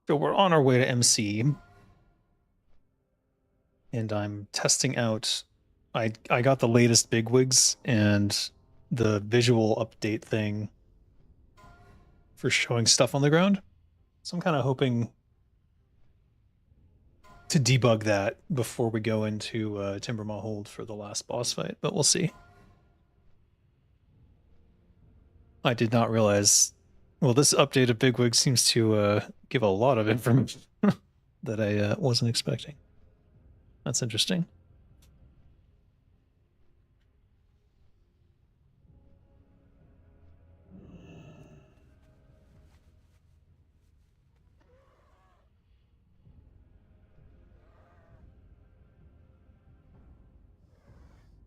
So we're on our way to MC, and I'm testing out. I got the latest bigwigs and the visual update thing for showing stuff on the ground. So I'm kind of hoping to debug that before we go into Timbermaw Hold for the last boss fight, but we'll see. I did not realize. Well, this updated bigwig seems to give a lot of information that I wasn't expecting. That's interesting.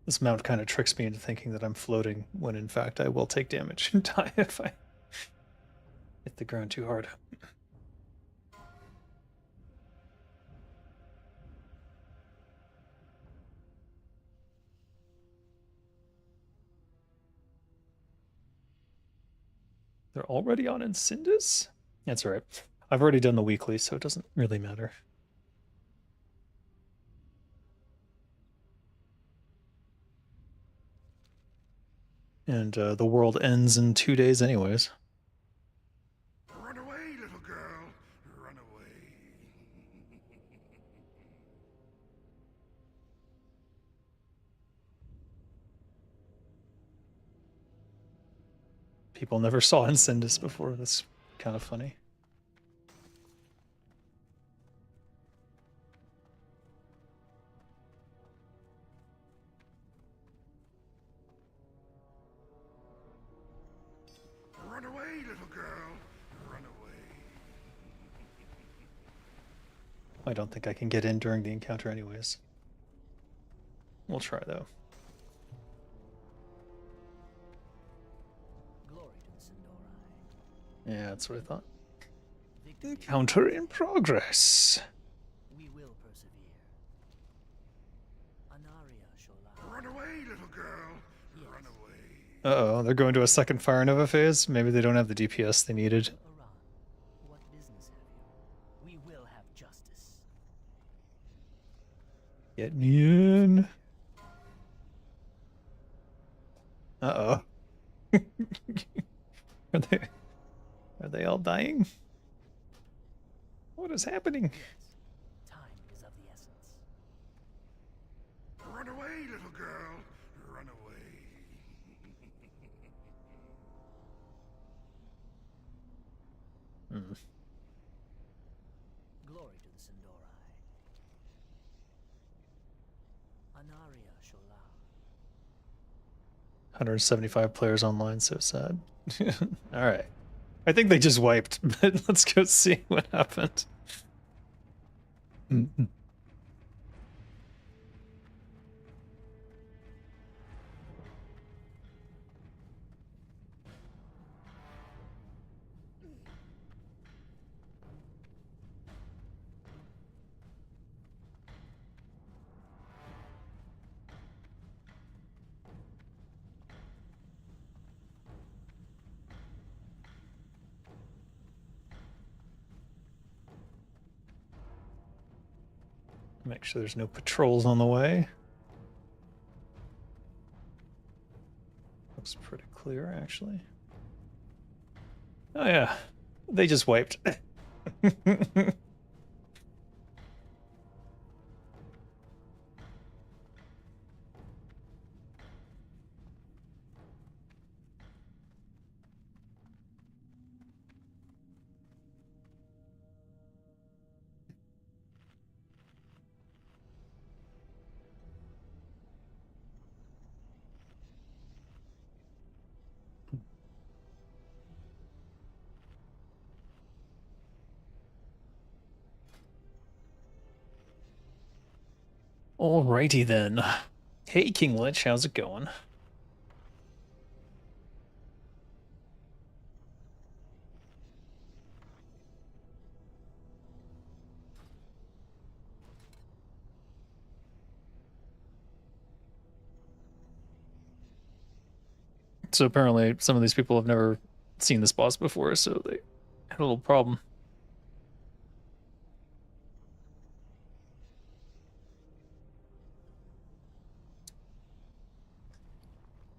This mount kind of tricks me into thinking that I'm floating when in fact I will take damage and die if I hit the ground too hard. They're already on Incindus? That's all right. I've already done the weekly, so it doesn't really matter. And the world ends in 2 days anyways. Run away, little girl. Run away. People never saw Incindus before. That's kind of funny. Run away, little girl. Run away. I don't think I can get in during the encounter anyways. We'll try though. Glory to the Sindori. Yeah, that's what I thought. Victory. Encounter in progress. We will persevere. Anaria Shola. Run away, little girl. Yes. Run away. Uh-oh, they're going to a second Fire Nova phase? Maybe they don't have the DPS they needed. Iran, what business have you? We will have justice. Get me in. Uh-oh. Are they all dying? What is happening? Yes. Time is of the essence. Run away, little girl. Run away. Hmm. Glory to the Sindori. Anaria Shola. 175 players online, so sad. Alright. I think they just wiped, but let's go see what happened. Make sure there's no patrols on the way. Looks pretty clear, actually. Oh yeah, they just wiped. Alrighty then. Hey, King Lich, how's it going? So apparently some of these people have never seen this boss before, so they had a little problem.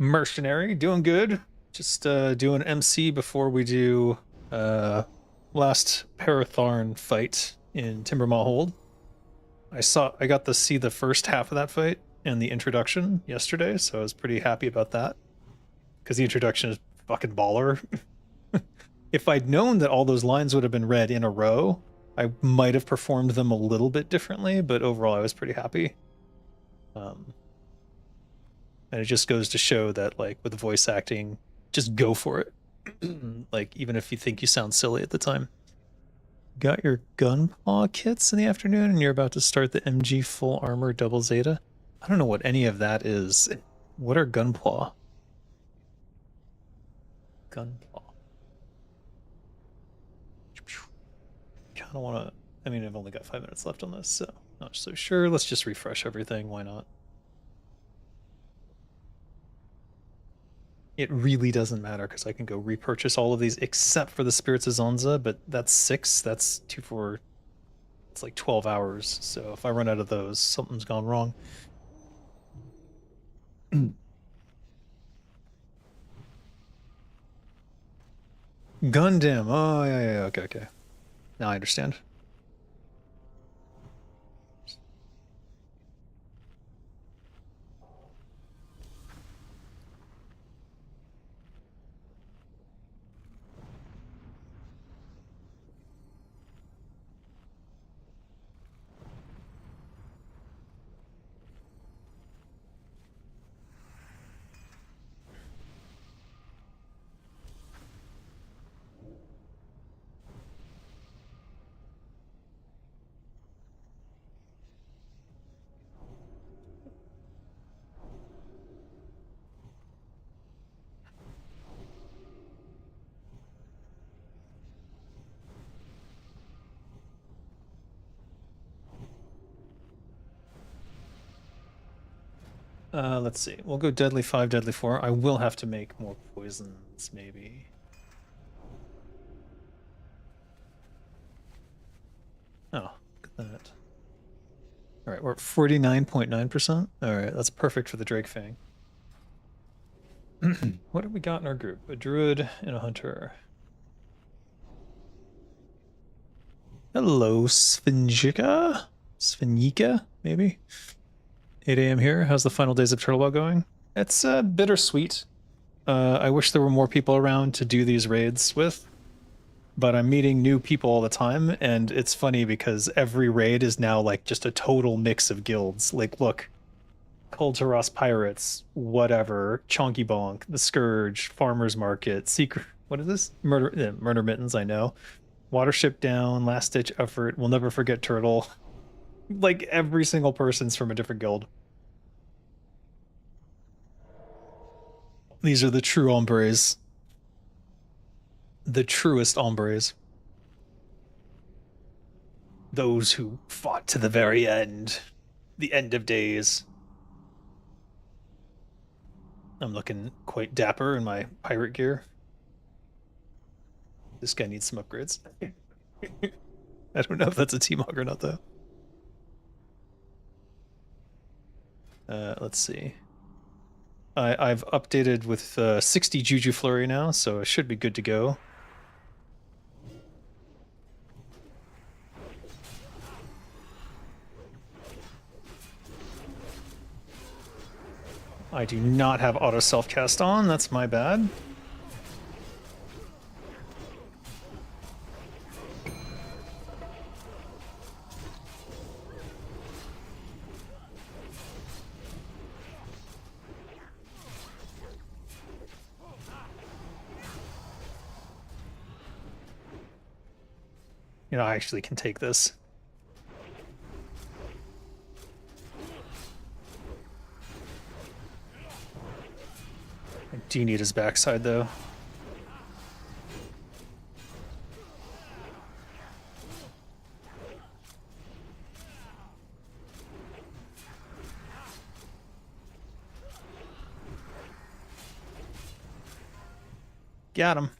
Mercenary, doing good. Just doing MC before we do last Perotharn fight in Timbermaw Hold. I got to see the first half of that fight and the introduction yesterday, so I was pretty happy about that. Because the introduction is fucking baller. If I'd known that all those lines would have been read in a row, I might have performed them a little bit differently, but overall I was pretty happy. And it just goes to show that, like, with voice acting, just go for it. Like, even if you think you sound silly at the time. Got your Gunpla kits in the afternoon and you're about to start the MG full armor double Zeta? I don't know what any of that is. What are Gunpla? Gunpla. Kind of want to... I mean, I've only got 5 minutes left on this, so not so sure. Let's just refresh everything. Why not? It really doesn't matter because I can go repurchase all of these except for the Spirits of Zonza, but that's 6. That's 2 for... It's like 12 hours, so if I run out of those, something's gone wrong. Gundam. Oh, yeah, okay. Now I understand. Let's see. We'll go Deadly 5, Deadly 4. I will have to make more poisons, maybe. Oh, look at that. Alright, we're at 49.9%. Alright, that's perfect for the Drake Fang. What have we got in our group? A druid and a hunter. Hello, Sphingica? Sphingica, maybe? 8 a.m. here. How's the final days of TWoW going? It's bittersweet. I wish there were more people around to do these raids with, but I'm meeting new people all the time, and it's funny because every raid is now like just a total mix of guilds. Like, look, Kulturas Pirates, whatever, Chonky Bonk, the Scourge, Farmer's Market, Secret... What is this? Murder Mittens, I know. Watership Down, Last Ditch Effort, We'll Never Forget Turtle. Like, every single person's from a different guild. These are the true hombres. The truest hombres. Those who fought to the very end. The end of days. I'm looking quite dapper in my pirate gear. This guy needs some upgrades. I don't know if that's a T-Mog or not, though. Let's see. I've updated with 60 Juju Flurry now, so I should be good to go. I do not have auto self-cast on, that's my bad. You know, I actually can take this. I do need his backside, though. Got him.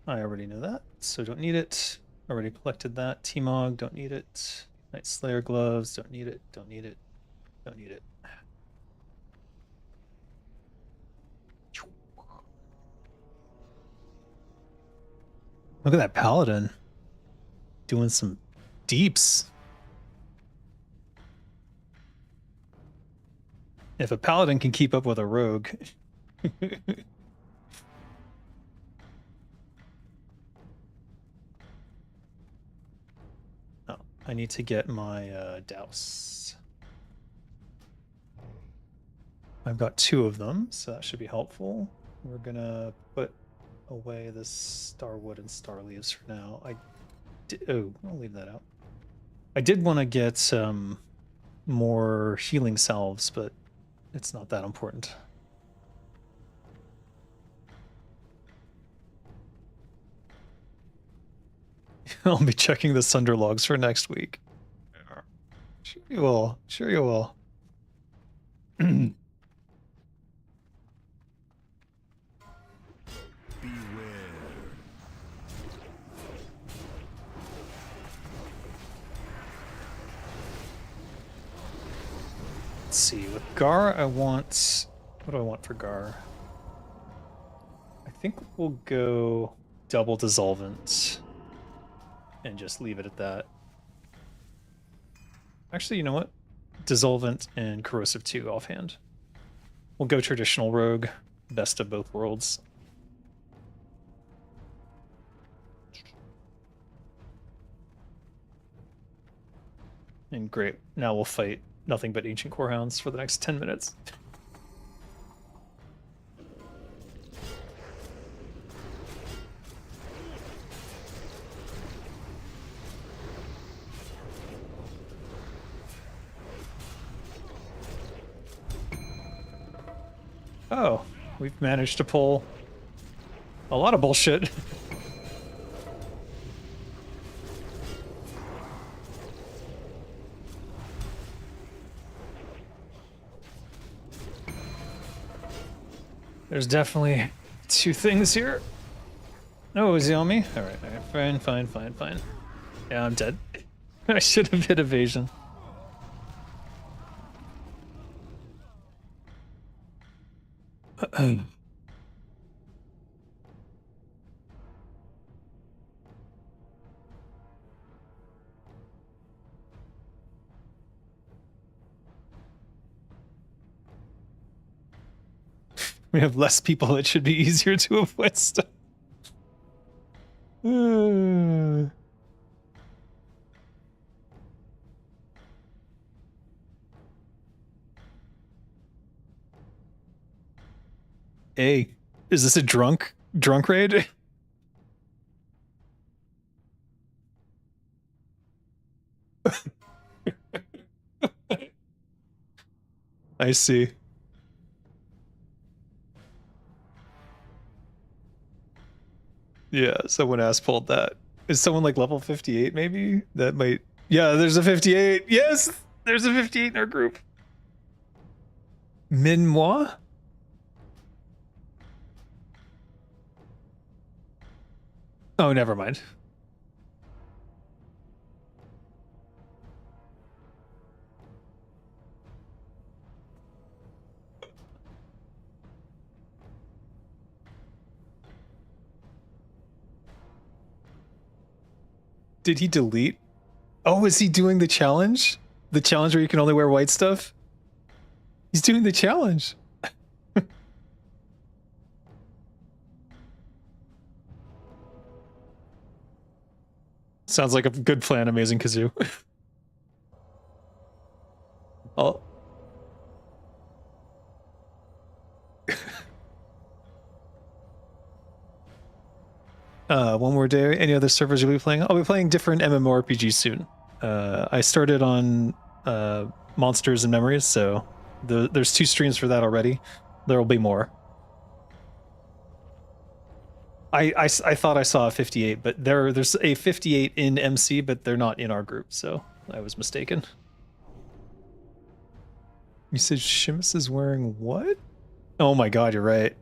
I already know that, so don't need it. Already collected that. T-Mog, don't need it. Night Slayer gloves, don't need it, don't need it, don't need it. Look at that paladin doing some deeps. If a paladin can keep up with a rogue. Oh, I need to get my douse. I've got 2 of them, so that should be helpful. We're gonna put away the starwood and star leaves for now. Oh, I'll leave that out. I did want to get more healing salves, but it's not that important. I'll be checking the Sunder logs for next week. Sure you will. Sure you will. Let's see, with Gar, I want... What do I want for Gar? I think we'll go double dissolvent and just leave it at that. Actually, you know what? Dissolvent and corrosive 2 offhand. We'll go traditional rogue, best of both worlds. And great, now we'll fight nothing but ancient core hounds for the next 10 minutes. Oh, we've managed to pull a lot of bullshit. There's definitely 2 things here. Oh, is he on me? All right, fine. Yeah, I'm dead. I should have hit evasion. We have less people, it should be easier to avoid stuff. Hey, is this a drunk raid? I see. Yeah, someone ass pulled that. Is someone like level 58 maybe? That might... Yeah, there's a 58. Yes, there's a 58 in our group. Min-moi? Oh, never mind. Did he delete? Oh, is he doing the challenge? The challenge where you can only wear white stuff? He's doing the challenge. Sounds like a good plan, Amazing Kazoo. Oh. One more day. Any other servers you'll be playing? I'll be playing different MMORPGs soon. I started on Monsters and Memories, so there's 2 streams for that already. There will be more. I thought I saw a 58, but there's a 58 in MC, but they're not in our group, so I was mistaken. You said Shimus is wearing what? Oh my god, you're right.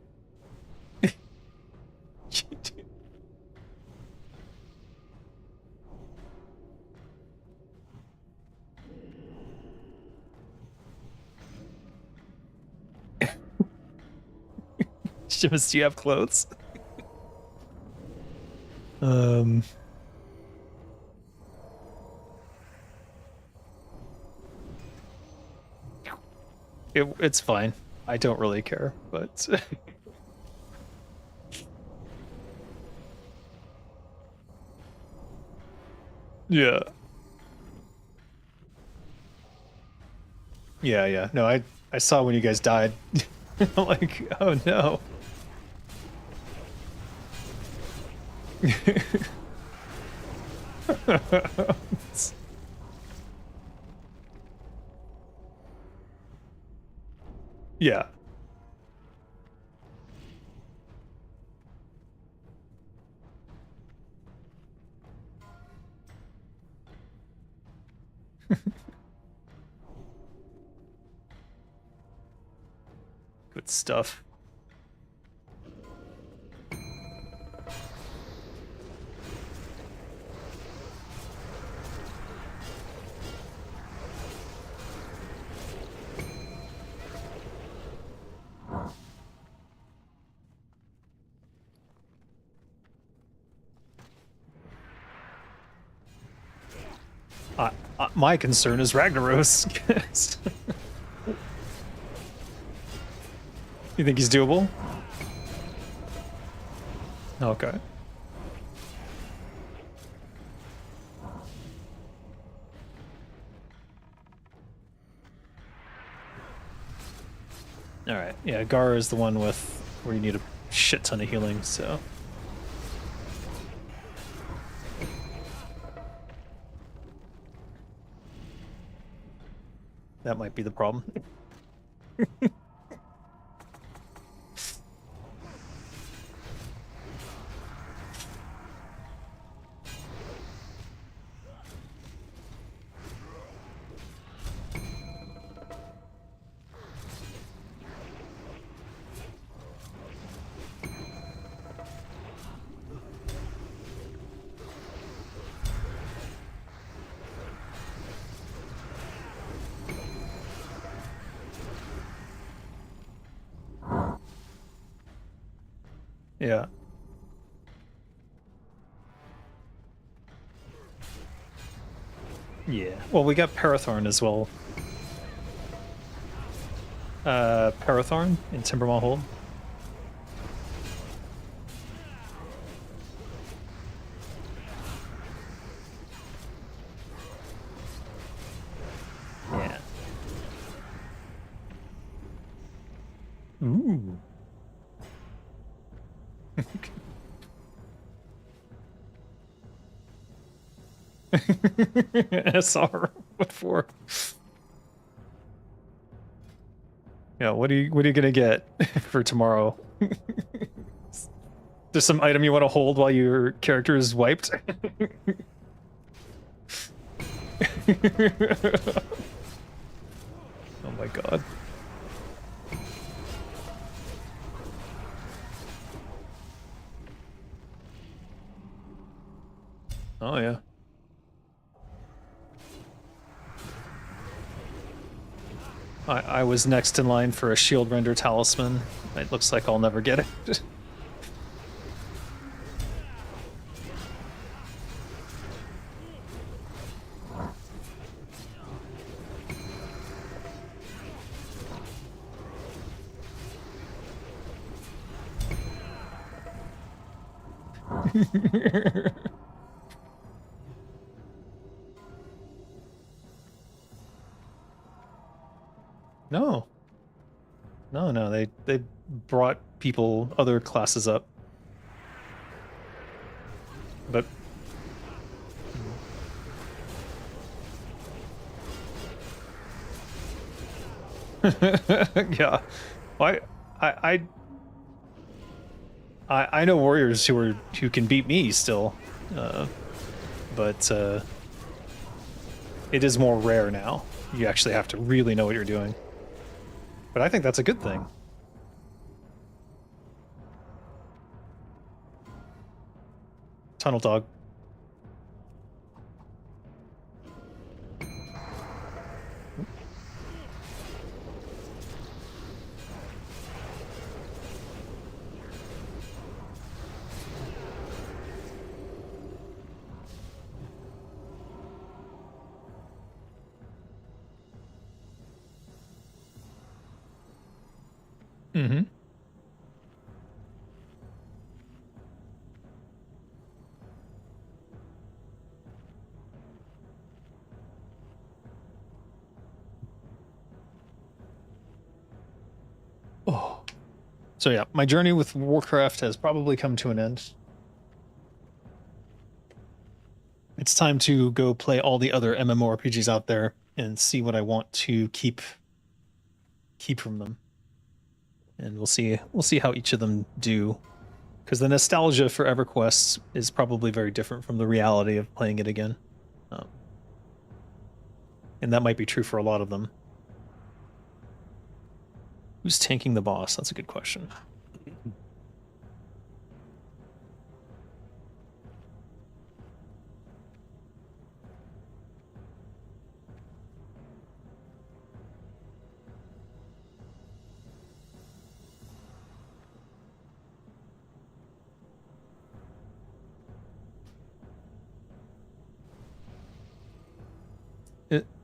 Shimus, do you have clothes? Um, it's fine. I don't really care, but yeah. Yeah, yeah. No, I saw when you guys died. Like, oh no. Yeah. Good stuff. My concern is Ragnaros. You think he's doable? Okay. All right. Yeah, Gar is the one with where you need a shit ton of healing, so. That might be the problem. Yeah. Yeah. Well, we got Perotharn as well. Perotharn in Timbermaw Hold. Yeah. Ooh. SR. What for? Yeah, what are you gonna get for tomorrow? There's some item you want to hold while your character is wiped? Oh my god. Oh yeah. I was next in line for a shield render talisman. It looks like I'll never get it. No. No, they brought people, other classes up. But yeah. I I I know warriors who can beat me still. But it is more rare now. You actually have to really know what you're doing. But I think that's a good thing. Tunnel dog. Mm-hmm. Oh. So yeah, my journey with Warcraft has probably come to an end. It's time to go play all the other MMORPGs out there and see what I want to keep from them. And we'll see how each of them do. Because the nostalgia for EverQuest is probably very different from the reality of playing it again. And that might be true for a lot of them. Who's tanking the boss? That's a good question.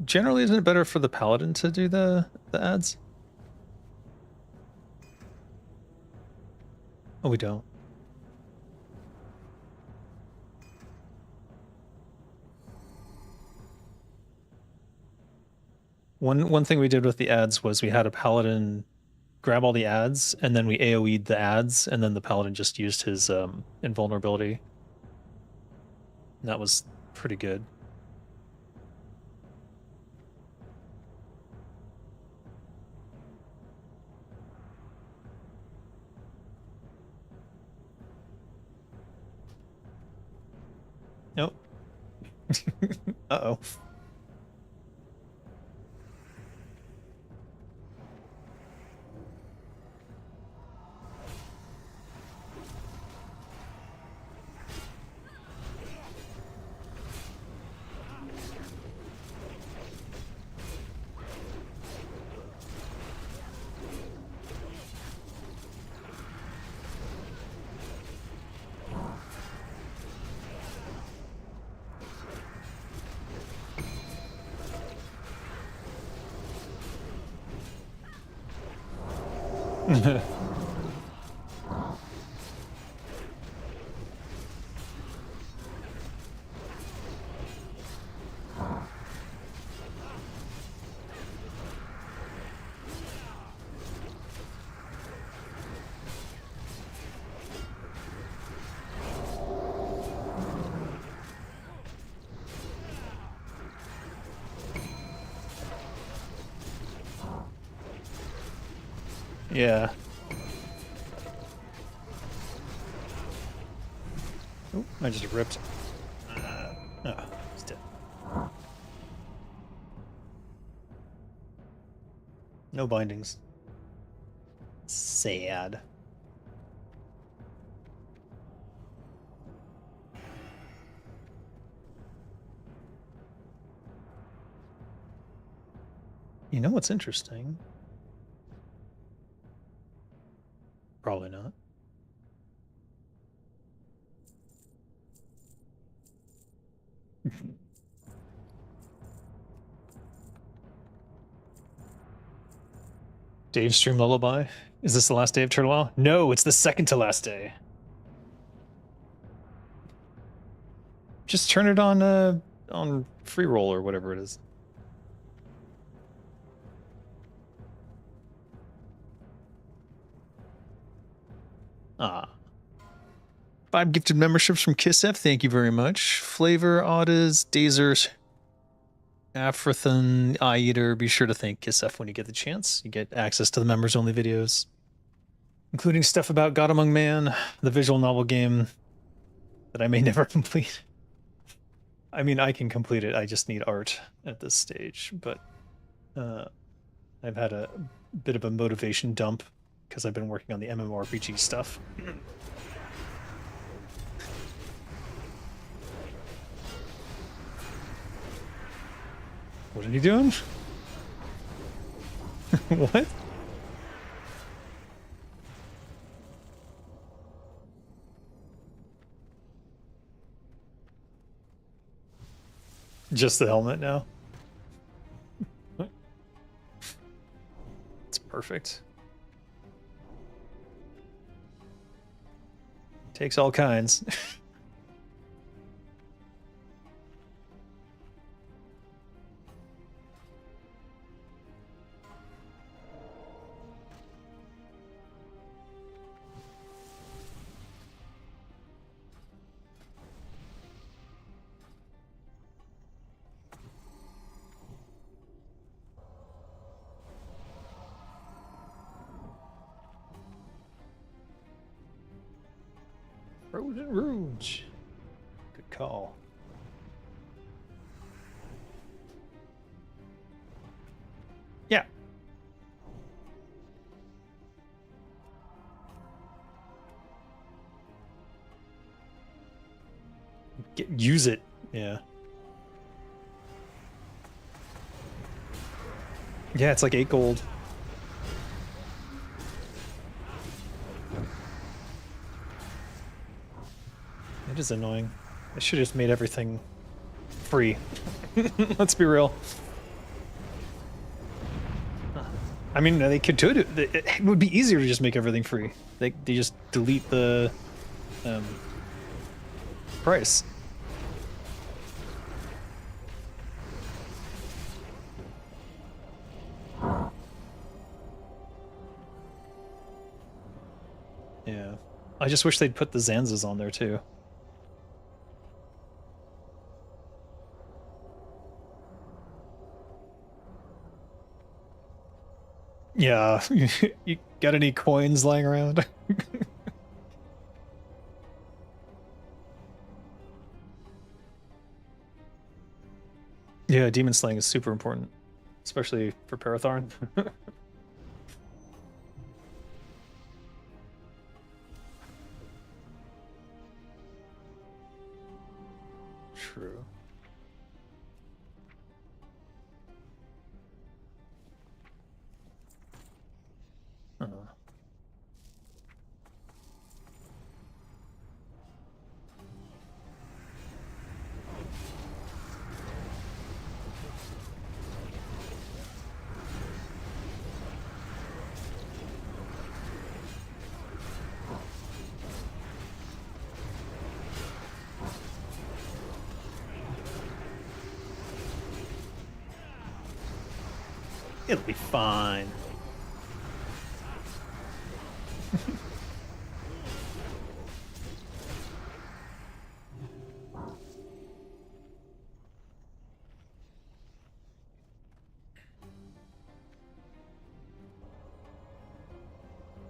Generally, isn't it better for the paladin to do the ads? Oh, we don't. One thing we did with the ads was we had a paladin grab all the ads, and then we AoE'd the ads, and then the paladin just used his invulnerability. And that was pretty good. Nope. Uh-oh. Yeah. Oh, I just ripped. Oh, he's dead. No bindings. Sad. You know what's interesting? Probably not. Dave stream lullaby. Is this the last day of TWoW? No, it's the second to last day. Just turn it on free roll or whatever it is. Ah. 5 gifted memberships from KissF. Thank you very much. Flavor, Audas, Dazers, Afrothan, Eye Eater. Be sure to thank KissF when you get the chance. You get access to the members only videos, including stuff about God Among Man, the visual novel game that I may never complete. I mean, I can complete it. I just need art at this stage, but I've had a bit of a motivation dump because I've been working on the MMORPG stuff. What are you doing? What? Just the helmet now? It's perfect. Takes all kinds. Frozen Rouge. Good call. Yeah. Use it. Yeah. Yeah, it's like 8 gold. It is annoying. I should have just made everything free. Let's be real. I mean, they could do it. It would be easier to just make everything free. They just delete the price. Yeah. I just wish they'd put the Zanzas on there too. Yeah. You got any coins lying around? Yeah, demon slaying is super important, especially for Perotharn. True. It'll be fine.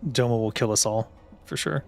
Doma will kill us all, for sure.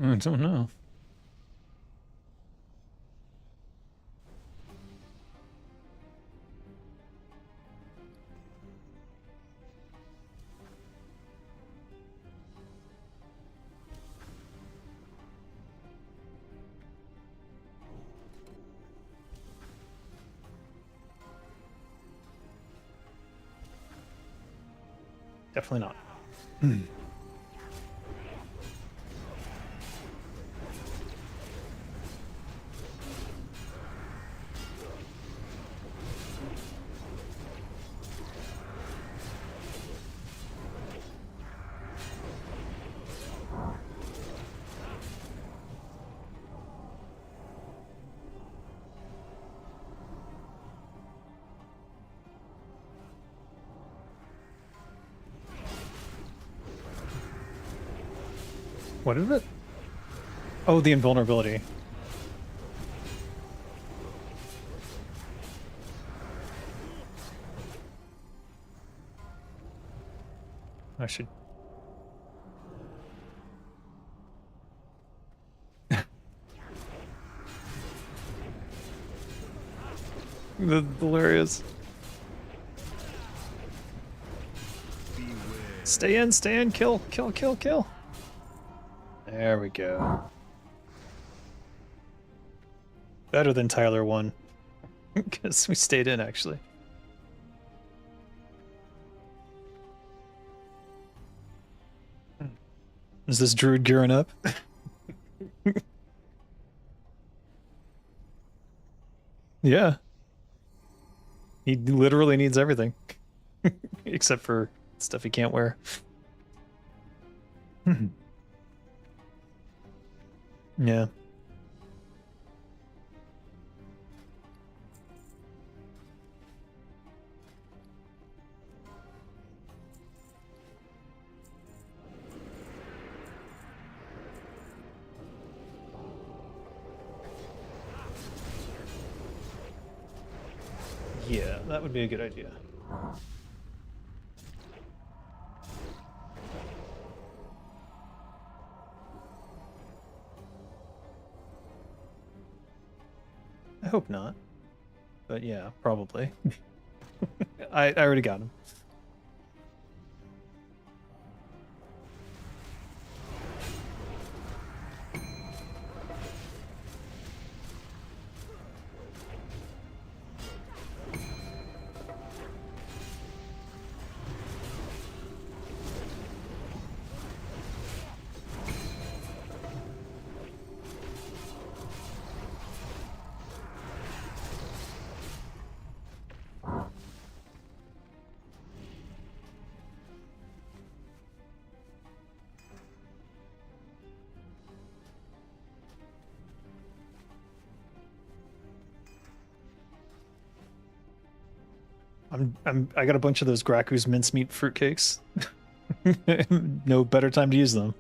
I don't know. Definitely not. What is it? Oh, the invulnerability. I should. The hilarious. Stay in, kill, kill, kill, kill. There we go. Better than Tyler won. Because we stayed in, actually. Is this druid gearing up? Yeah. He literally needs everything. Except for stuff he can't wear. Yeah. Yeah, that would be a good idea. I hope not. But yeah, probably. I already got him. I got a bunch of those Graku's mincemeat fruitcakes. No better time to use them.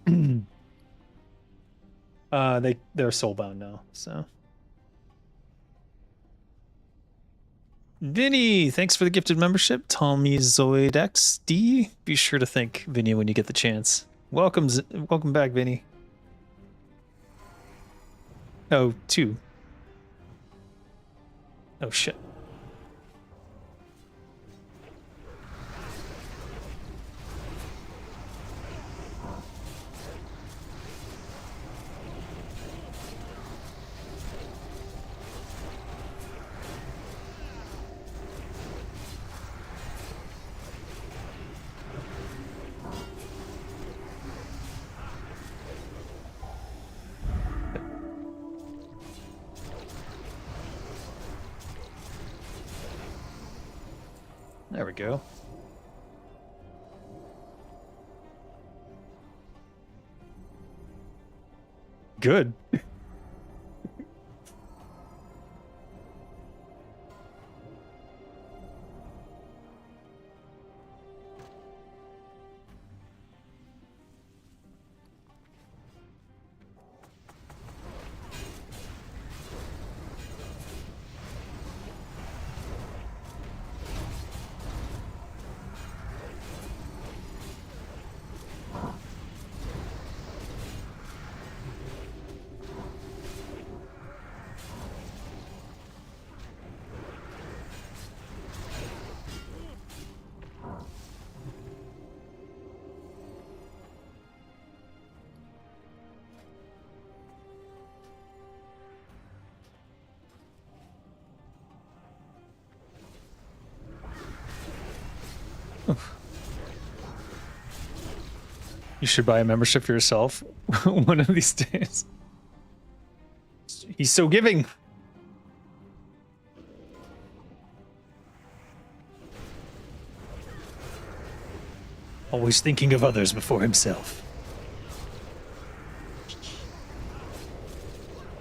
They're soulbound now, so. Vinny, thanks for the gifted membership. Tommy Zoid XD. Be sure to thank Vinny when you get the chance. Welcome back, Vinny. Oh, 2. Oh shit. There we go. Good. You should buy a membership for yourself one of these days. He's so giving. Always thinking of others before himself.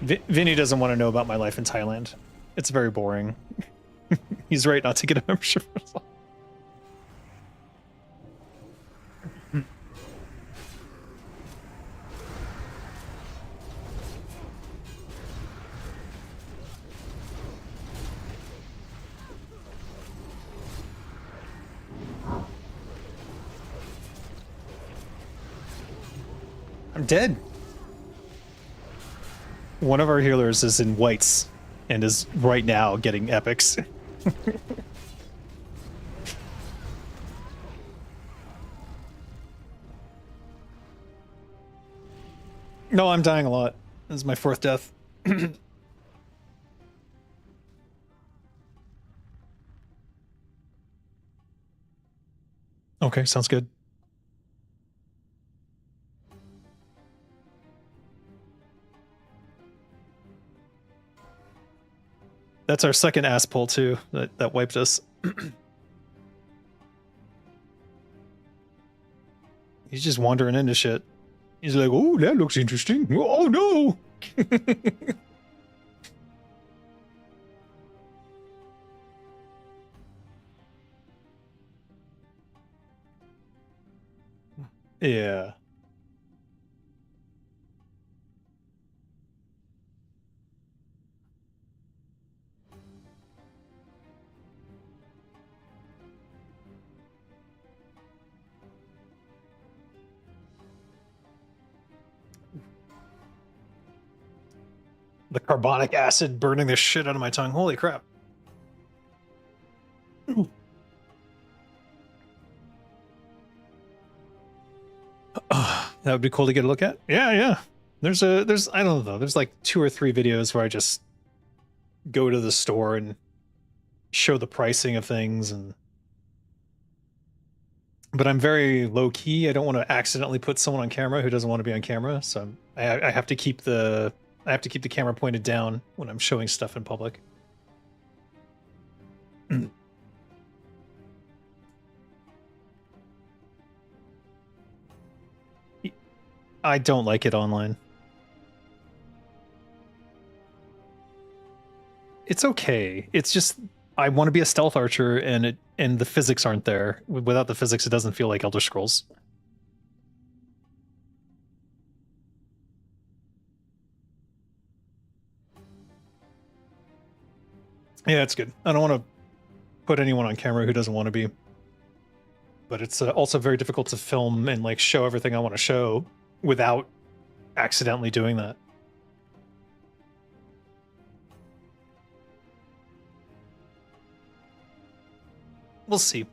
Vinny doesn't want to know about my life in Thailand. It's very boring. He's right not to get a membership for himself. I'm dead. One of our healers is in whites and is right now getting epics. No, I'm dying a lot. This is my 4th death. Okay, sounds good. That's our second ass pull too. That wiped us. He's just wandering into shit. He's like, oh, that looks interesting. Oh no. Yeah. The carbonic acid burning the shit out of my tongue. Holy crap. That would be cool to get a look at. Yeah. There's I don't know, there's like 2 or 3 videos where I just go to the store and show the pricing of things, and but I'm very low key. I don't want to accidentally put someone on camera who doesn't want to be on camera, so I have to keep the camera pointed down when I'm showing stuff in public. I don't like it online. It's okay. It's just I want to be a stealth archer, and the physics aren't there. Without the physics, it doesn't feel like Elder Scrolls. Yeah, it's good. I don't want to put anyone on camera who doesn't want to be. But it's also very difficult to film and like show everything I want to show without accidentally doing that. We'll see.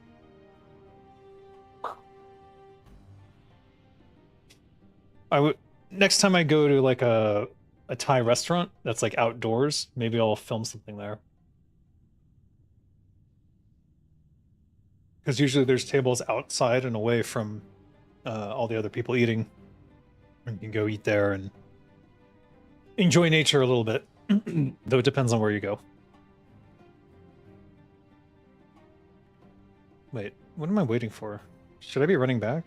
I would next time I go to like a Thai restaurant that's like outdoors, maybe I'll film something there. Because usually there's tables outside and away from all the other people eating. And you can go eat there and enjoy nature a little bit. Though it depends on where you go. Wait, what am I waiting for? Should I be running back?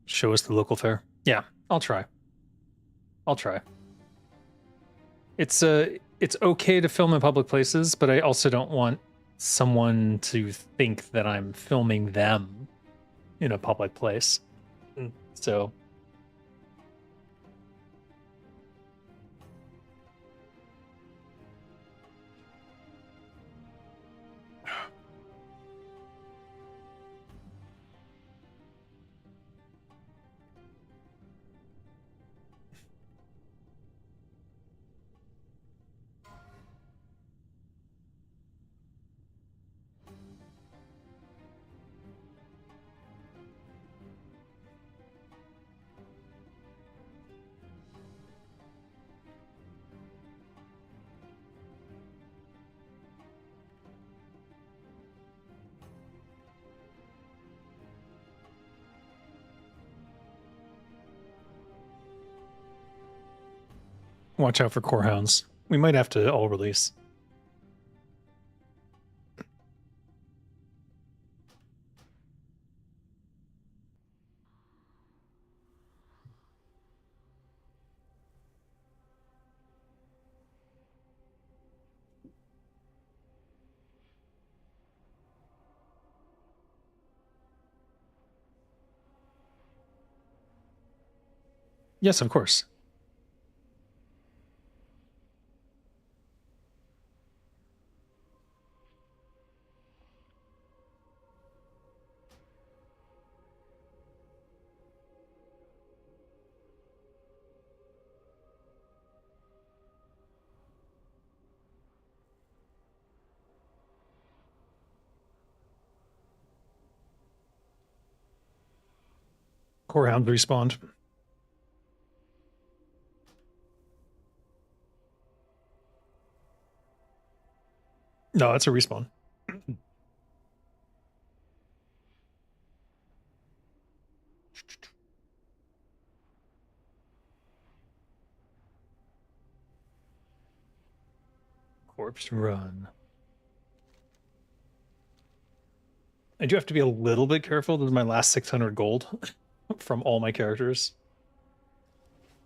Show us the local fair. Yeah, I'll try. I'll try. It's okay to film in public places, but I also don't want someone to think that I'm filming them in a public place. So watch out for core hounds. We might have to all release. Yes, of course. Corehound respawned. No, it's a respawn. Corpse run. I do have to be a little bit careful. This is my last 600 gold from all my characters.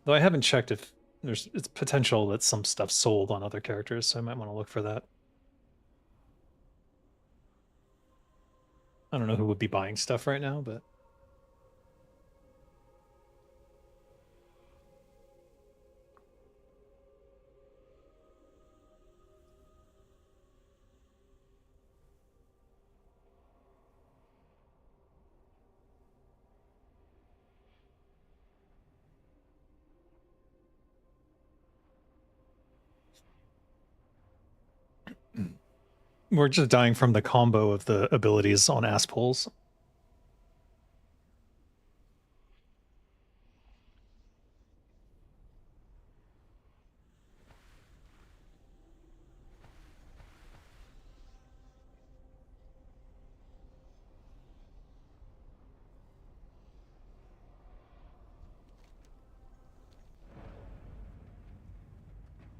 Though I haven't checked if it's potential that some stuff sold on other characters, so I might want to look for that. I don't know who would be buying stuff right now, but we're just dying from the combo of the abilities on ass pulls.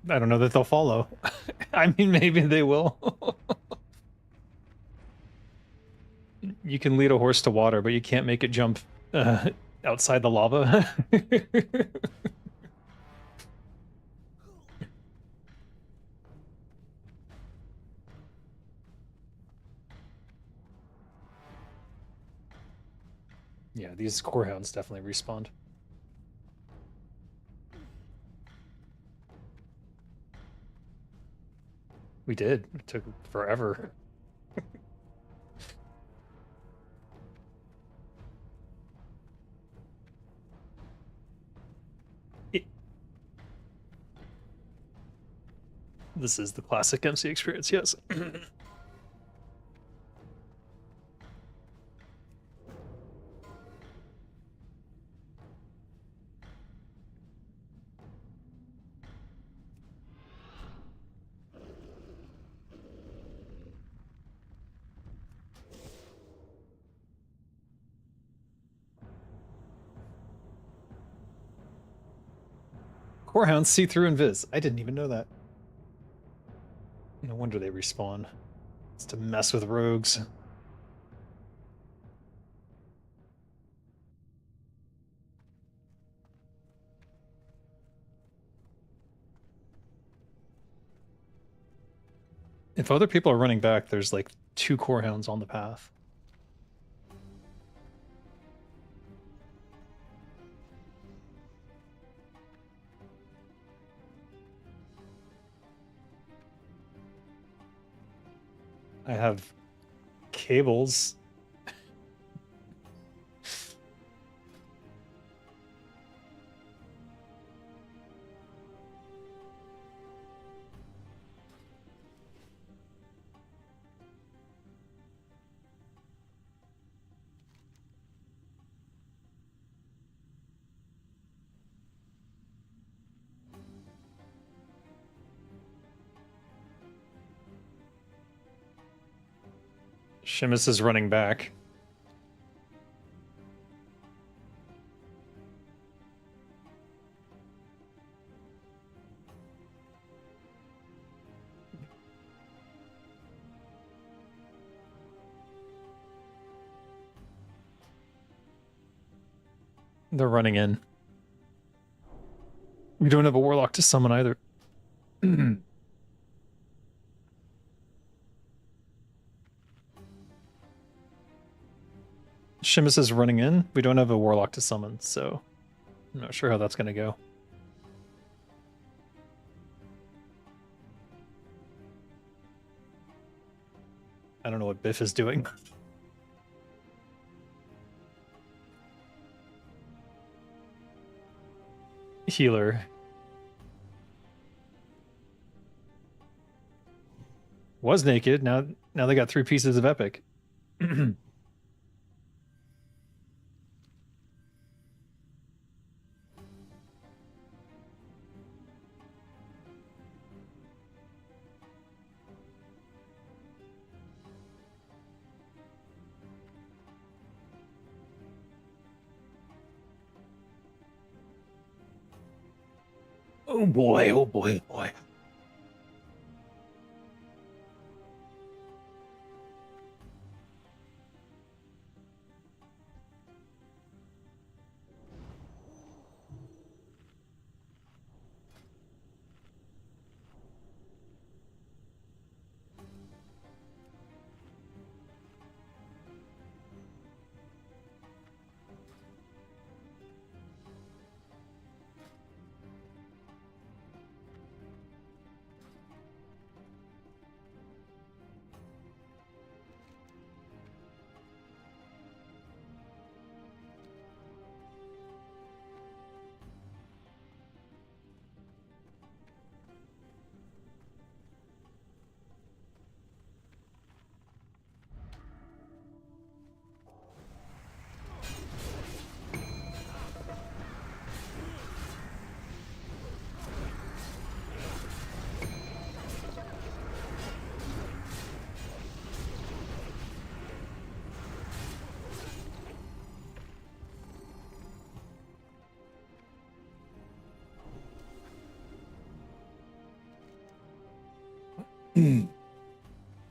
I don't know that they'll follow. I mean, maybe they will. You can lead a horse to water, but you can't make it jump outside the lava. Yeah, these corehounds definitely respawned. We did. It took forever. This is the classic MC experience, yes. Corehounds see through invis. I didn't even know that. No wonder they respawn. It's to mess with rogues. If other people are running back, there's like 2 corehounds on the path. I have cables. Shimus is running back. They're running in. We don't have a warlock to summon either. Shimus is running in. We don't have a warlock to summon, so I'm not sure how that's gonna go. I don't know what Biff is doing. Healer. Was naked, now they got 3 pieces of epic. Oh boy, oh boy, oh boy.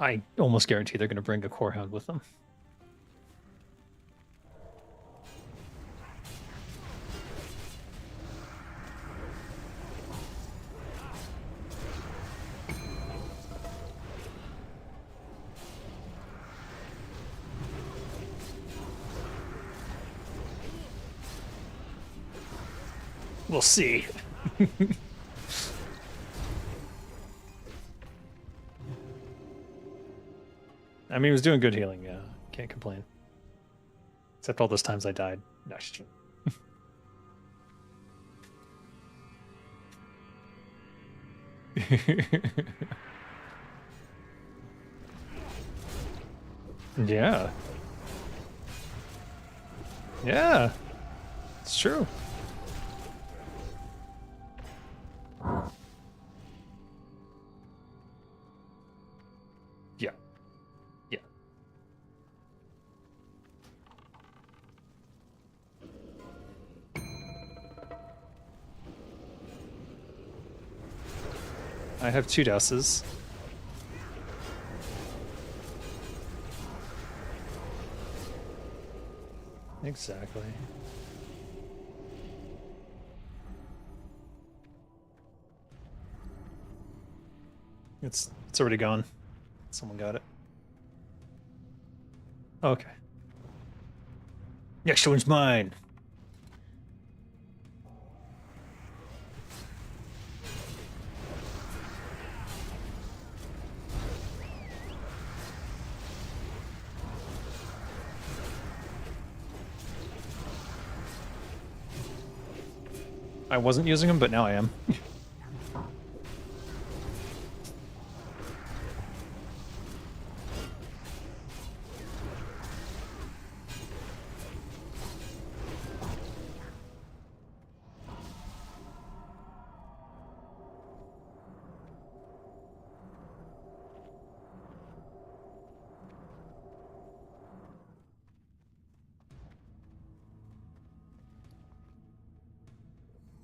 I almost guarantee they're going to bring a core hound with them. We'll see. I mean, he was doing good healing. Yeah, can't complain. Except all those times I died. No, yeah. Yeah. It's true. Yeah. Yeah. I have 2 douses. Exactly. It's already gone. Someone got it. Okay. Next one's mine. I wasn't using them, but now I am.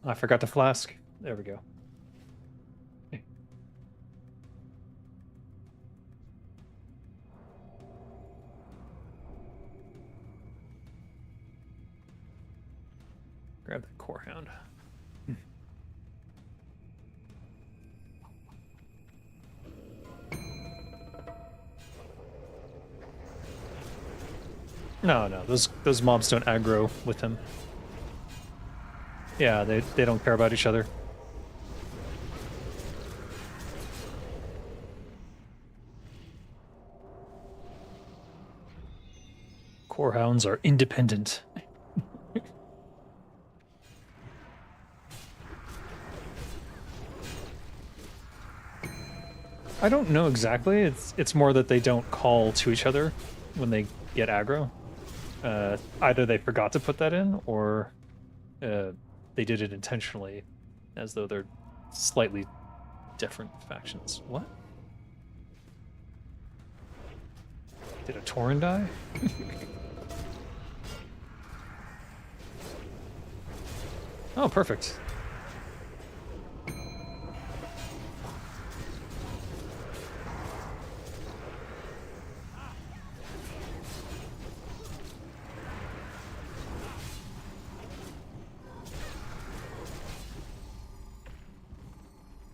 I forgot the flask. There we go. Grab the core hound. No, those mobs don't aggro with him. Yeah, they don't care about each other. Core hounds are independent. I don't know exactly. It's more that they don't call to each other when they get aggro. Either they forgot to put that in, or they did it intentionally, as though they're slightly different factions. What? Did a Tauren die? Oh, perfect.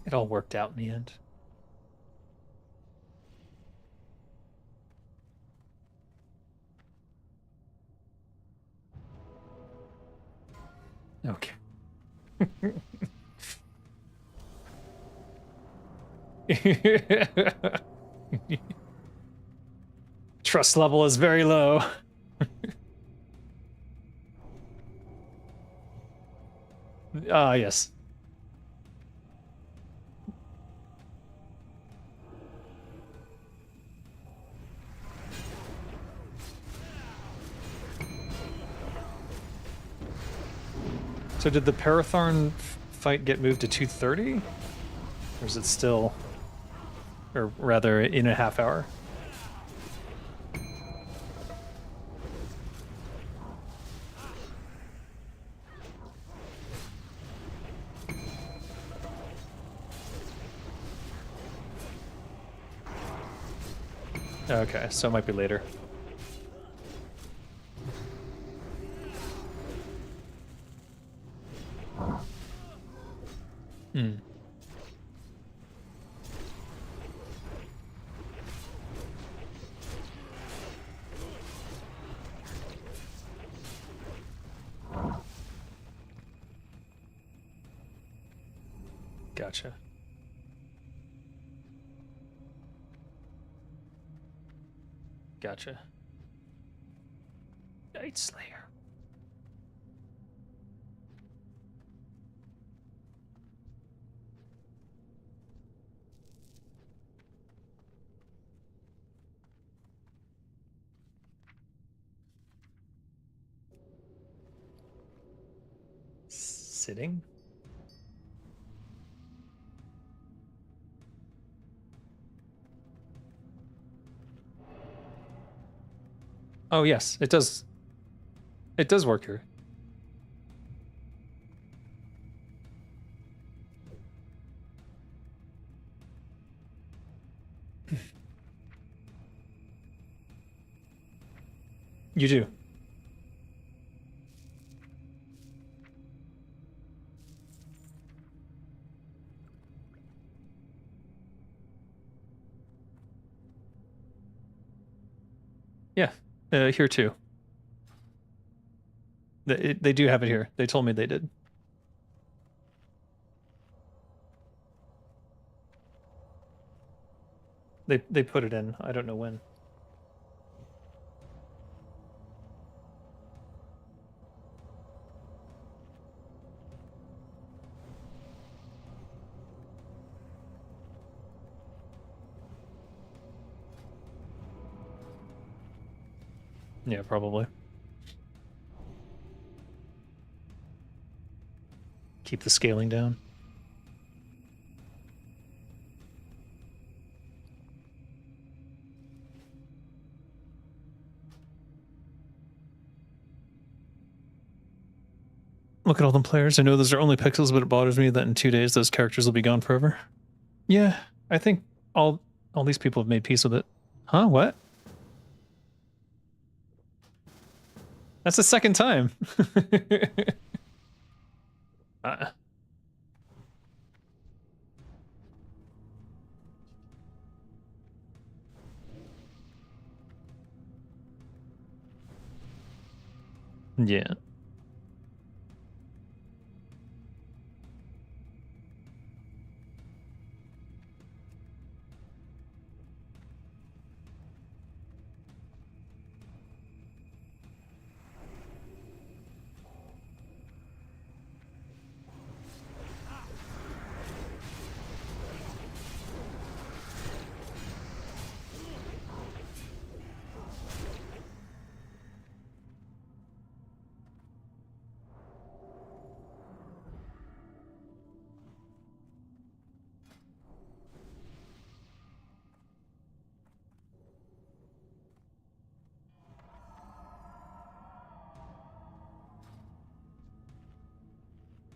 It all worked out in the end. Okay. Trust level is very low. Ah, yes. So did the Perotharn fight get moved to 2:30? Or is it still... Or rather, in a half hour? Okay, so it might be later. Hmm. Gotcha. Gotcha. Night Slayer. Sitting? Oh yes, it does. It does work here. You do. Yeah, here too. They do have it here. They told me they did. They put it in. I don't know when. Yeah, probably. Keep the scaling down. Look at all them players. I know those are only pixels, but it bothers me that in 2 days those characters will be gone forever. Yeah, I think all these people have made peace with it. Huh? What? That's the second time. uh, yeah.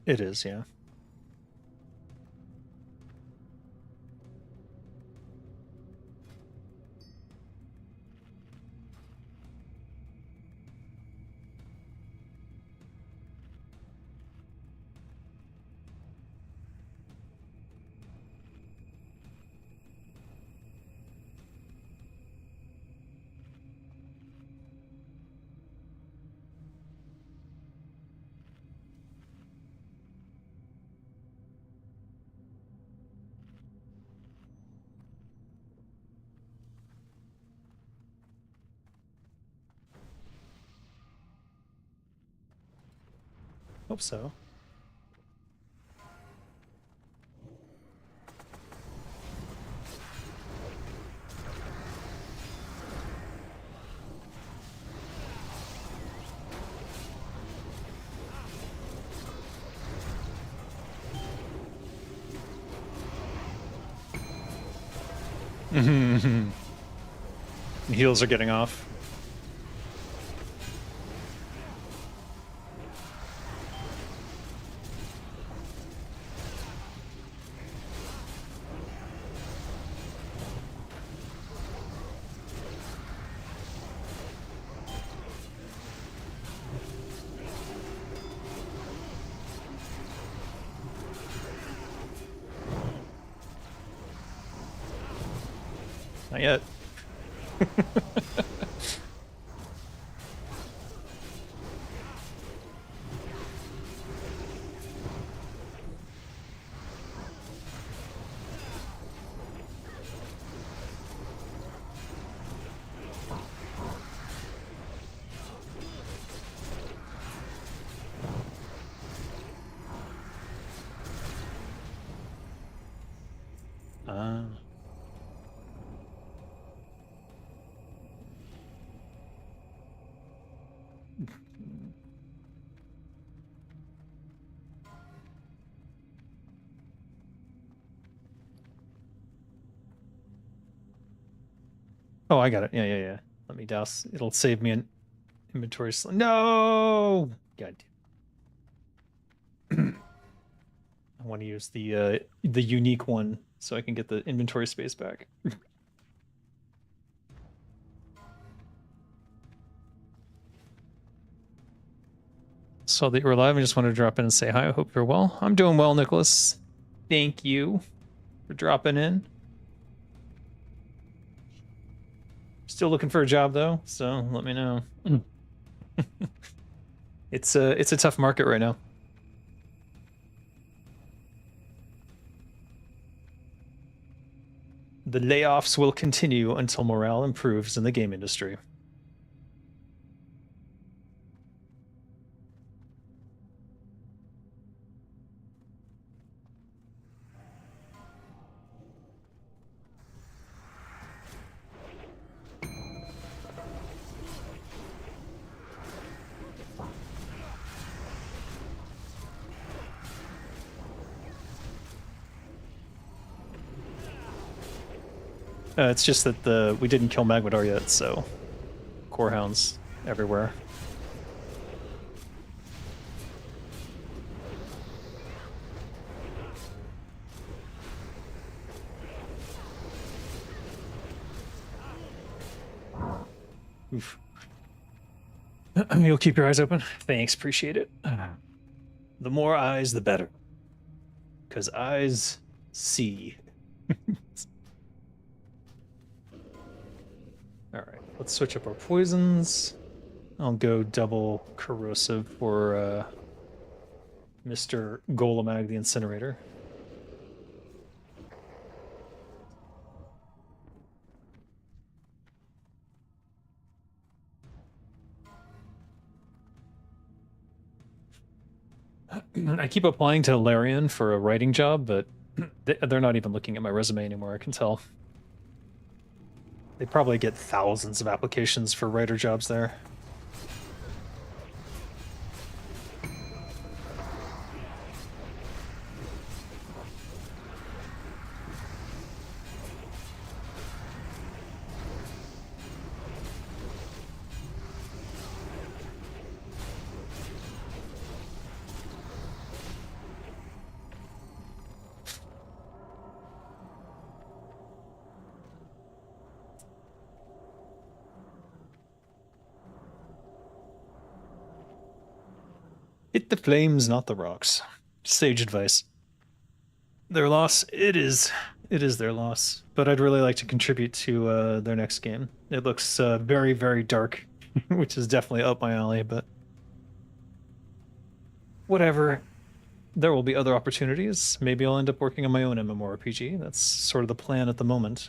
It is, yeah. Hope so. Heals are getting off. Not yet. Oh, I got it. Yeah. Let me douse. It'll save me an inventory. No! God damn. I want to use the unique one so I can get the inventory space back. Saw that you were live. I just wanted to drop in and say hi. I hope you're well. I'm doing well, Nicholas. Thank you for dropping in. Still looking for a job though, so let me know. It's a tough market right now. The layoffs will continue until morale improves in the game industry. It's just that we didn't kill Magmadar yet, so core hounds everywhere. Oof. You'll keep your eyes open? Thanks, appreciate it. The more eyes, the better. Because eyes see. Alright, let's switch up our poisons. I'll go double corrosive for Mr. Golemag the Incinerator. I keep applying to Larian for a writing job, but they're not even looking at my resume anymore, I can tell. They probably get thousands of applications for writer jobs there. Hit the flames, not the rocks. Sage advice. Their loss, it is their loss. But I'd really like to contribute to their next game. It looks very, very dark, which is definitely up my alley, but whatever. There will be other opportunities. Maybe I'll end up working on my own MMORPG. That's sort of the plan at the moment.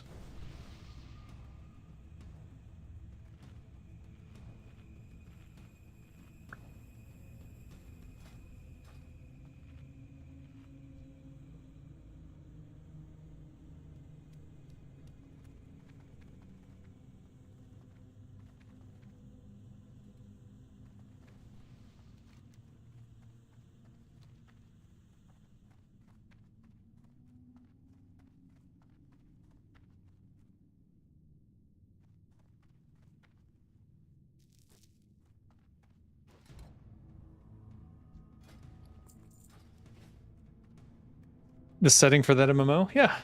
The setting for that MMO? Yeah.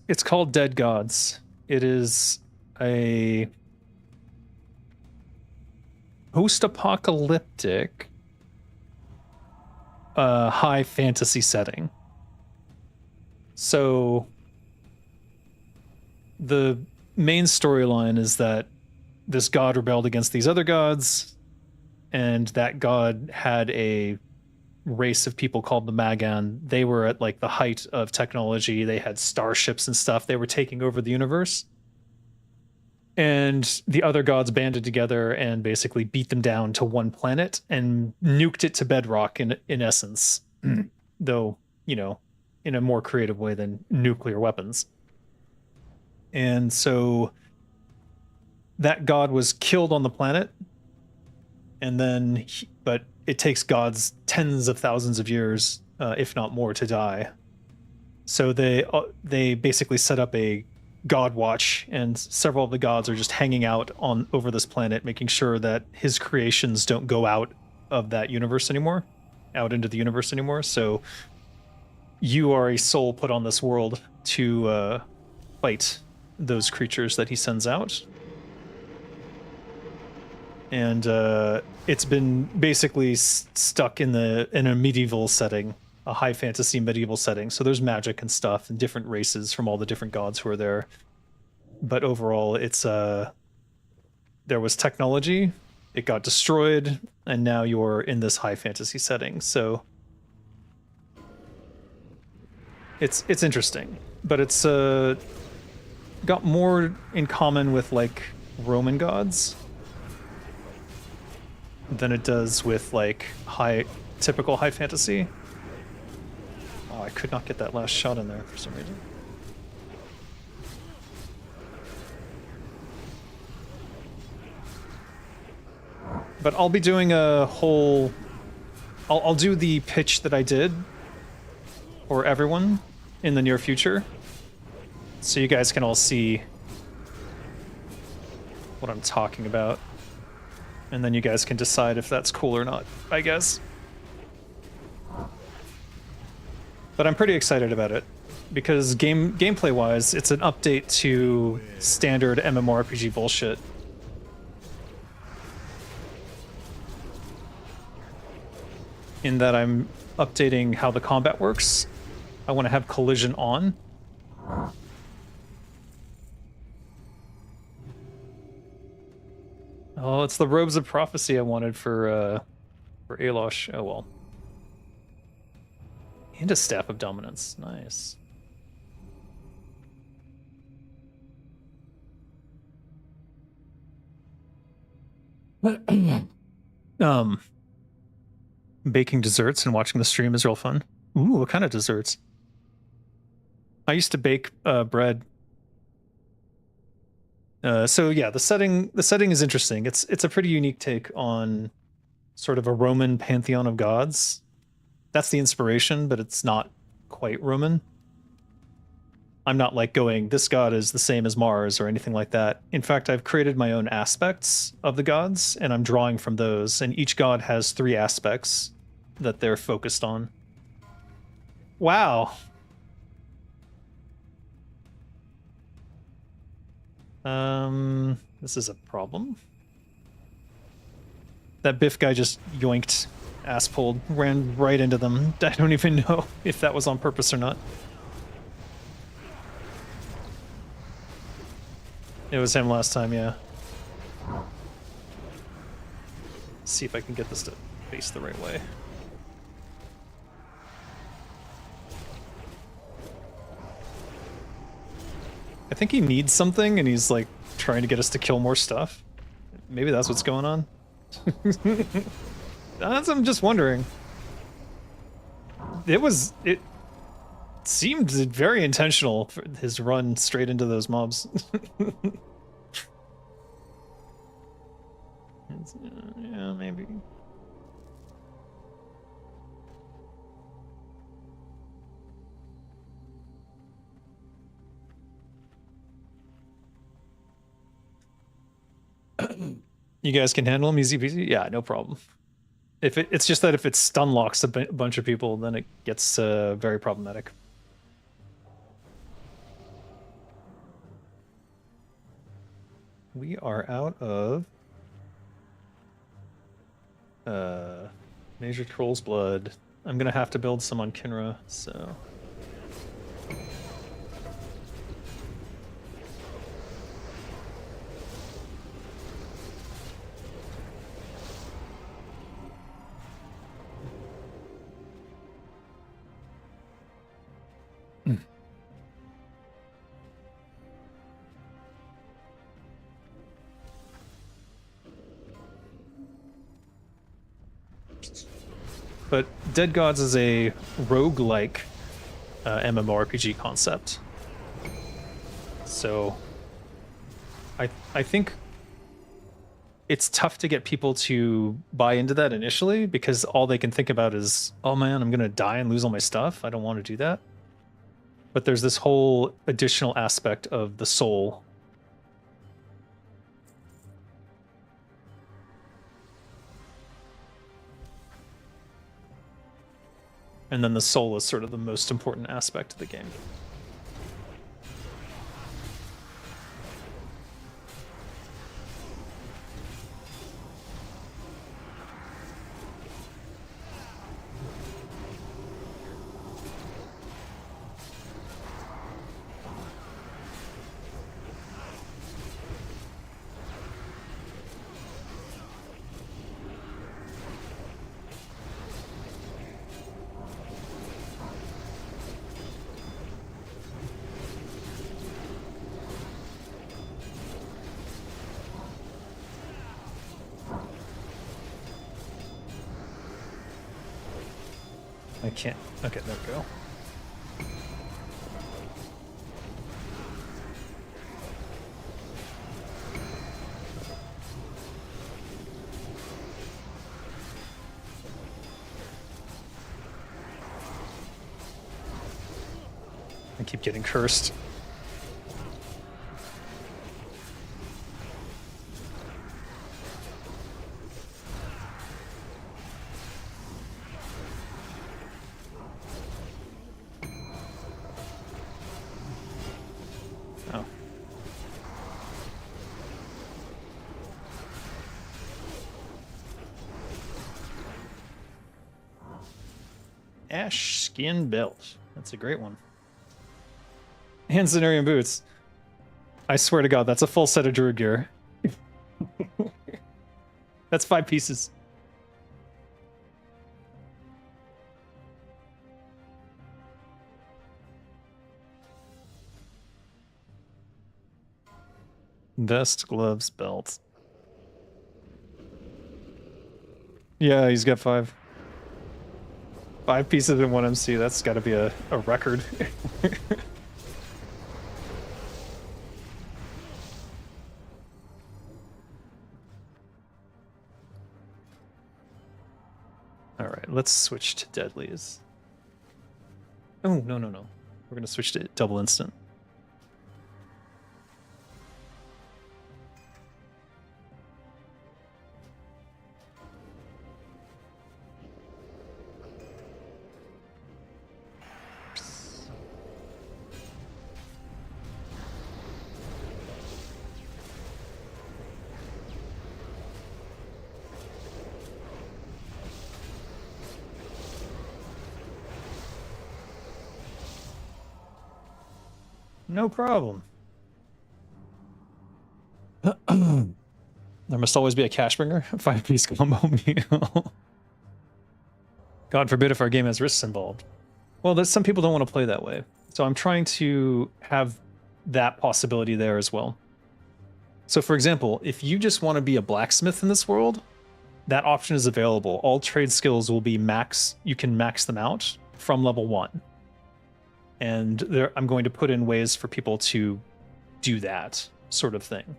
It's called Dead Gods. It is a post-apocalyptic high fantasy setting. So the main storyline is that this god rebelled against these other gods, and that god had a race of people called the Magan. They were at like the height of technology. They had starships and stuff. They were taking over the universe. And the other gods banded together and basically beat them down to one planet and nuked it to bedrock in essence. Though, you know, in a more creative way than nuclear weapons. And so that god was killed on the planet. And then, but it takes gods tens of thousands of years, if not more, to die. So they basically set up a god watch, and several of the gods are just hanging out on over this planet, making sure that his creations don't go out of that universe anymore, out into the universe anymore. So you are a soul put on this world to fight those creatures that he sends out. And it's been basically stuck in a medieval setting, a high fantasy medieval setting. So there's magic and stuff and different races from all the different gods who are there. But overall, it's there was technology, it got destroyed, and now you're in this high fantasy setting. So it's interesting, but it's got more in common with like Roman gods than it does with like typical high fantasy. Oh, I could not get that last shot in there for some reason. But I'll be doing a whole... I'll do the pitch that I did for everyone in the near future, so you guys can all see what I'm talking about. And then you guys can decide if that's cool or not, I guess. But I'm pretty excited about it, because gameplay-wise, it's an update to standard MMORPG bullshit. In that I'm updating how the combat works. I want to have collision on. Oh, it's the robes of prophecy I wanted for Alosh. Oh well. And a staff of dominance. Nice. Baking desserts and watching the stream is real fun. Ooh, what kind of desserts? I used to bake bread. So yeah, the setting is interesting. It's a pretty unique take on sort of a Roman pantheon of gods. That's the inspiration, but it's not quite Roman. I'm not like going, this god is the same as Mars or anything like that. In fact, I've created my own aspects of the gods, and I'm drawing from those, and each god has 3 aspects that they're focused on. Wow. This is a problem. That Biff guy just yoinked ass pulled, ran right into them. I don't even know if that was on purpose or not. It was him last time, yeah. See if I can get this to face the right way. I think he needs something and he's like trying to get us to kill more stuff. Maybe that's what's going on. I'm just wondering. It seemed very intentional for his run straight into those mobs. Yeah, maybe. You guys can handle him easy peasy? Yeah, no problem. It's just that if it stun locks a bunch of people, then it gets very problematic. We are out of Major Troll's Blood. I'm gonna have to build some on Kinra, so. But Dead Gods is a roguelike MMORPG concept. So I think it's tough to get people to buy into that initially because all they can think about is, oh man, I'm gonna die and lose all my stuff. I don't want to do that. But there's this whole additional aspect of the soul. And then the soul is sort of the most important aspect of the game. I can't. Okay, there we go. I keep getting cursed. Oh. Ash skin belt. That's a great one. And Zenarian boots. I swear to God, that's a full set of druid gear. That's 5 pieces. Vest, gloves, belt. Yeah, he's got 5. 5 pieces in 1 MC. That's got to be a record. All right, let's switch to deadlies. Oh, no. We're going to switch to double instant. No problem. There must always be a cash bringer. 5-piece combo meal. God forbid if our game has risks involved. Well, there's some people don't want to play that way. So I'm trying to have that possibility there as well. So for example, if you just want to be a blacksmith in this world, that option is available. All trade skills will be max. You can max them out from level 1. And there, I'm going to put in ways for people to do that sort of thing.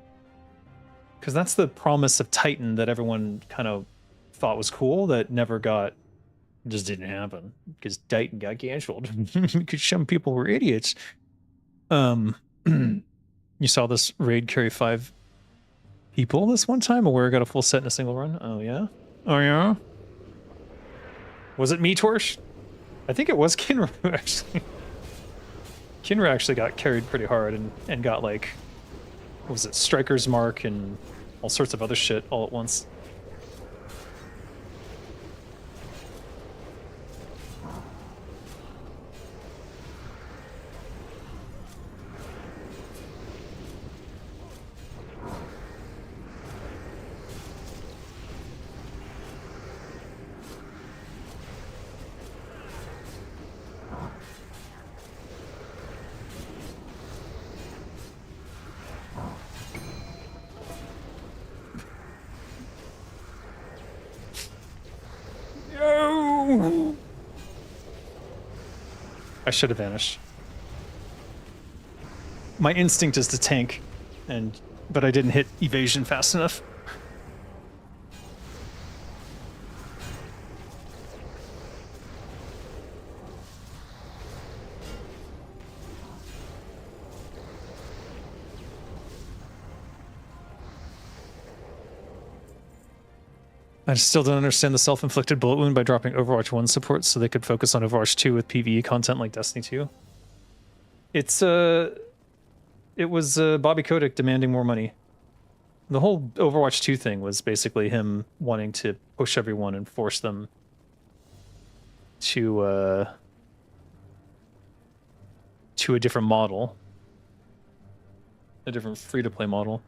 Because that's the promise of Titan that everyone kind of thought was cool that never got, just didn't happen. Because Titan got canceled. Because some people were idiots. You saw this raid carry 5 people this one time, or where I got a full set in a single run? Oh yeah? Oh yeah? Was it me, Torch? I think it was Kinra, actually. Kinra actually got carried pretty hard and got like, what was it, Striker's Mark and all sorts of other shit all at once. No! I should have vanished. My instinct is to tank, but I didn't hit evasion fast enough. I still don't understand the self-inflicted bullet wound by dropping Overwatch 1 support so they could focus on Overwatch 2 with PvE content like Destiny 2. It's it was Bobby Kotick demanding more money. The whole Overwatch 2 thing was basically him wanting to push everyone and force them to a different model, a different free-to-play model.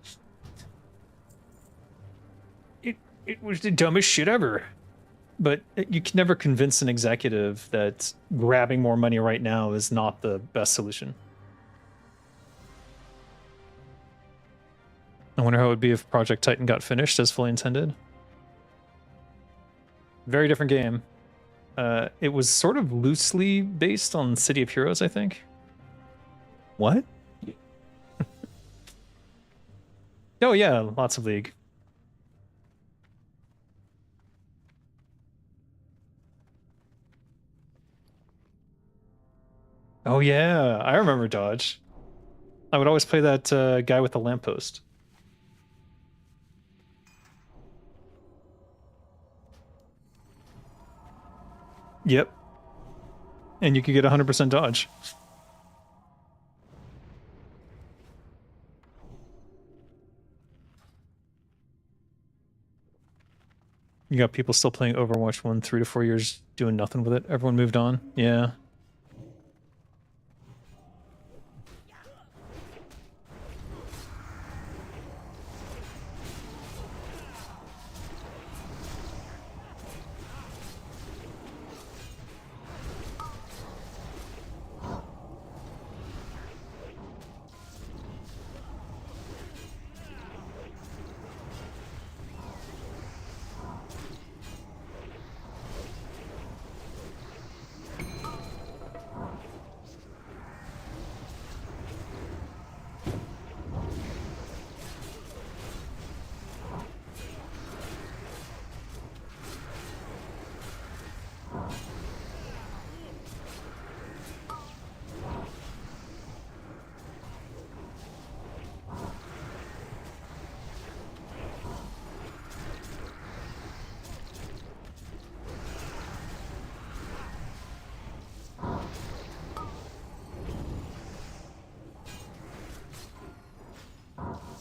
It was the dumbest shit ever. But you can never convince an executive that grabbing more money right now is not the best solution. I wonder how it would be if Project Titan got finished as fully intended. Very different game. It was sort of loosely based on City of Heroes, I think. What? Oh yeah, lots of League. Oh yeah, I remember Dodge. I would always play that guy with the lamppost. Yep. And you could get 100% dodge. You got people still playing Overwatch 1 3 to 4 years doing nothing with it. Everyone moved on. Yeah.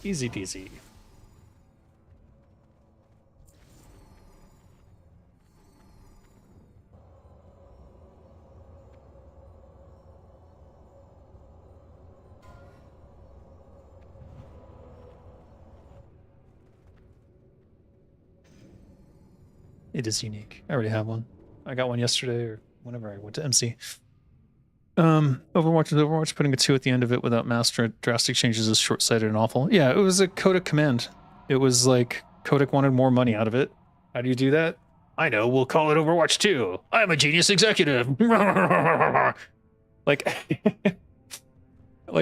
Easy peasy. It is unique. I already have one. I got one yesterday or whenever I went to MC. Overwatch is Overwatch. Putting a 2 at the end of it without master drastic changes is short-sighted and awful. Yeah, it was a Kodak command. It was like Kodak wanted more money out of it. How do you do that? I know, we'll call it Overwatch 2. I'm a genius executive. Like,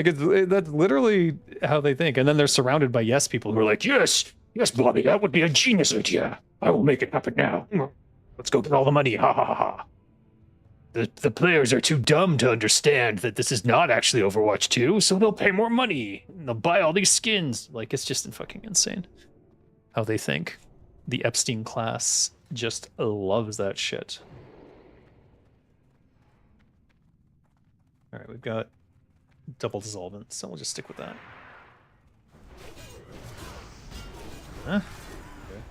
that's literally how they think. And then they're surrounded by yes people who are like, yes, Bobby, that would be a genius idea. I will make it happen now. Let's go get all the money. Ha ha ha ha. The players are too dumb to understand that this is not actually Overwatch 2, so they'll pay more money. And they'll buy all these skins. Like, it's just fucking insane how they think. The Epstein class just loves that shit. All right, we've got double dissolvent, so we'll just stick with that. Huh? Okay.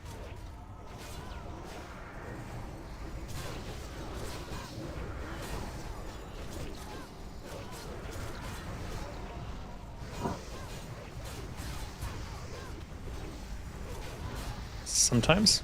Sometimes.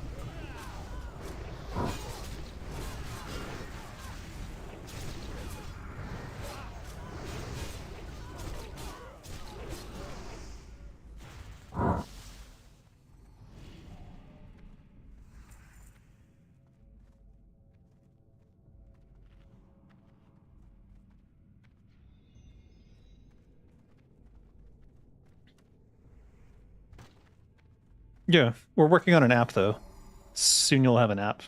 Yeah, we're working on an app though. Soon you'll have an app.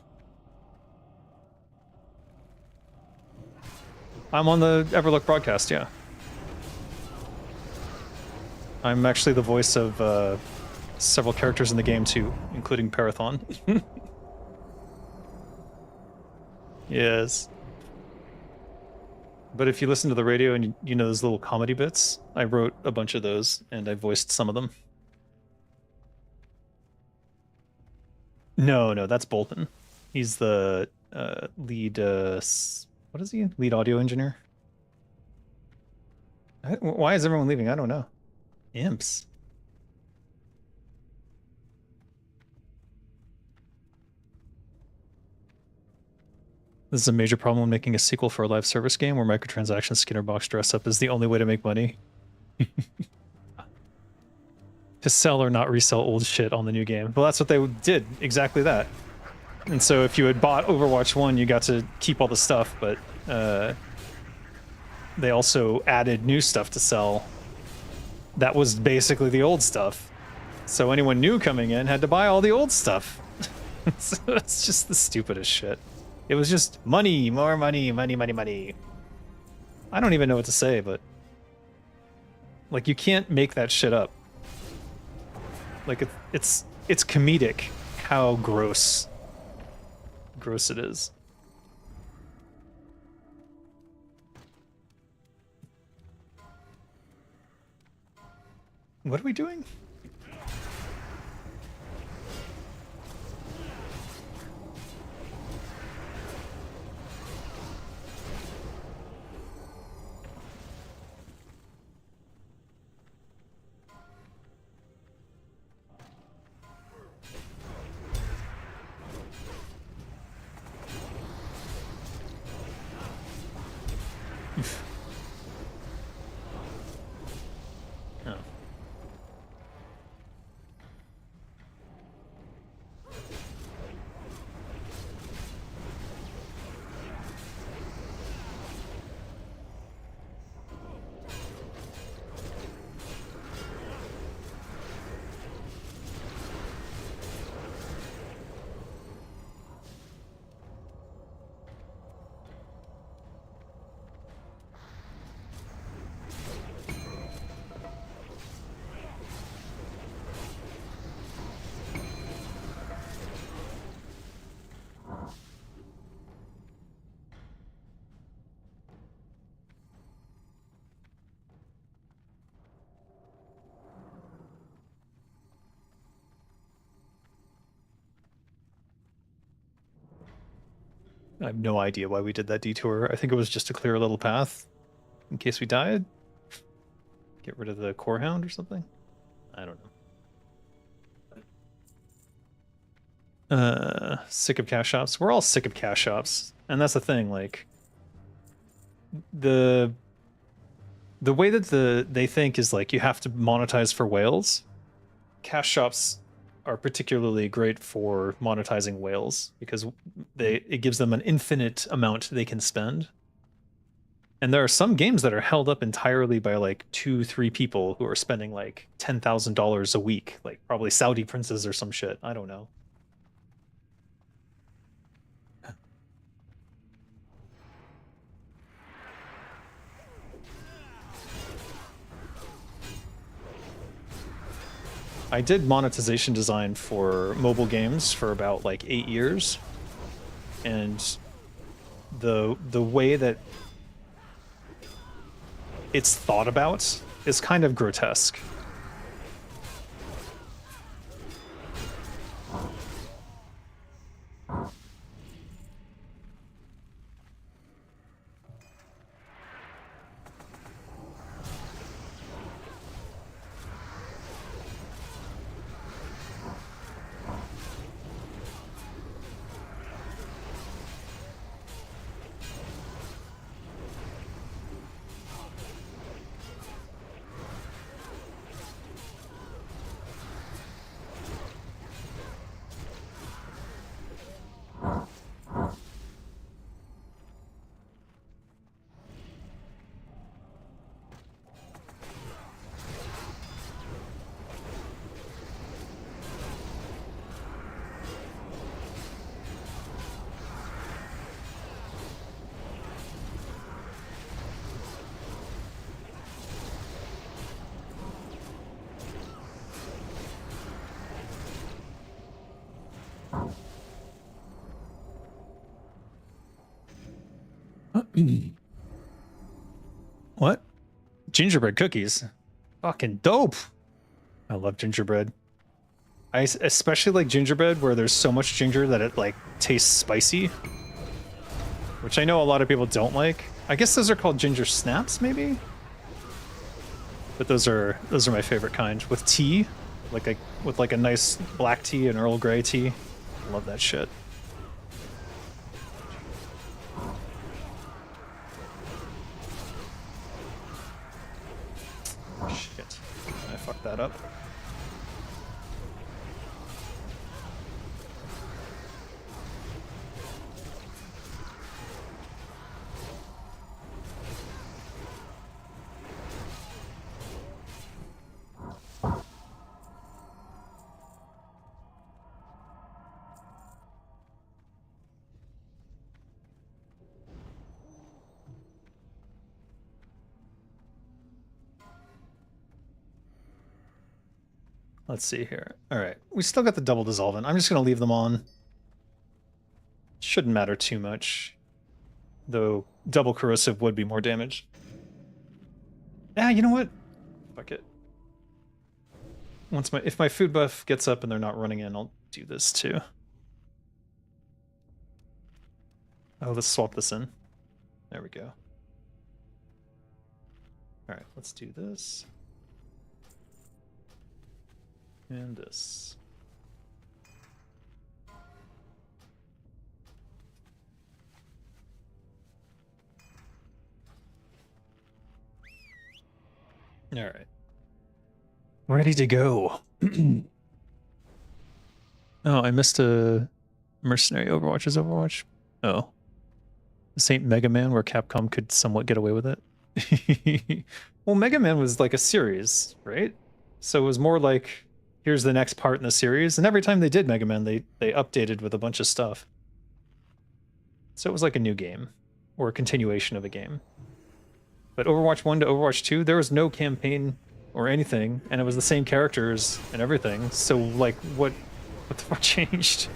I'm on the Everlook broadcast, yeah. I'm actually the voice of several characters in the game too, including Perotharn. Yes. But if you listen to the radio and you know those little comedy bits, I wrote a bunch of those and I voiced some of them. No, that's Bolton. He's the lead, what is he? Lead audio engineer? Why is everyone leaving? I don't know. Imps. This is a major problem when making a sequel for a live service game where microtransactions, Skinner box dress up is the only way to make money. To sell or not resell old shit on the new game. Well, that's what they did. Exactly that. And so if you had bought Overwatch 1, you got to keep all the stuff, but they also added new stuff to sell. That was basically the old stuff. So anyone new coming in had to buy all the old stuff. So it's just the stupidest shit. It was just money, more money, money, money, money. I don't even know what to say, but like you can't make that shit up. Like it's comedic how gross it is. What are we doing? Oh. I have no idea why we did that detour. I think it was just to clear a little path in case we died. Get rid of the core hound or something? I don't know. Sick of cash shops. We're all sick of cash shops, and that's the thing. Like the way that they think is like you have to monetize for whales. Cash shops are particularly great for monetizing whales because it gives them an infinite amount they can spend. And there are some games that are held up entirely by like 2-3 people who are spending like $10,000 a week, like probably Saudi princes or some shit. I don't know. I did monetization design for mobile games for about like 8 years. And the way that it's thought about is kind of grotesque. What? Gingerbread cookies? Fucking dope. I love gingerbread. I especially like gingerbread where there's so much ginger that it like tastes spicy, which I know a lot of people don't like. I guess those are called ginger snaps, maybe. But those are my favorite kind with tea, with like a nice black tea and Earl Grey tea. Love that shit. Shit, I fucked that up. Let's see here. All right, we still got the double dissolvent. I'm just gonna leave them on. Shouldn't matter too much, though. Double corrosive would be more damage. Yeah, you know what? Fuck it. If my food buff gets up and they're not running in, I'll do this too. Oh, let's swap this in. There we go. All right, let's do this. And this. All right. Ready to go. Oh, I missed a mercenary Overwatch. Is Overwatch? Oh. This ain't Mega Man where Capcom could somewhat get away with it. Well, Mega Man was like a series, right? So it was more like, here's the next part in the series. And every time they did Mega Man, they updated with a bunch of stuff. So it was like a new game or a continuation of a game. But Overwatch 1 to Overwatch 2, there was no campaign or anything, and it was the same characters and everything. So like what the fuck changed?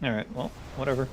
All right, well, whatever.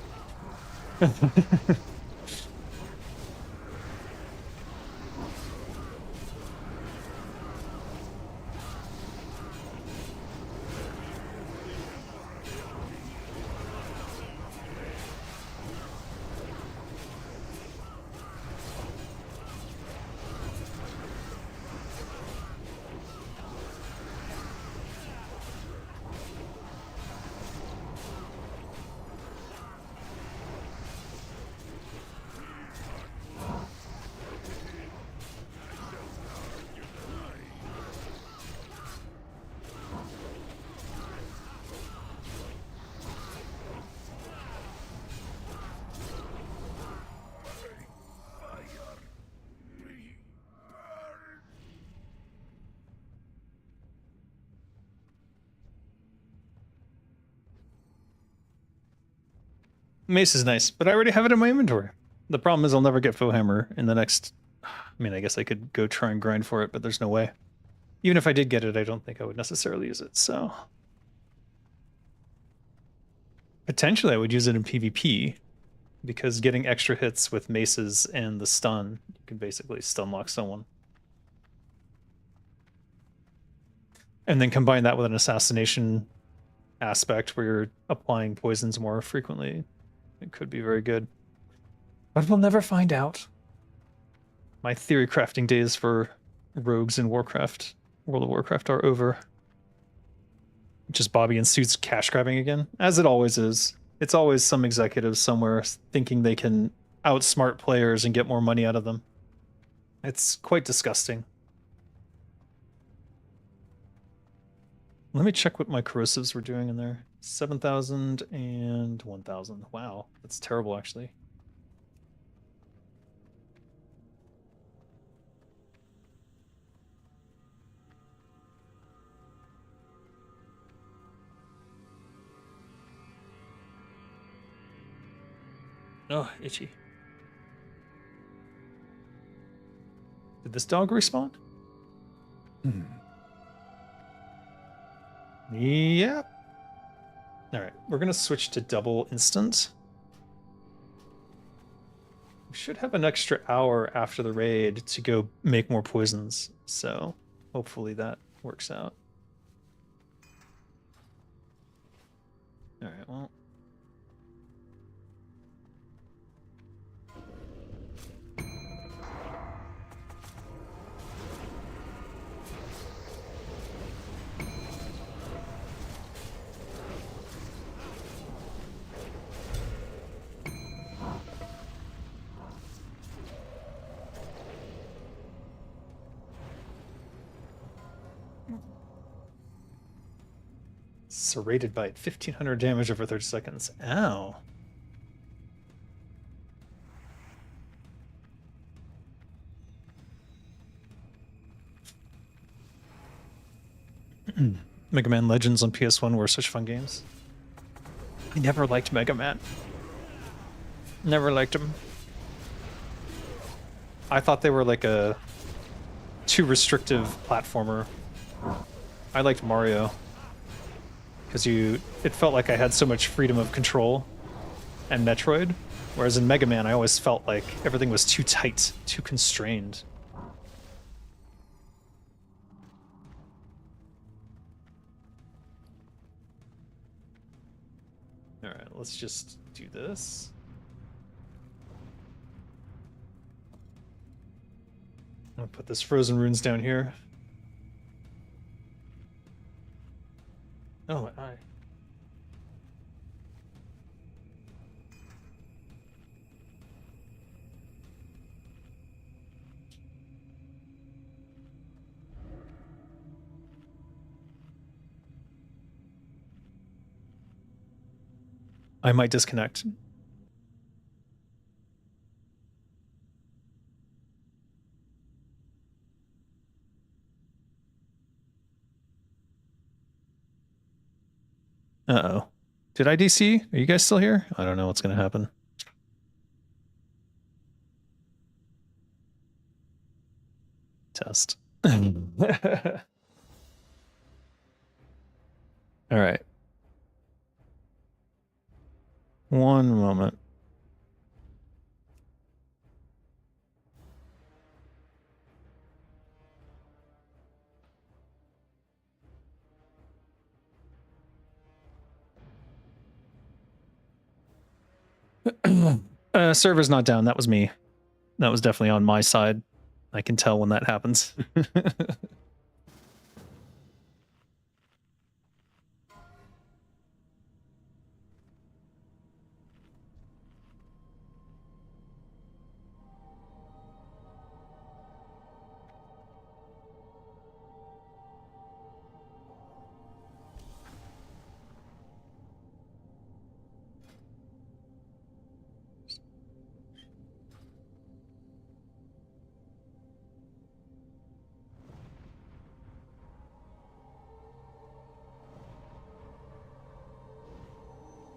Mace is nice, but I already have it in my inventory. The problem is I'll never get Foe Hammer in the next... I mean, I guess I could go try and grind for it, but there's no way. Even if I did get it, I don't think I would necessarily use it, so... Potentially I would use it in PvP, because getting extra hits with maces and the stun, you can basically stun lock someone. And then combine that with an assassination aspect where you're applying poisons more frequently. It could be very good. But we'll never find out. My theory crafting days for rogues in Warcraft, World of Warcraft, are over. Just Bobby and Suits cash grabbing again, as it always is. It's always some executive somewhere thinking they can outsmart players and get more money out of them. It's quite disgusting. Let me check what my corrosives were doing in there. 7,000 and 1,000. Wow, that's terrible, actually. Oh, itchy. Did this dog respawn? Yep. Alright, we're gonna switch to double instant. We should have an extra hour after the raid to go make more poisons, so hopefully that works out. Alright, well. Serrated bite, 1,500 damage over 30 seconds. Ow. Mega Man Legends on PS1 were such fun games. I never liked Mega Man. Never liked him. I thought they were like a too restrictive platformer. I liked Mario. Because it felt like I had so much freedom of control, and Metroid, whereas in Mega Man I always felt like everything was too tight, too constrained. Alright, let's just do this. I'll put this frozen runes down here. Oh, my eye. I might disconnect. Uh-oh. Did I DC? Are you guys still here? I don't know what's going to happen. Test. All right. One moment. Server's not down. That was me. That was definitely on my side. I can tell when that happens.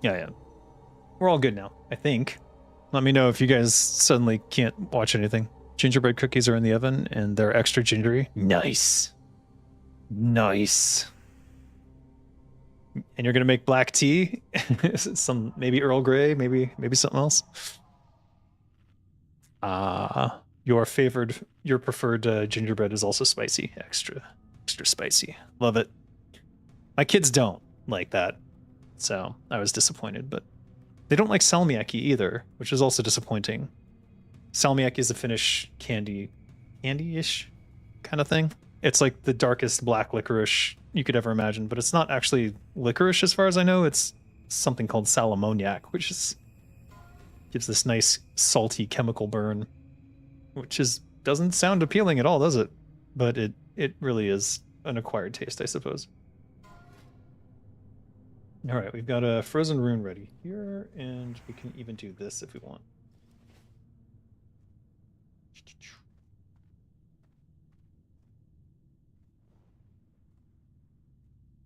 Yeah, yeah. We're all good now, I think. Let me know if you guys suddenly can't watch anything. Gingerbread cookies are in the oven and they're extra gingery. Nice. Nice. And you're gonna make black tea? Some maybe Earl Grey, maybe something else. Your preferred gingerbread is also spicy, extra spicy. Love it. My kids don't like that, so I was disappointed. But they don't like salmiakki either, which is also disappointing. Salmiakki is a Finnish candy-ish kind of thing. It's like the darkest black licorice you could ever imagine, but it's not actually licorice as far as I know. It's something called salamoniac, which gives this nice salty chemical burn, which doesn't sound appealing at all, does it? But it really is an acquired taste, I suppose. All right, we've got a frozen rune ready here, and we can even do this if we want.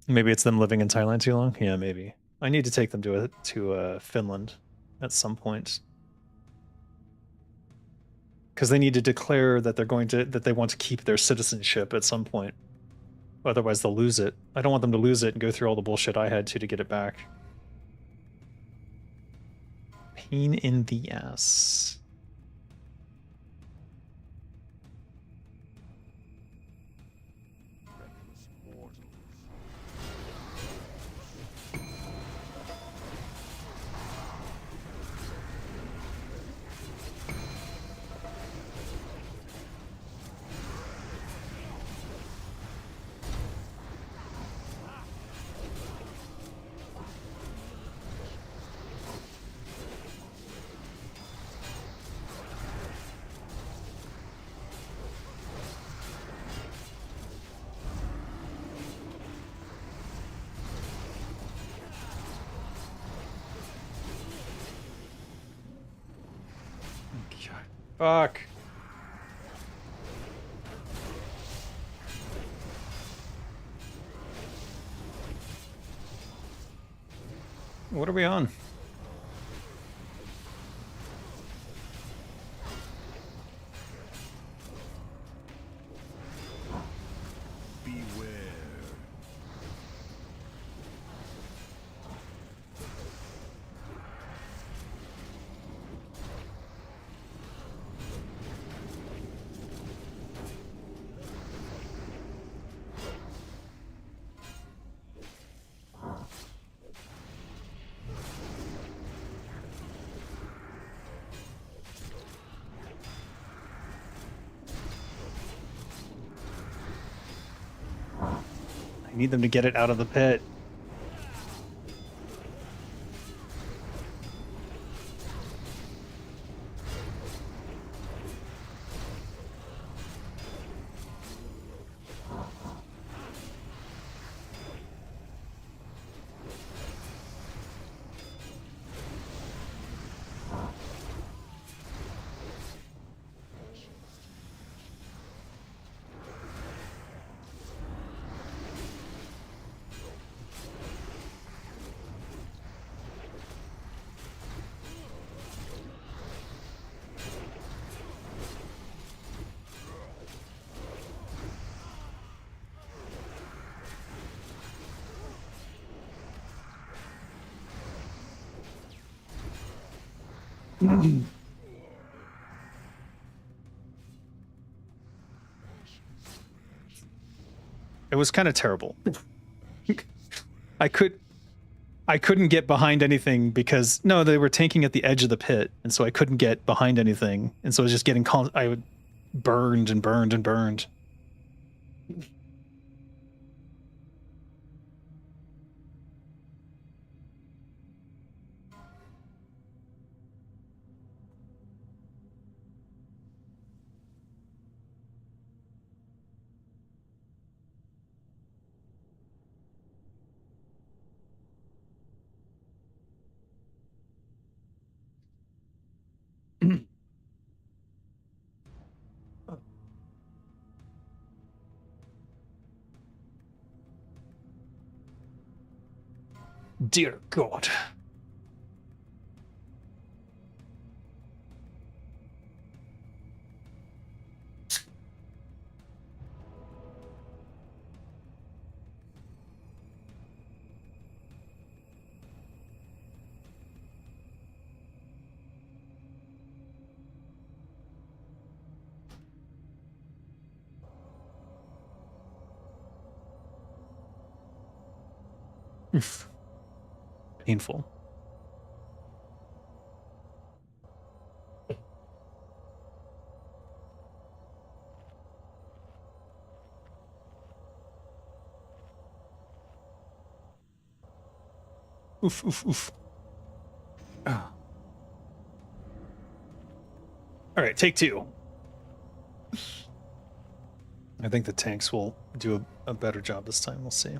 Maybe it's them living in Thailand too long. Yeah, maybe. I need to take them to Finland at some point because they need to declare that they want to keep their citizenship at some point. Otherwise, they'll lose it. I don't want them to lose it and go through all the bullshit I had to get it back. Pain in the ass. Fuck. What are we on? Beware. I need them to get it out of the pit. It was kind of terrible. I couldn't get behind anything because no, they were tanking at the edge of the pit, and so I couldn't get behind anything, and so I was just getting I would burned and burned and burned. Dear God. Painful. Oof, oof, oof. Ah. All right, take two. I think the tanks will do a better job this time. We'll see.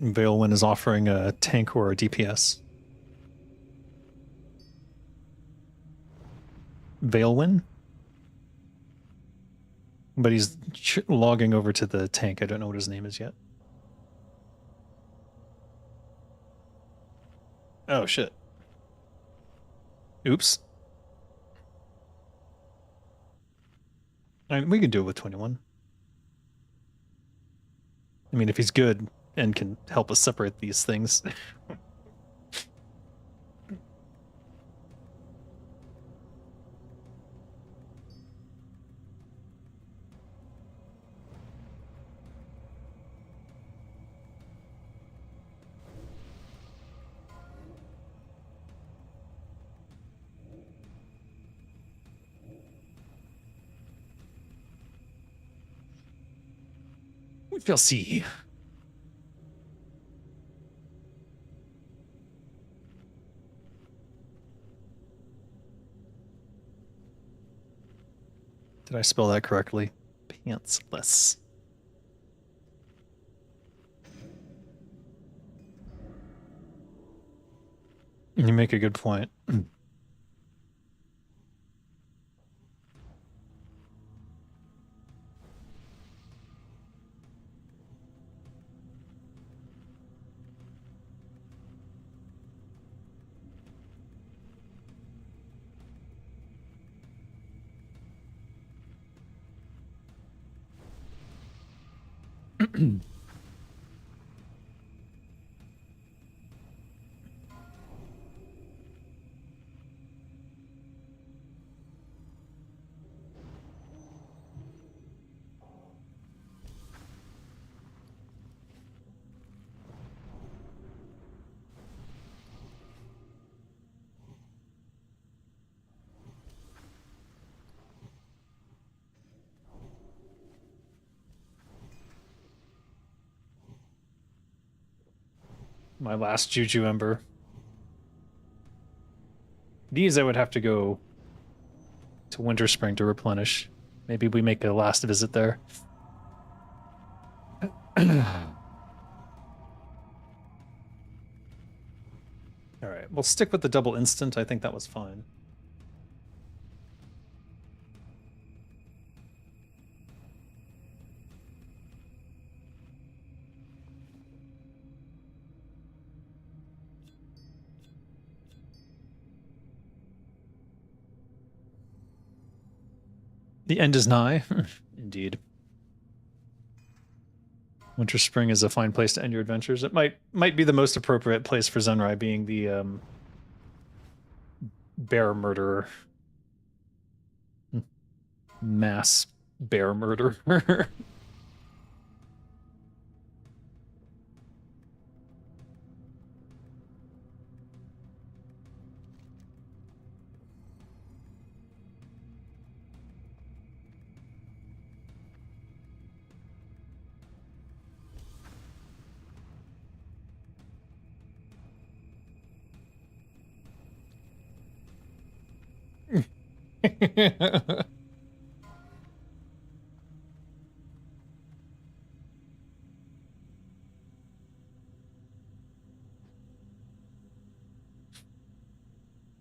Veilwind is offering a tank or a DPS. Veilwind? But he's logging over to the tank. I don't know what his name is yet. Oh, shit. Oops. We can do it with 21. I mean, if he's good and can help us separate these things. We shall see. Did I spell that correctly? Pantsless. You make a good point. My last Juju Ember. These I would have to go to Winter Spring to replenish. Maybe we make a last visit there. All right, we'll stick with the double instant. I think that was fine. The end is nigh. Indeed. Winter Spring is a fine place to end your adventures. It might be the most appropriate place for Zenrai, being the bear murderer. Mass bear murderer.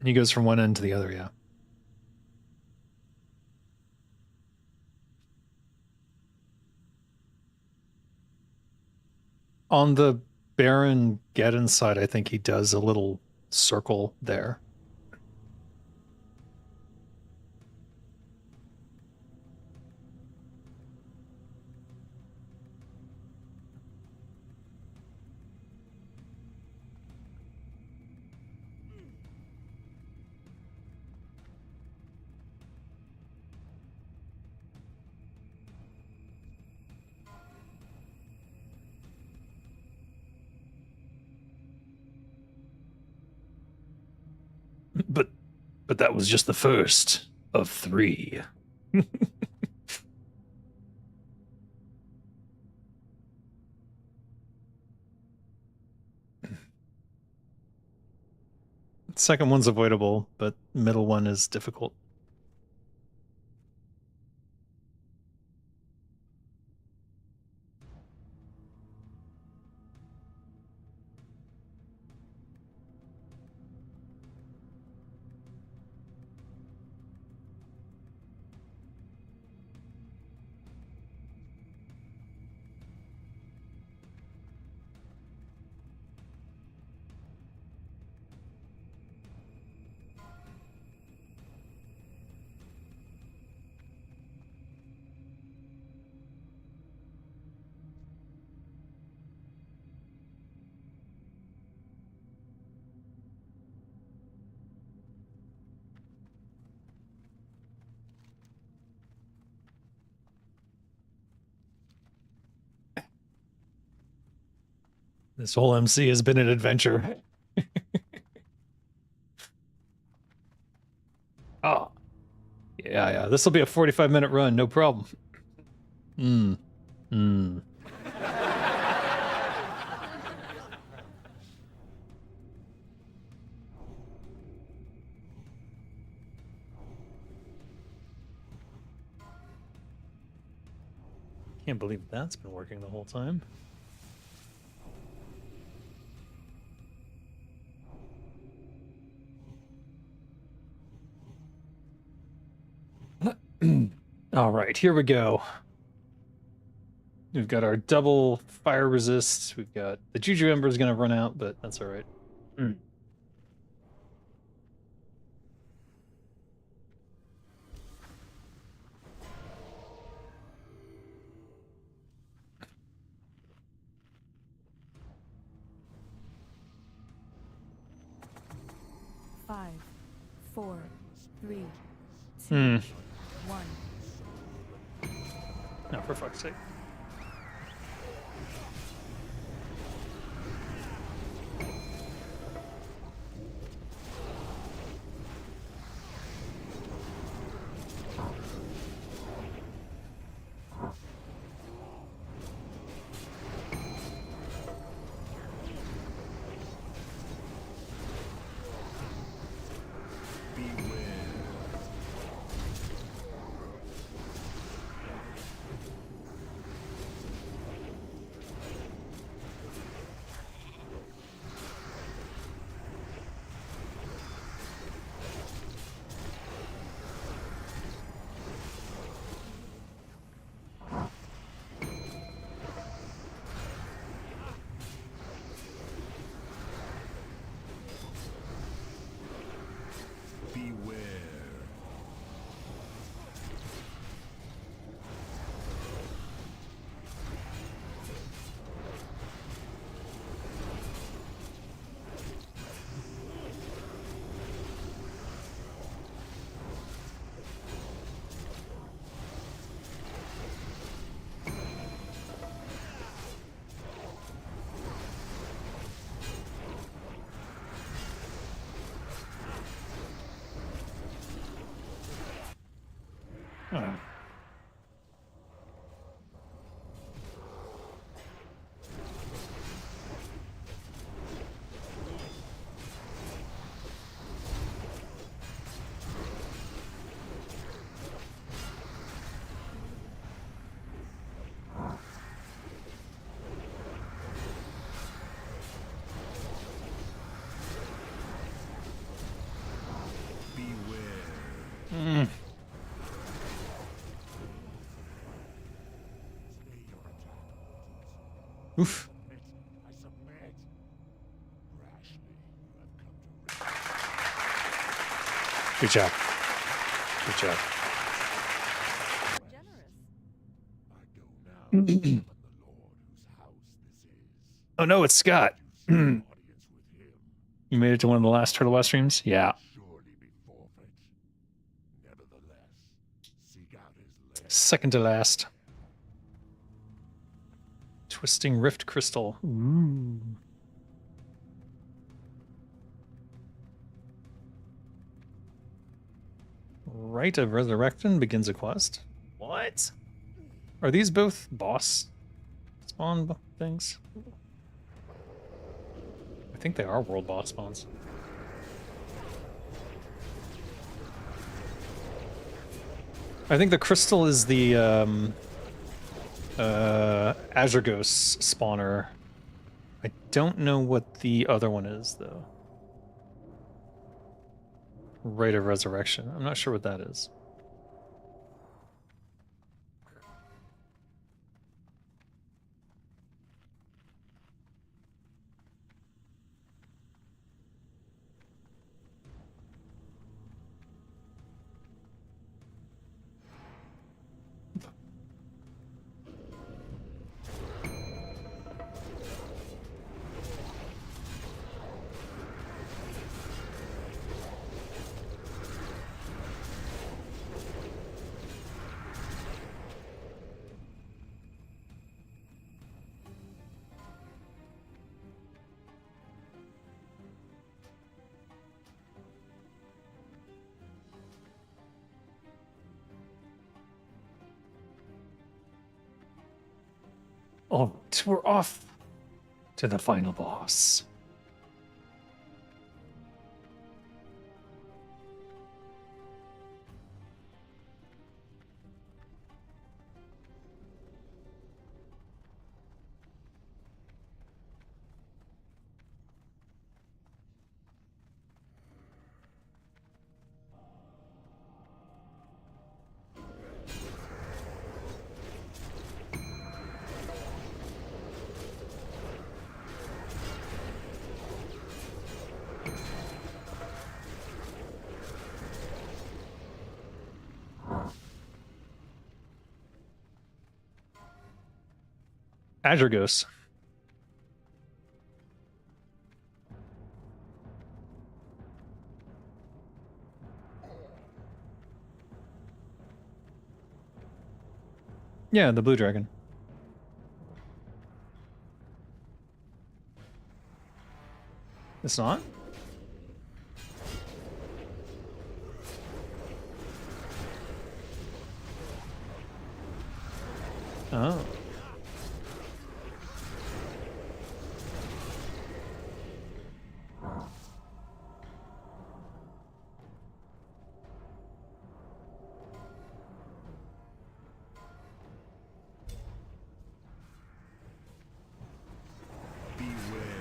He goes from one end to the other, yeah. On the Baron Geddon side, I think he does a little circle there. But that was just the first of 3. Second one's avoidable, but middle one is difficult. This whole MC has been an adventure. Oh. Yeah. This will be a 45-minute run, no problem. Can't believe that's been working the whole time. All right, here we go. We've got our double fire resist. We've got the Juju Ember is going to run out, but that's all right. 5, 4, 3, 2, 1. No, for fuck's sake. Oh. Oof. I submit. Rashly, you have come to Good job. Good job. Generous. I go now, but the Lord whose house this is. Oh no, it's Scott. You seek audience with him. You made it to one of the last Turtle West streams? Yeah. Surely be forfeit. Nevertheless, seek out his lair. Second to last. Twisting Rift Crystal. Ooh. Rite of Resurrection begins a quest. What? Are these both boss spawn things? I think they are world boss spawns. I think the crystal is the Azure Ghost spawner. I don't know what the other one is though. Rite of Resurrection. I'm not sure what that is. Oh, we're off to the final boss. Azure Ghosts. Yeah, the blue dragon. It's not? Oh. Beware.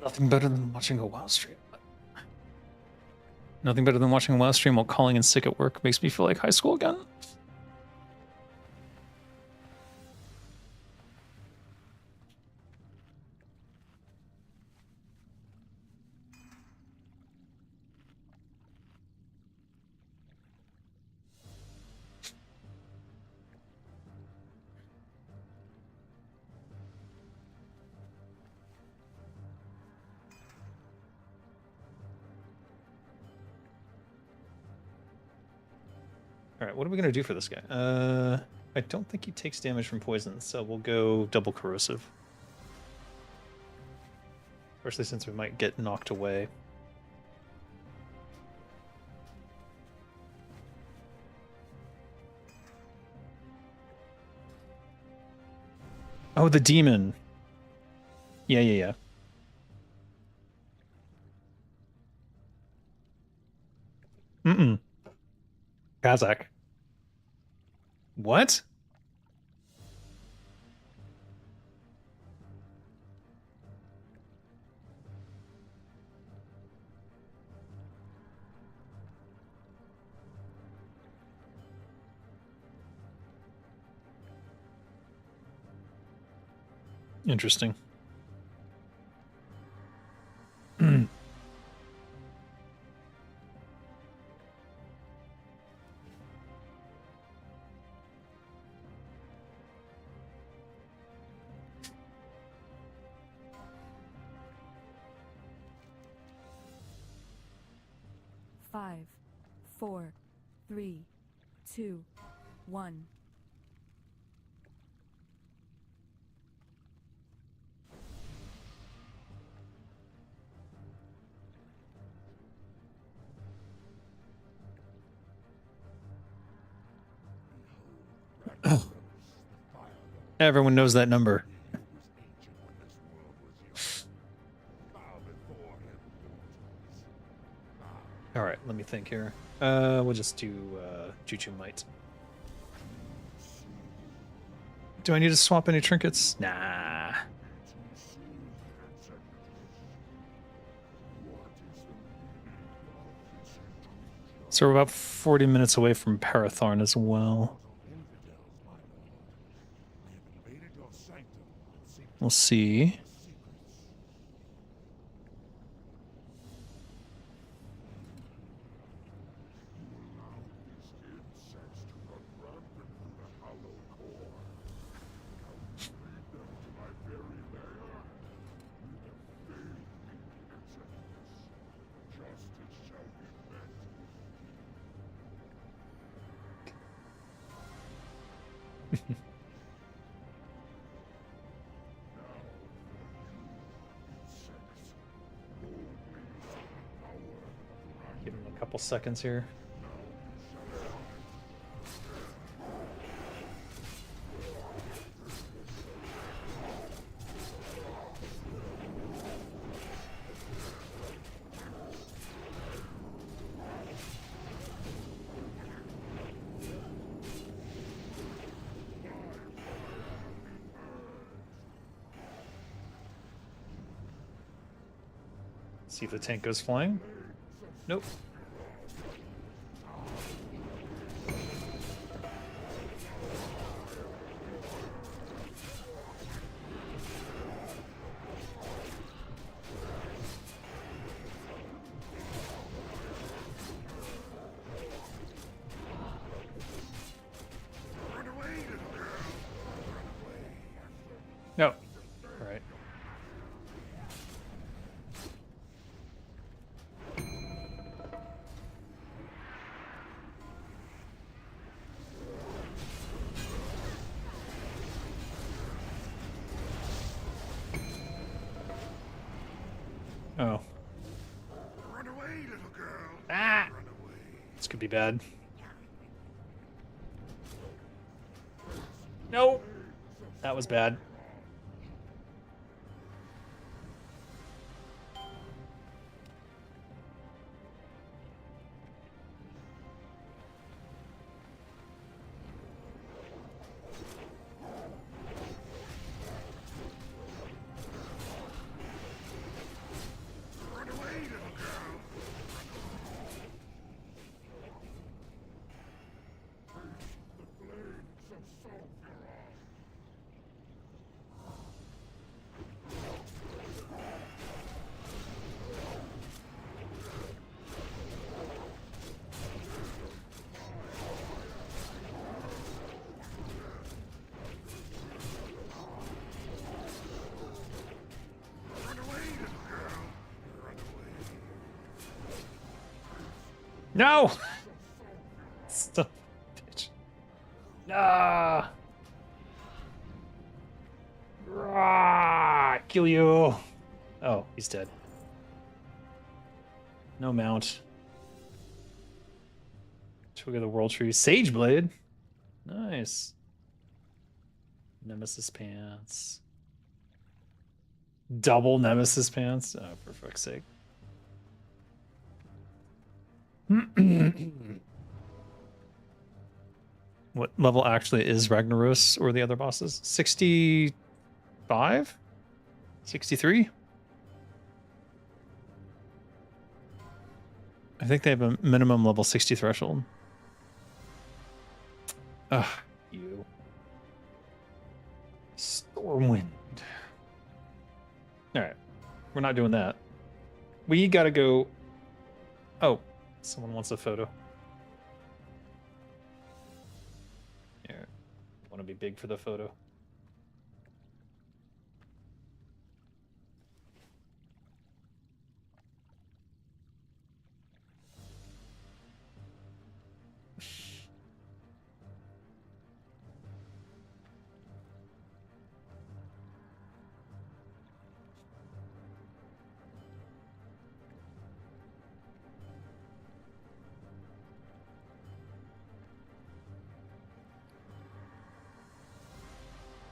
Nothing better than watching a WoW stream. Nothing better than watching a WoW stream while calling in sick at work. Makes me feel like high school again. Alright, what are we going to do for this guy? I don't think he takes damage from poison, so we'll go double corrosive. Especially since we might get knocked away. Oh, the demon. Yeah. Mm-mm. Kazakh. What? Interesting. Five, 4, 3, 2, 1. Everyone knows that number. Alright, let me think here. We'll just do Juju Might. Do I need to swap any trinkets? Nah. So we're about 40 minutes away from Perotharn as well. We'll see. Give him a couple seconds here. See if the tank goes flying. Nope. Run away, little girl. Run away. No. All right. Oh. Run away, little girl. Ah! Run away. This could be bad. No! That was bad. Run away, little girl. Run away, little girl. Run away. No! Stop Ah! Rah! Kill you! Oh, he's dead. No mount. Twig of the World Tree. Sage Blade. Nice. Nemesis Pants. Double Nemesis Pants. Oh, for fuck's sake. What level actually is Ragnaros or the other bosses? 65? 63? I think they have a minimum level 60 threshold. Ugh, you. Stormwind. Alright. We're not doing that. We gotta go. Oh, someone wants a photo. Yeah. Want to be big for the photo.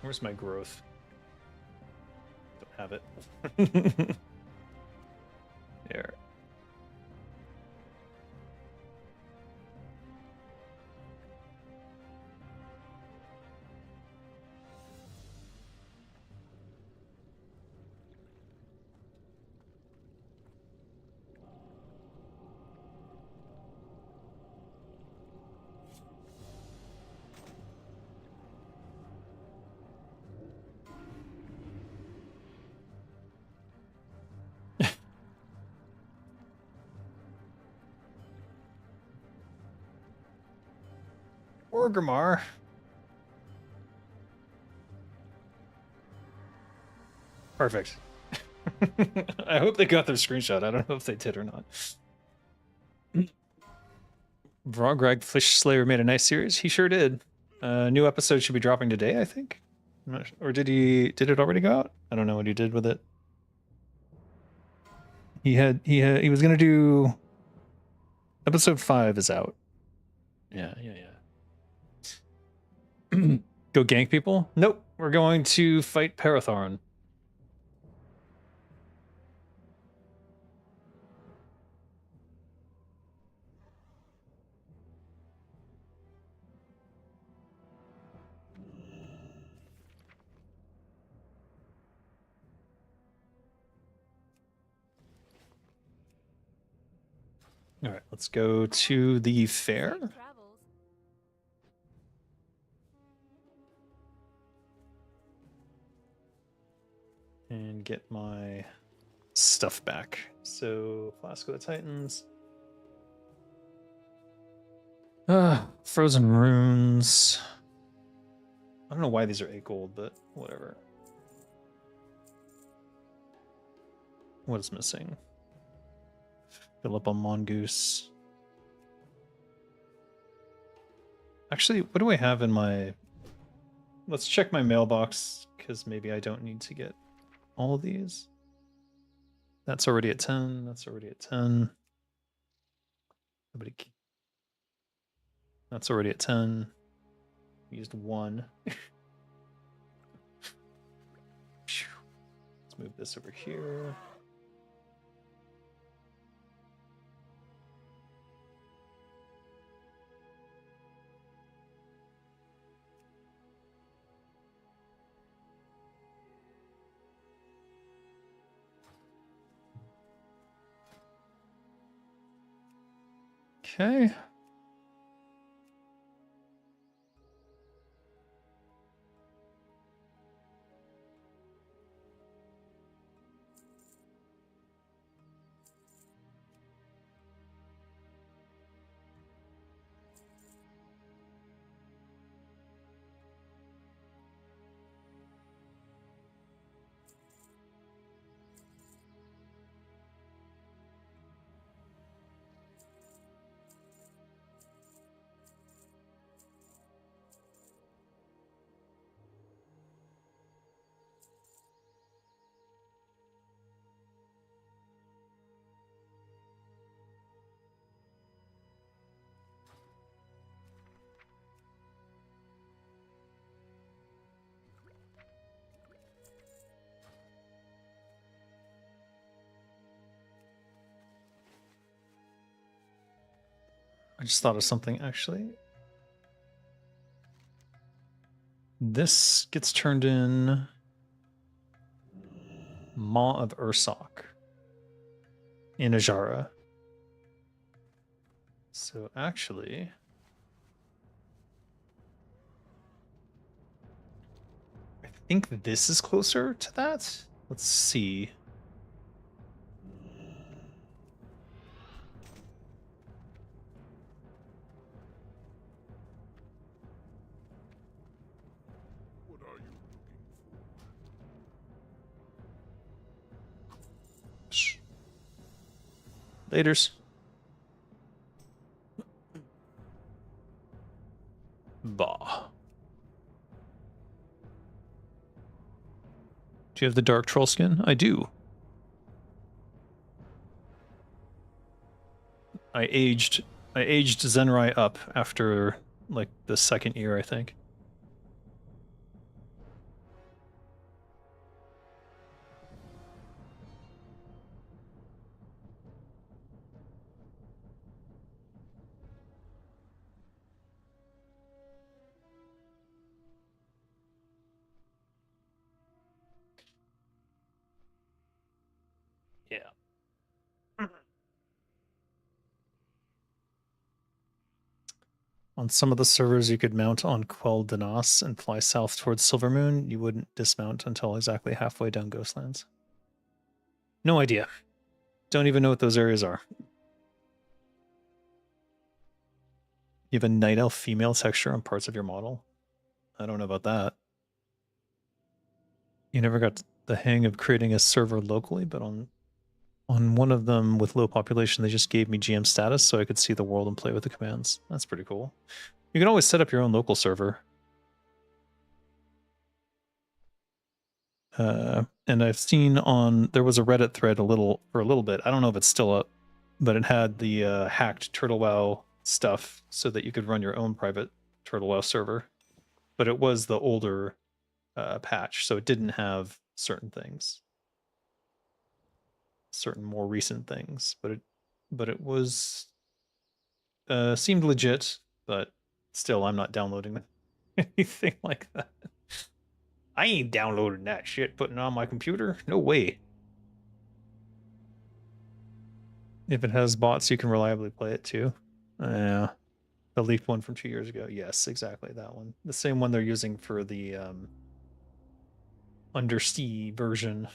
Where's my growth? Don't have it. There. Orgrimmar. Perfect. I hope they got their screenshot. I don't know if they did or not. Vrograg Fish Slayer made a nice series. He sure did. New episode should be dropping today, I think. I'm not sure. Or did it already go out? I don't know what he did with it. He was gonna do episode 5 is out. Yeah. Go gank people? Nope. We're going to fight Perotharn. All right, let's go to the fair. And get my stuff back. So, Flask of the Titans. Frozen Runes. I don't know why these are 8 gold, but whatever. What is missing? Fill up on Mongoose. Actually, what do I have in my... Let's check my mailbox, because maybe I don't need to get all of these. That's already at 10. That's already at 10. Nobody... That's already at 10. Used 1. Let's move this over here. Okay. I just thought of something actually. This gets turned in Maw of Ursoc in Ajara. So actually, I think this is closer to that. Let's see. What are you looking Laters. Bah. Do you have the dark troll skin? I do. I aged Zenrai up after like the second year, I think. Yeah. On some of the servers, you could mount on Quell Danas and fly south towards Silvermoon. You wouldn't dismount until exactly halfway down Ghostlands. No idea. Don't even know what those areas are. You have a night elf female texture on parts of your model? I don't know about that. You never got the hang of creating a server locally, but on one of them with low population, they just gave me GM status so I could see the world and play with the commands. That's pretty cool. You can always set up your own local server. And I've seen there was a Reddit thread for a little bit. I don't know if it's still up, but it had the hacked TWoW stuff so that you could run your own private TWoW server. But it was the older patch, so it didn't have certain things, certain more recent things. But it was seemed legit. But still, I'm not downloading anything like that. I ain't downloading that shit, putting it on my computer. No way. If it has bots, you can reliably play it too. Yeah. The leaked one from 2 years ago. Yes, exactly that one. The same one they're using for the undersea version.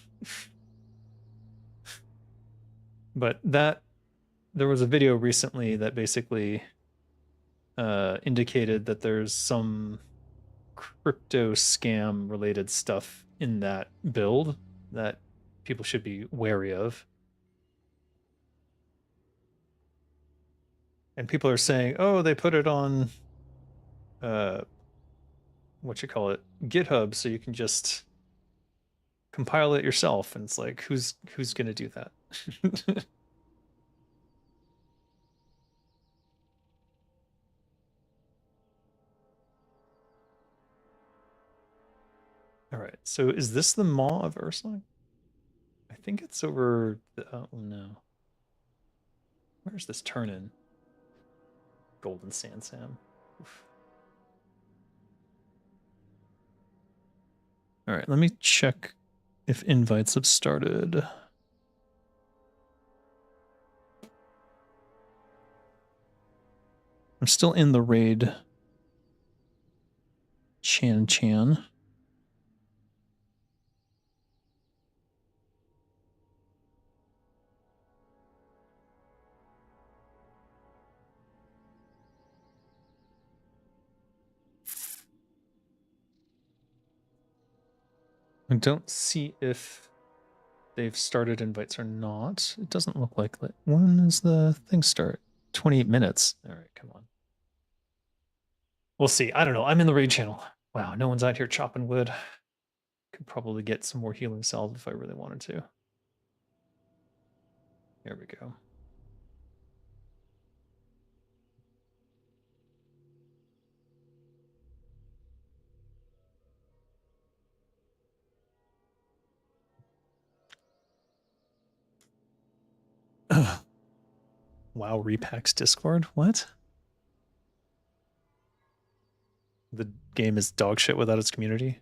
But there was a video recently that basically indicated that there's some crypto scam related stuff in that build that people should be wary of. And people are saying, oh, they put it on what you call it, GitHub, so you can just compile it yourself. And it's like, who's gonna do that? All right, so is this the Maw of Ursula? I think it's over the, oh no. Where's this turn in? Golden Sand Sam. Oof. All right, let me check if invites have started. I'm still in the raid. Chan. I don't see if they've started invites or not. It doesn't look like that. When does the thing start? 28 minutes. All right, come on. We'll see. I don't know. I'm in the raid channel. Wow, no one's out here chopping wood. Could probably get some more healing salve if I really wanted to. There we go. WoW repacks Discord? What? the game is dog shit without its community.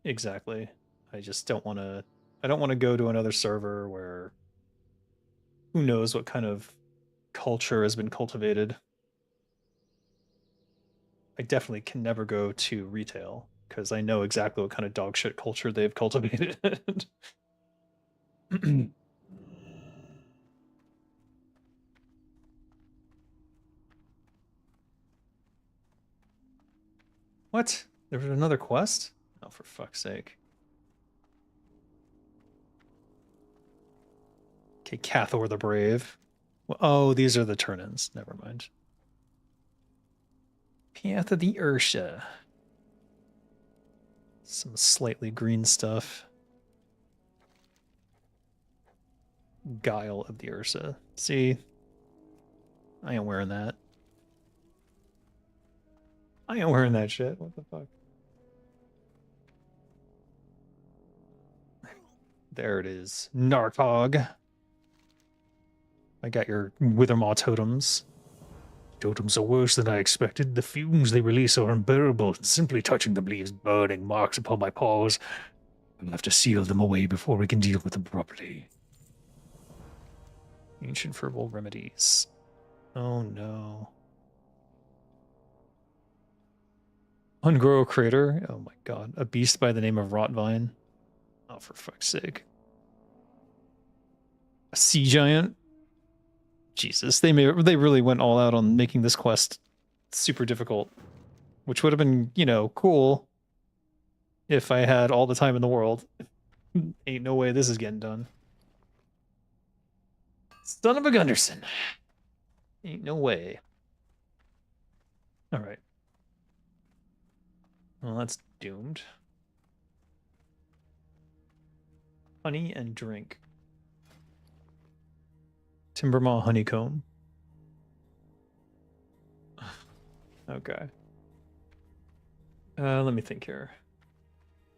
Exactly. I just don't want to. I don't want to go to another server where who knows what kind of culture has been cultivated. I definitely can never go to retail because I know exactly what kind of dog shit culture they've cultivated. What? There was another quest? Oh, for fuck's sake. Okay, Cathor the Brave. Oh, these are the turn-ins. Never mind. Path of the Ursha. Some slightly green stuff. Guile of the Ursa. See? I ain't wearing that. I ain't wearing that shit. What the fuck? There it is. Narcog. I got your Withermaw totems. Totems are worse than I expected. The fumes they release are unbearable. Simply touching them leaves burning marks upon my paws. We'll have to seal them away before we can deal with them properly. Ancient Verbal Remedies. Oh no. Ungrow Crater. Oh my god. A beast by the name of Rotvine. Oh, for fuck's sake. A sea giant. Jesus, they really went all out on making this quest super difficult, which would have been, you know, cool if I had all the time in the world. Ain't no way this is getting done. Son of a Gunderson. Ain't no way. All right. Well, that's doomed. Honey and drink. Timbermaw honeycomb. Okay. Let me think here.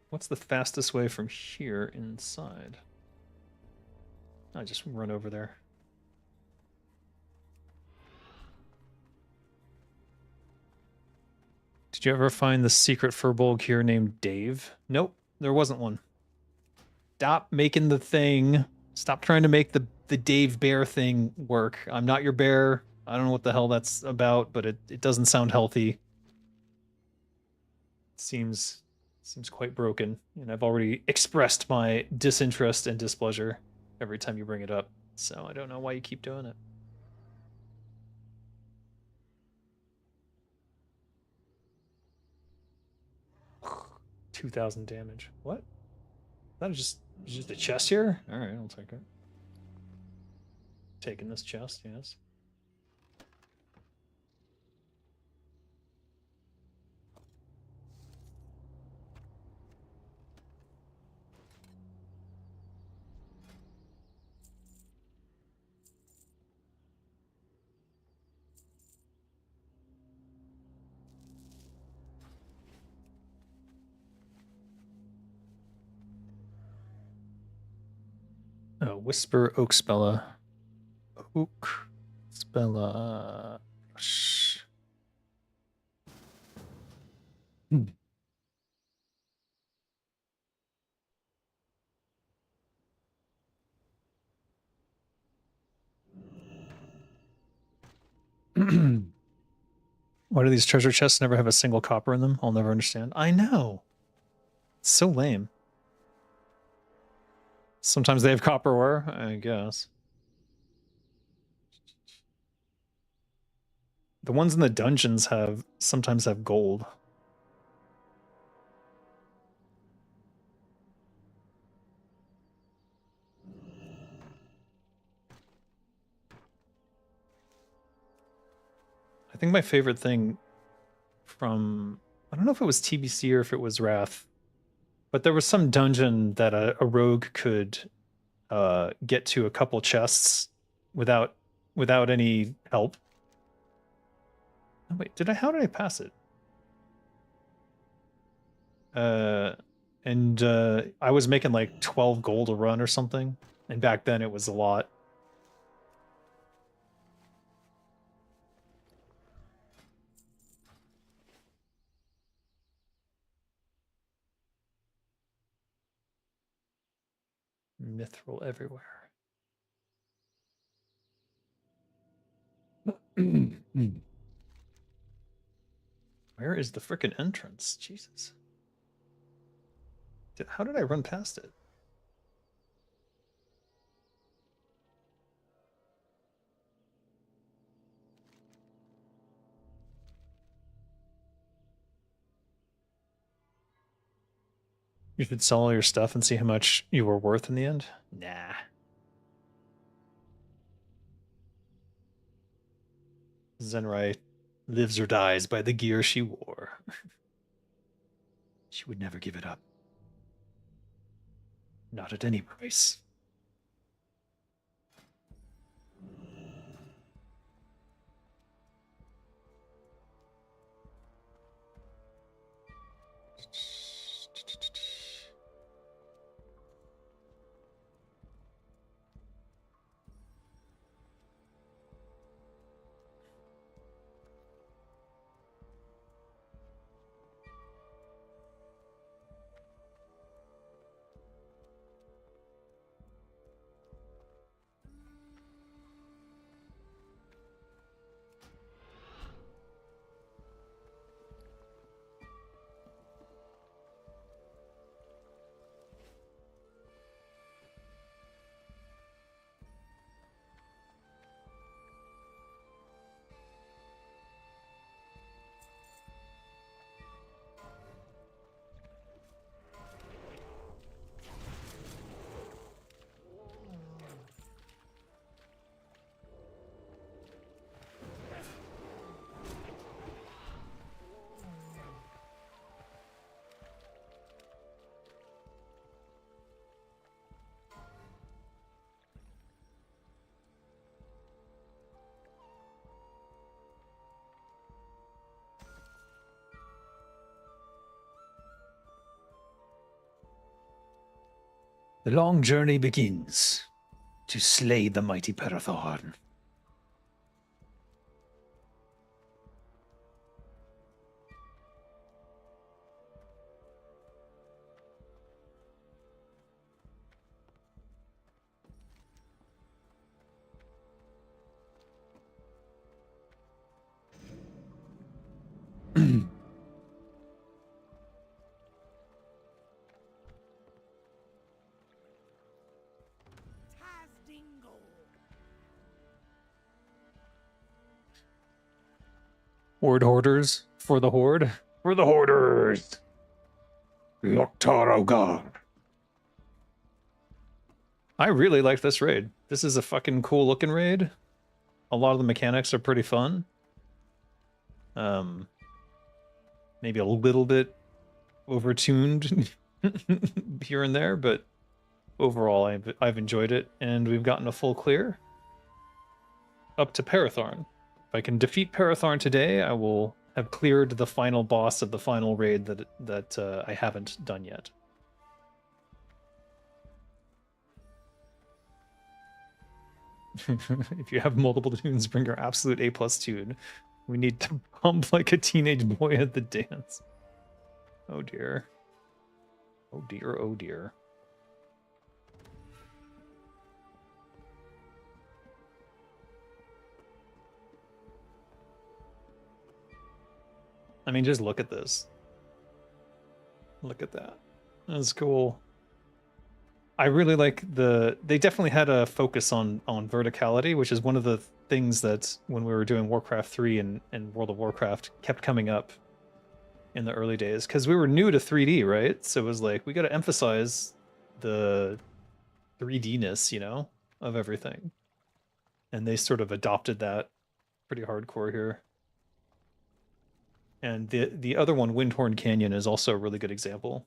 What's the fastest way from here inside? I just run over there. Did you ever find the secret furbolg here named Dave? Nope, there wasn't one. Stop making the thing. Stop trying to make the Dave Bear thing work. I'm not your bear. I don't know what the hell that's about, but it doesn't sound healthy. Seems quite broken, and I've already expressed my disinterest and displeasure every time you bring it up, so I don't know why you keep doing it. $2,000 damage. What? That is just a chest here? Alright, I'll take it. Taking this chest, yes. Oh, Whisper Oak Spella. Oak Spella. Shh. Why do these treasure chests never have a single copper in them? I'll never understand. I know. It's so lame. Sometimes they have copper ore, I guess. The ones in the dungeons sometimes have gold. I think my favorite thing from, I don't know if it was TBC or if it was Wrath, but there was some dungeon that a rogue could get to a couple chests without any help. Oh, wait, how did I pass it? And I was making like 12 gold a run or something, and back then it was a lot. Mithril everywhere. Where is the frickin' entrance? Jesus. How did I run past it? You should sell all your stuff and see how much you were worth in the end? Nah. Zenrai lives or dies by the gear she wore. She would never give it up. Not at any price. The long journey begins to slay the mighty Perotharn. Horde hoarders for the horde. For the hoarders! Loktarogar. I really like this raid. This is a fucking cool looking raid. A lot of the mechanics are pretty fun. Maybe a little bit overtuned here and there, but overall I've enjoyed it, and we've gotten a full clear up to Perotharn. If I can defeat Perotharn today, I will have cleared the final boss of the final raid that I haven't done yet. If you have multiple tunes, bring your absolute A+ tune. We need to pump like a teenage boy at the dance. Oh dear. Oh dear, oh dear. I mean, just look at this. Look at that. That's cool. I really like they definitely had a focus on verticality, which is one of the things that when we were doing Warcraft 3 and World of Warcraft kept coming up in the early days, because we were new to 3D, right? So it was like, we got to emphasize the 3D-ness, you know, of everything. And they sort of adopted that pretty hardcore here. And the other one, Windhorn Canyon, is also a really good example.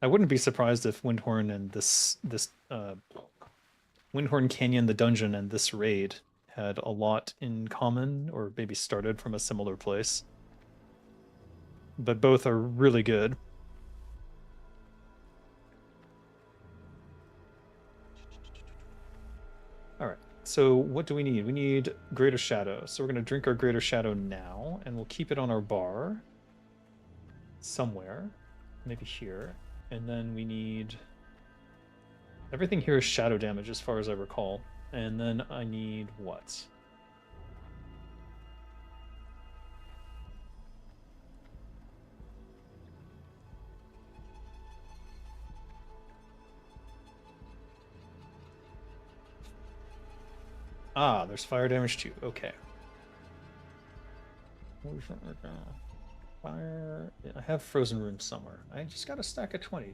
I wouldn't be surprised if Windhorn and Windhorn Canyon, the dungeon, and this raid had a lot in common, or maybe started from a similar place. But both are really good. All right, so what do we need? We need Greater Shadow. So we're going to drink our Greater Shadow now, and we'll keep it on our bar somewhere, maybe here. And then we need Everything here is shadow damage as far as I recall. And then I need what? Ah, there's fire damage too. Okay. Fire. I have frozen rune somewhere. I just got a stack of 20.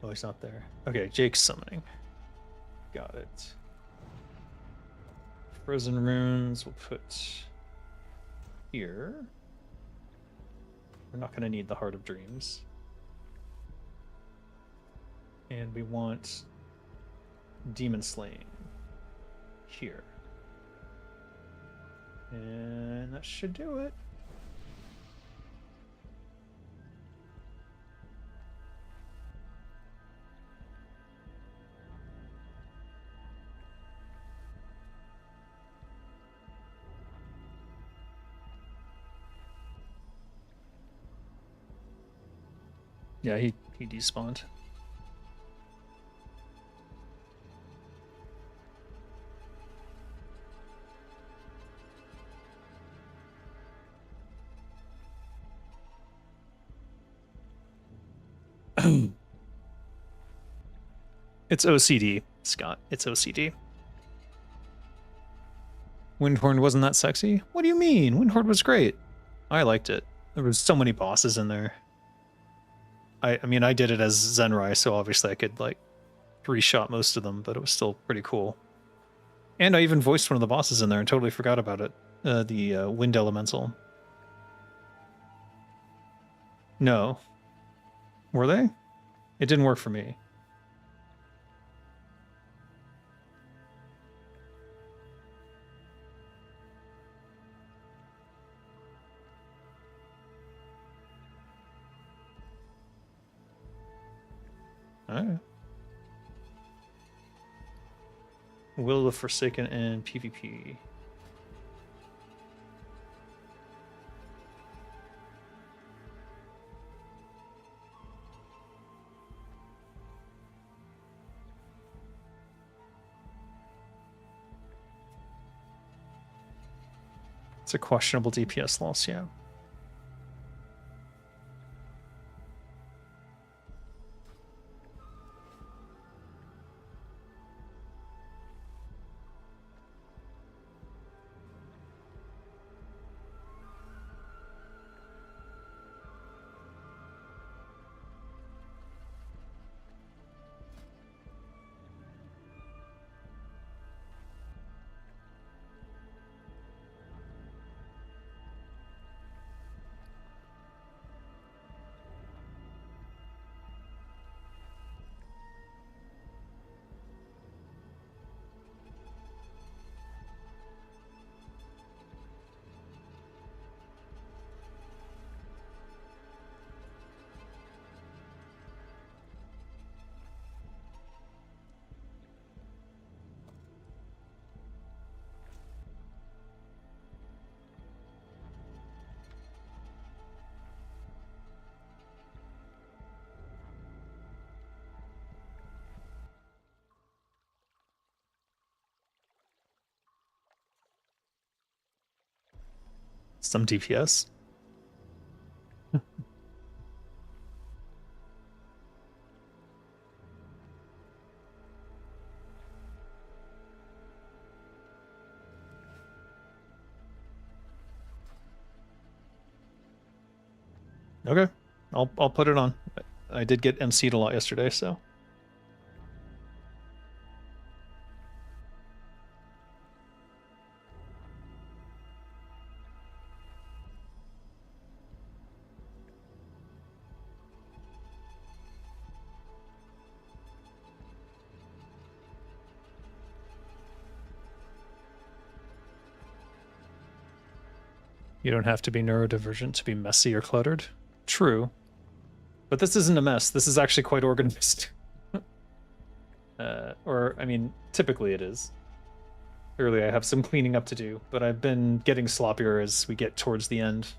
Oh, he's not there. Okay, Jake's summoning. Got it. Frozen runes we'll put here. We're not going to need the Heart of Dreams. And we want Demon Slaying here. And that should do it. Yeah, he despawned. It's OCD, Scott. It's OCD. Windhorn wasn't that sexy? What do you mean? Windhorn was great. I liked it. There was so many bosses in there. I mean, I did it as Zenrai, so obviously I could, like, three-shot most of them, but it was still pretty cool. And I even voiced one of the bosses in there and totally forgot about it. The Wind Elemental. No. Were they? It didn't work for me. Alright. Will of the Forsaken and PvP. It's a questionable DPS loss, yeah. Some DPS. Okay, I'll put it on. I did get MC'd a lot yesterday, so. You don't have to be neurodivergent to be messy or cluttered. True. But this isn't a mess. This is actually quite organized. Or, I mean, typically it is. Clearly I have some cleaning up to do, but I've been getting sloppier as we get towards the end.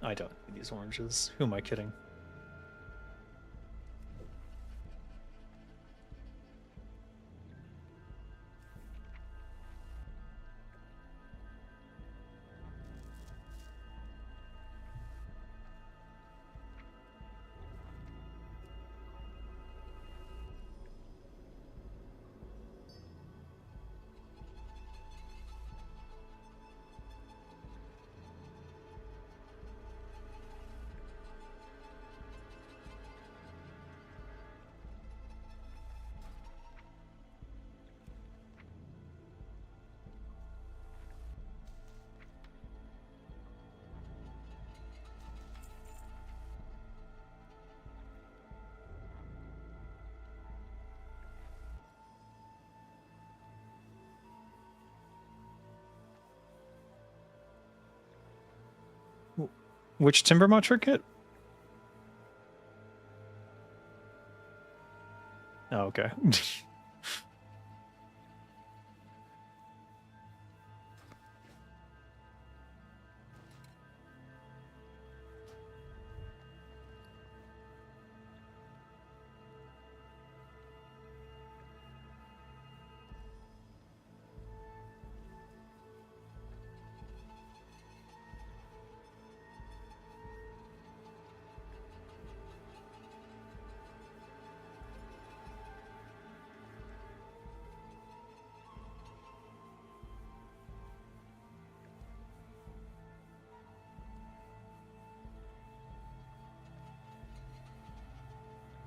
I don't need these oranges. Who am I kidding? Which Timbermont trinket? Oh, okay.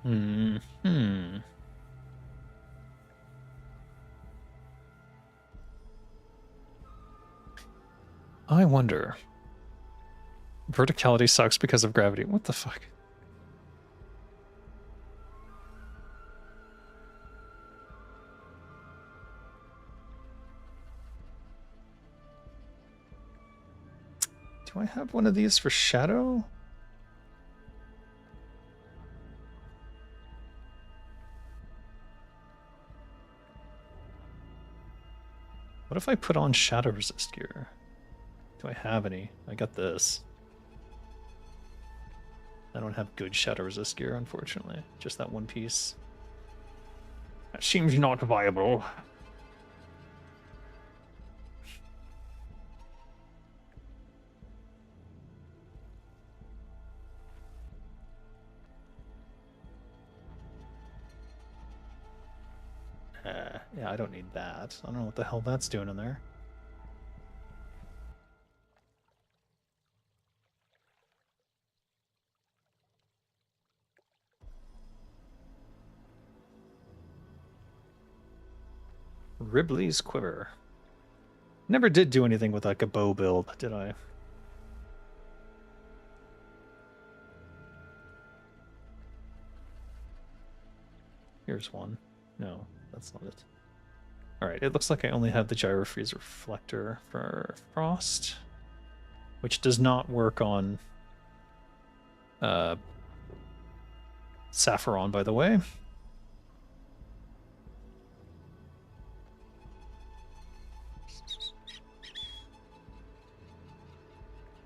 Hmm. I wonder. Verticality sucks because of gravity. What the fuck? Do I have one of these for shadow? What if I put on shadow resist gear? Do I have any? I got this. I don't have good shadow resist gear, unfortunately. Just that one piece. That seems not viable. Yeah, I don't need that. I don't know what the hell that's doing in there. Ribley's Quiver. Never did do anything with like a bow build, did I? Here's one. No, that's not it. Alright, it looks like I only have the Gyrofreeze Reflector for Frost, which does not work on Saffron, by the way.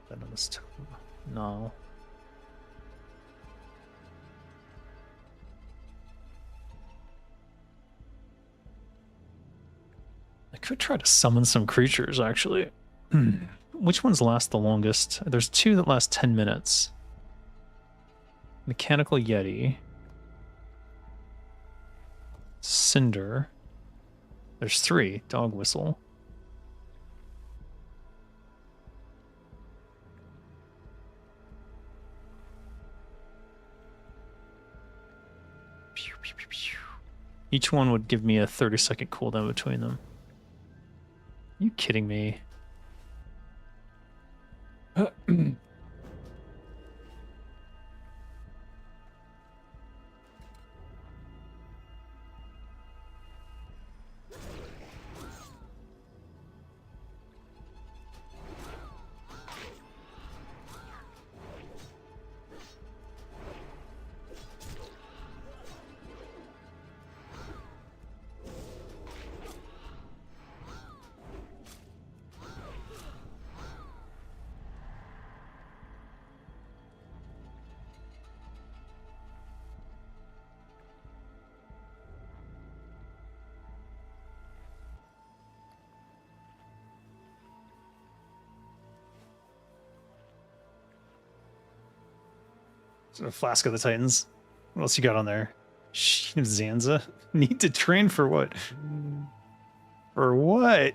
Venomous Tome. No. I could try to summon some creatures, actually. Which ones last the longest? There's two that last 10 minutes. Mechanical Yeti. Cinder. There's three. Dog Whistle. Pew, pew, pew, pew. Each one would give me a 30-second cooldown between them. Are you kidding me? A Flask of the Titans. What else you got on there? Sheen of Zanza. Need to train for what? For what?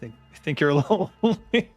I think you're a little late.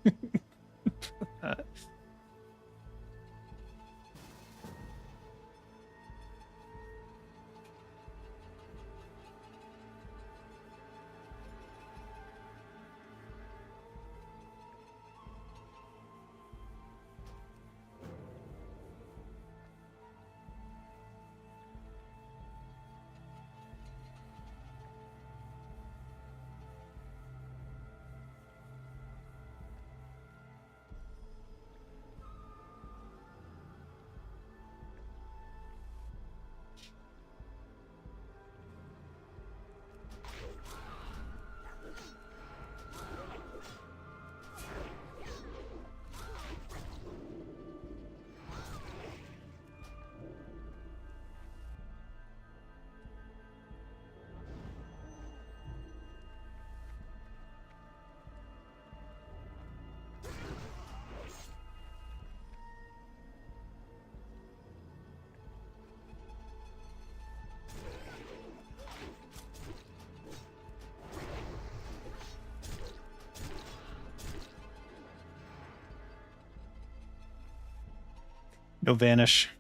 No vanish.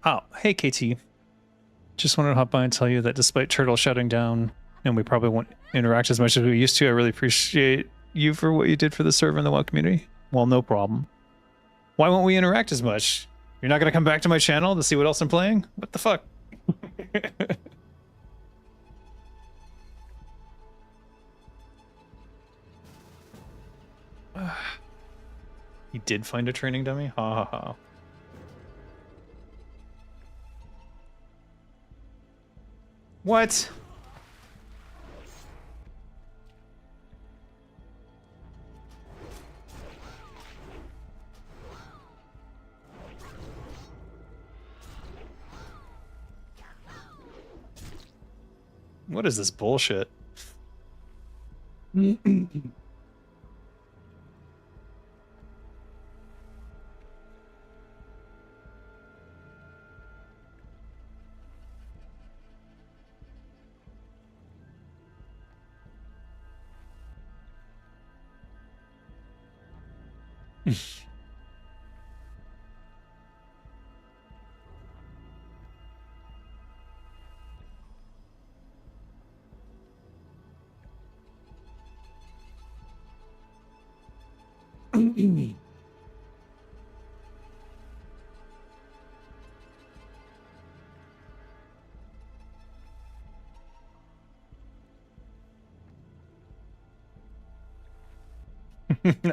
Oh, hey KT. Just wanted to hop by and tell you that despite Turtle shutting down and we probably won't interact as much as we used to, I really appreciate you for what you did for the server and the WoW community. Well, no problem. Why won't we interact as much? You're not going to come back to my channel to see what else I'm playing? What the fuck? He did find a training dummy? Ha ha ha. What? What is this bullshit?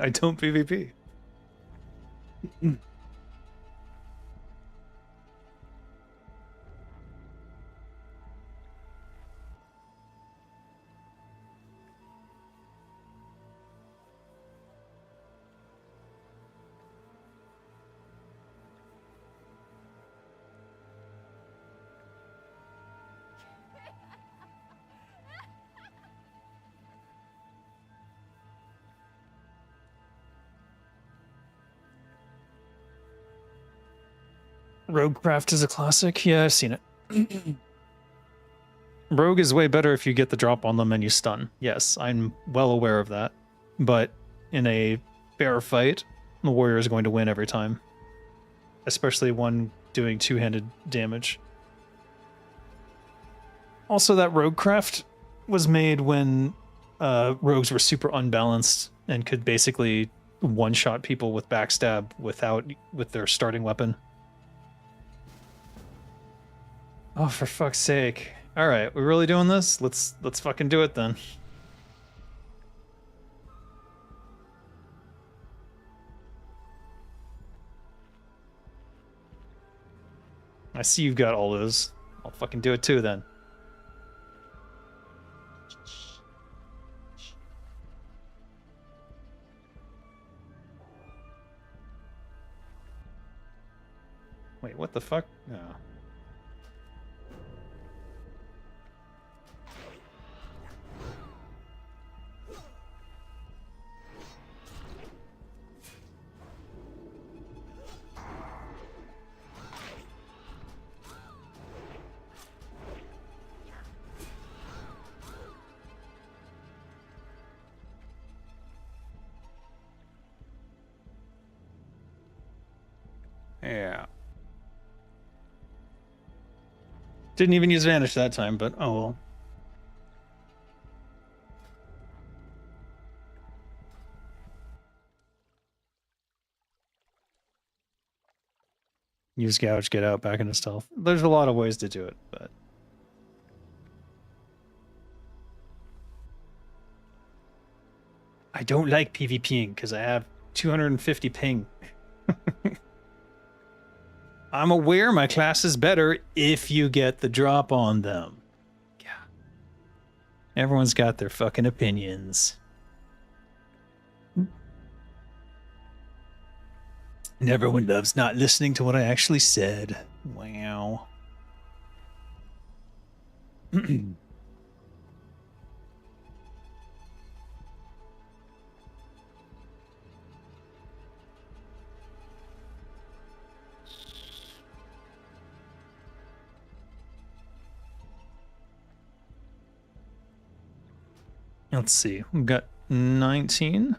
I don't PvP. Roguecraft is a classic. Yeah, I've seen it. Rogue is way better if you get the drop on them and you stun. Yes, I'm well aware of that. But in a fair fight, the warrior is going to win every time. Especially one doing two-handed damage. Also, that Roguecraft was made when rogues were super unbalanced and could basically one-shot people with backstab with their starting weapon. Oh, for fuck's sake. All right, we really doing this? Let's fucking do it then. I see you've got all those. I'll fucking do it too then. Wait, what the fuck? No. Yeah. Didn't even use Vanish that time, but oh well. Use Gouge, get out, back into stealth. There's a lot of ways to do it, but... I don't like PvPing because I have 250 ping. I'm aware my class is better if you get the drop on them. Yeah. Everyone's got their fucking opinions. And everyone loves not listening to what I actually said. Wow. Let's see. We've got 19.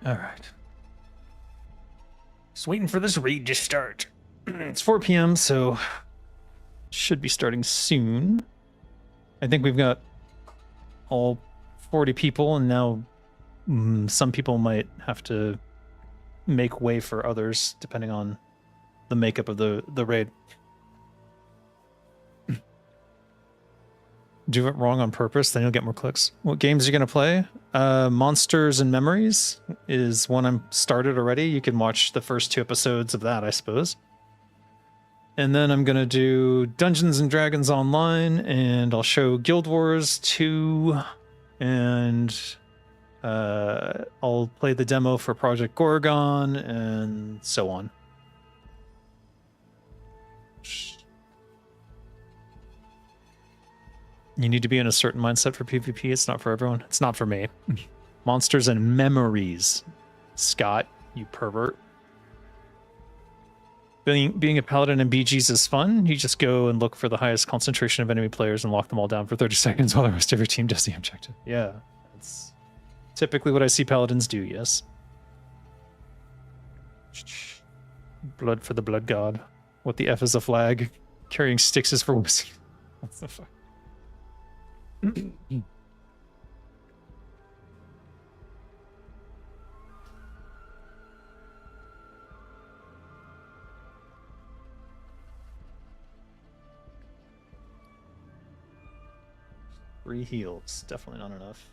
All right. Just waiting for this raid to start. It's 4 p.m., so should be starting soon. I think we've got all 40 people, and now some people might have to make way for others, depending on the makeup of the raid. Do it wrong on purpose, then you'll get more clicks. What games are you gonna play? Monsters and Memories is one I'm started already. You can watch the first 2 episodes of that, I suppose. And then I'm gonna do Dungeons and Dragons Online, and I'll show Guild Wars 2, and I'll play the demo for Project Gorgon, and so on. You need to be in a certain mindset for PvP. It's not for everyone. It's not for me. Monsters and Memories. Scott, you pervert. Being a paladin in BGs is fun. You just go and look for the highest concentration of enemy players and lock them all down for 30 seconds while the rest of your team does the objective. Yeah, that's typically what I see paladins do, yes. Blood for the blood god. What the F is a flag? Carrying sticks is for whiskey. What the fuck? 3 heals, definitely not enough.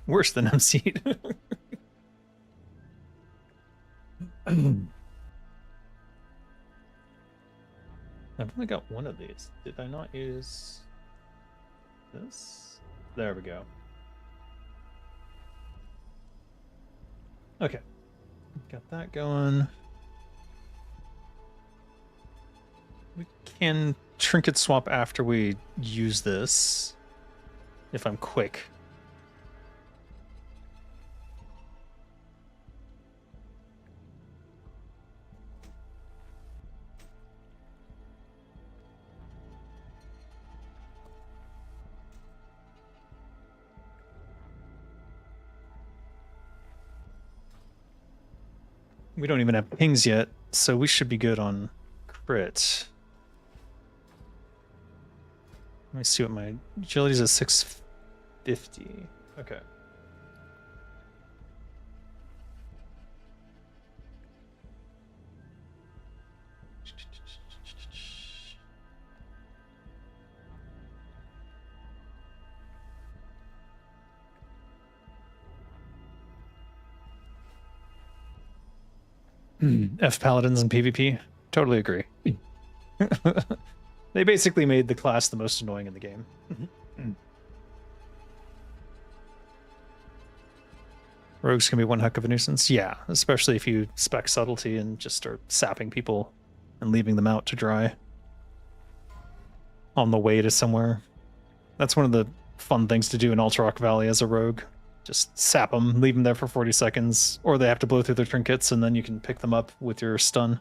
Worse than MC. I've only got one of these. Did I not use this? There we go. Okay. Got that going. We can trinket swap after we use this. If I'm quick. We don't even have pings yet, so we should be good on crit. Let me see what my agility is at 650. Okay. F paladins in PvP? Totally agree. They basically made the class the most annoying in the game. Rogues can be one heck of a nuisance. Yeah, especially if you spec subtlety and just start sapping people and leaving them out to dry on the way to somewhere. That's one of the fun things to do in Alterock Valley as a rogue. Just sap them, leave them there for 40 seconds, or they have to blow through their trinkets and then you can pick them up with your stun.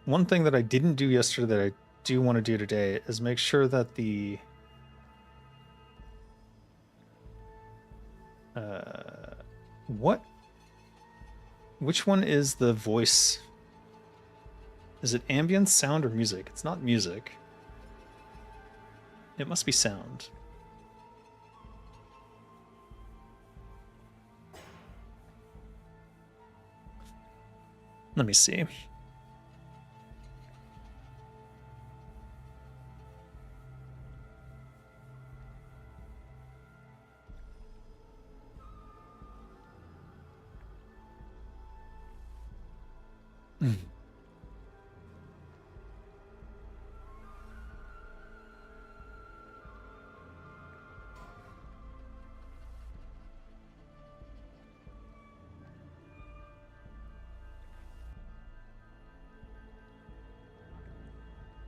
One thing that I didn't do yesterday that I do want to do today is make sure that the which one is the voice? Is it ambient, sound, or music? It's not music. It must be sound. Let me see.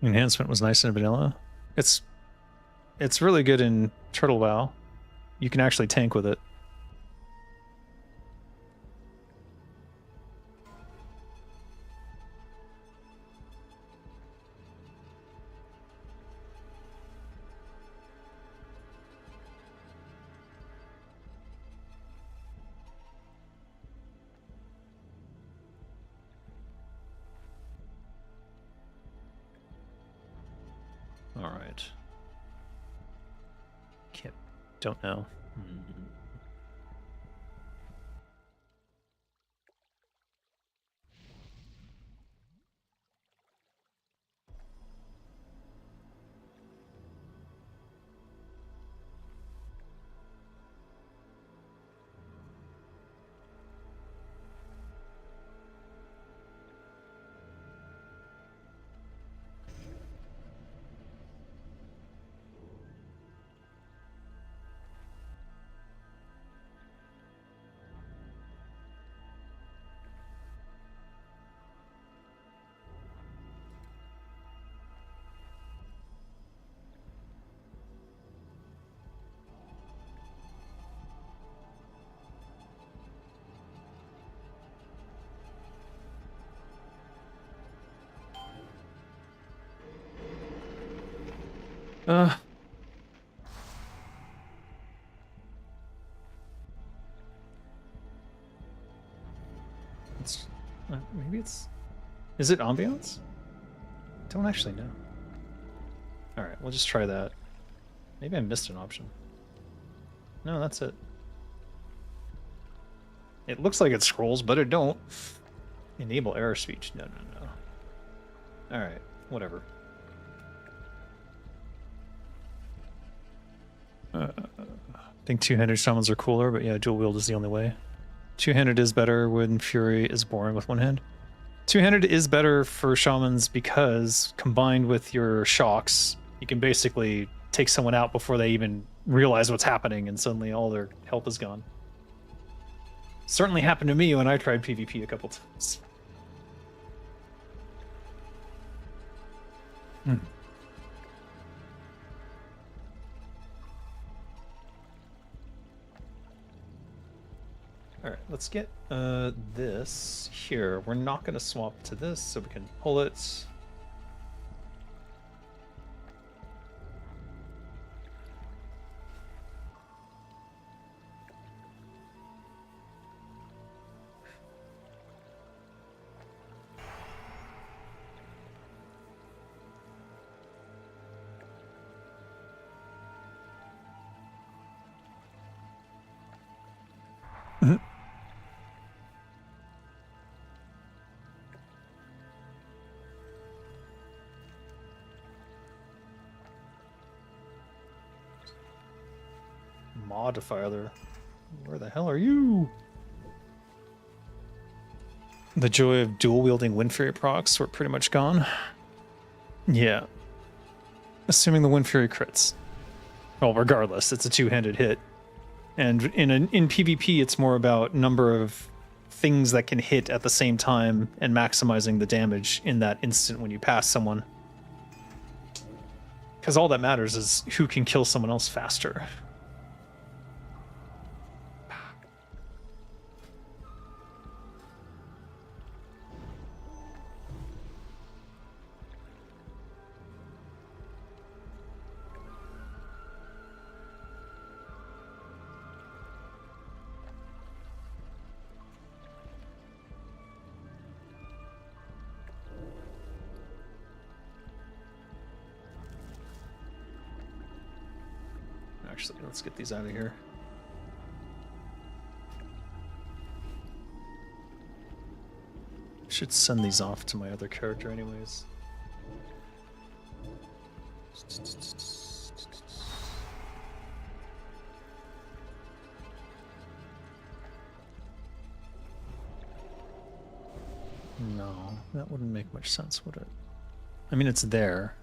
Enhancement was nice in vanilla. It's really good in TWoW. You can actually tank with it. All right. Don't know. Maybe it's... Is it ambiance? Don't actually know. Alright, we'll just try that. Maybe I missed an option. No, that's it. It looks like it scrolls, but it don't. Enable error speech. No, no, no. Alright, whatever. I think two-handed shamans are cooler, but yeah, dual wield is the only way. Two-handed is better when Fury is boring with one hand. Two-handed is better for shamans because combined with your shocks, you can basically take someone out before they even realize what's happening and suddenly all their health is gone. Certainly happened to me when I tried PvP a couple times. Alright, let's get this here. We're not going to swap to this, so we can pull it. Modifier. Where the hell are you? The joy of dual wielding Wind Fury procs were pretty much gone. Yeah. Assuming the Wind Fury crits. Well, regardless, it's a two-handed hit. And in PvP, it's more about number of things that can hit at the same time and maximizing the damage in that instant when you pass someone. Because all that matters is who can kill someone else faster. Actually, let's get these out of here. Should send these off to my other character anyways. No, that wouldn't make much sense, would it? I mean, it's there.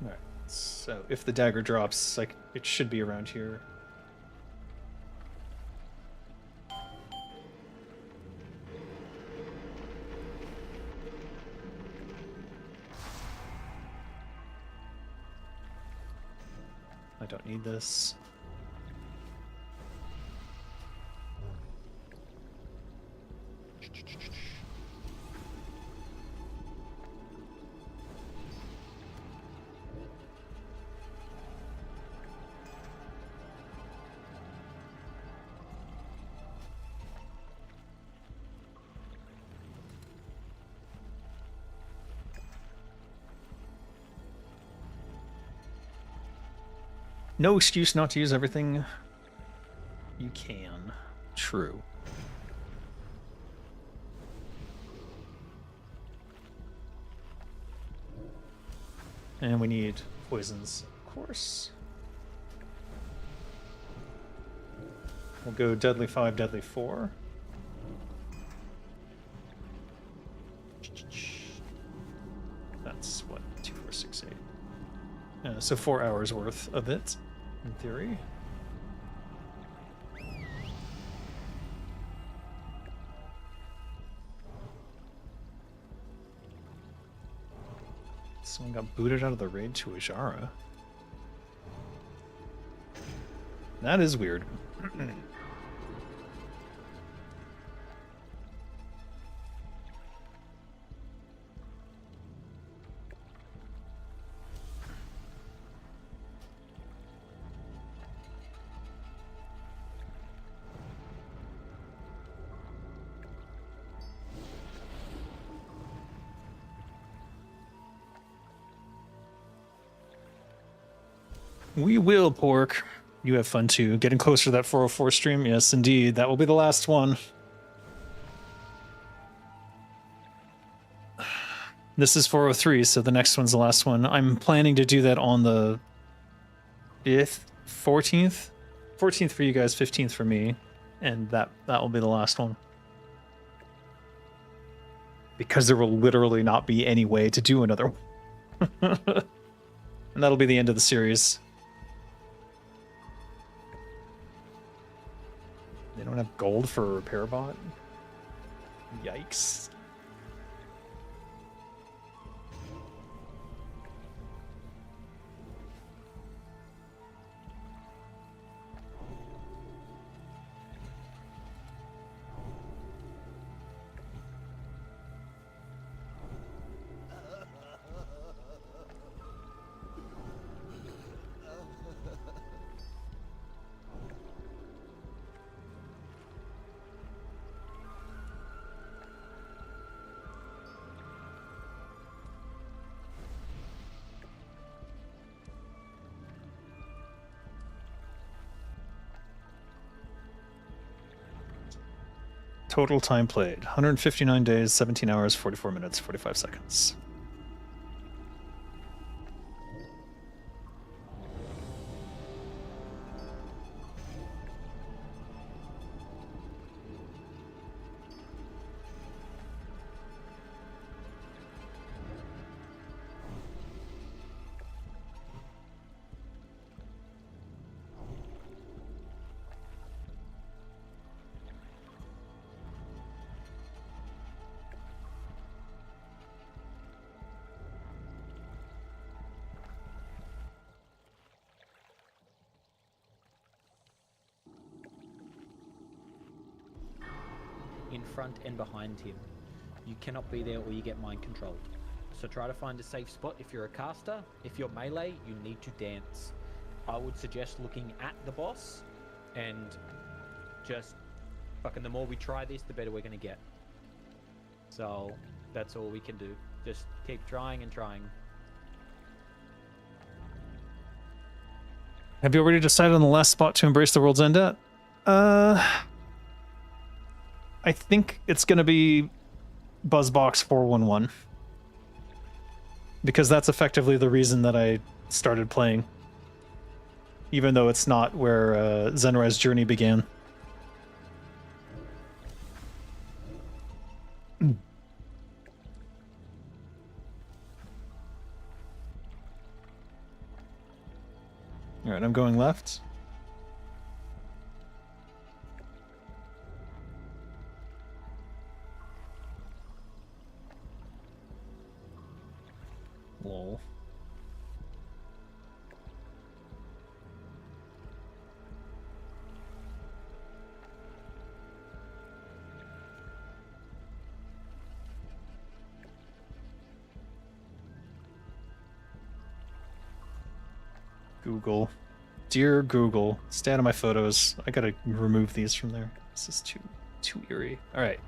Alright, so if the dagger drops, like, it should be around here. I don't need this. No excuse not to use everything you can. True. And we need poisons, of course. We'll go Deadly 5, Deadly 4. That's what, 2, 4, 6, 8. So 4 hours worth of it, in theory. Someone got booted out of the raid to Ajara. That is weird. We will, Pork. You have fun too. Getting closer to that 404 stream? Yes, indeed. That will be the last one. This is 403, so the next one's the last one. I'm planning to do that on the 5th, 14th? 14th for you guys, 15th for me. And that will be the last one. Because there will literally not be any way to do another one. And that'll be the end of the series. They don't have gold for a repair bot? Yikes. Total time played, 159 days, 17 hours, 44 minutes, 45 seconds. In front and behind him. You cannot be there or you get mind controlled. So try to find a safe spot if you're a caster. If you're melee, you need to dance. I would suggest looking at the boss and just fucking the more we try this, the better we're gonna get. So that's all we can do. Just keep trying and trying. Have you already decided on the last spot to embrace the world's end at? I think it's going to be Buzzbox 411. Because that's effectively the reason that I started playing. Even though it's not where Zenrai's journey began. Alright, I'm going left. Lol. Google. Dear Google, stay out of my photos. I gotta remove these from there. This is too eerie. Alright.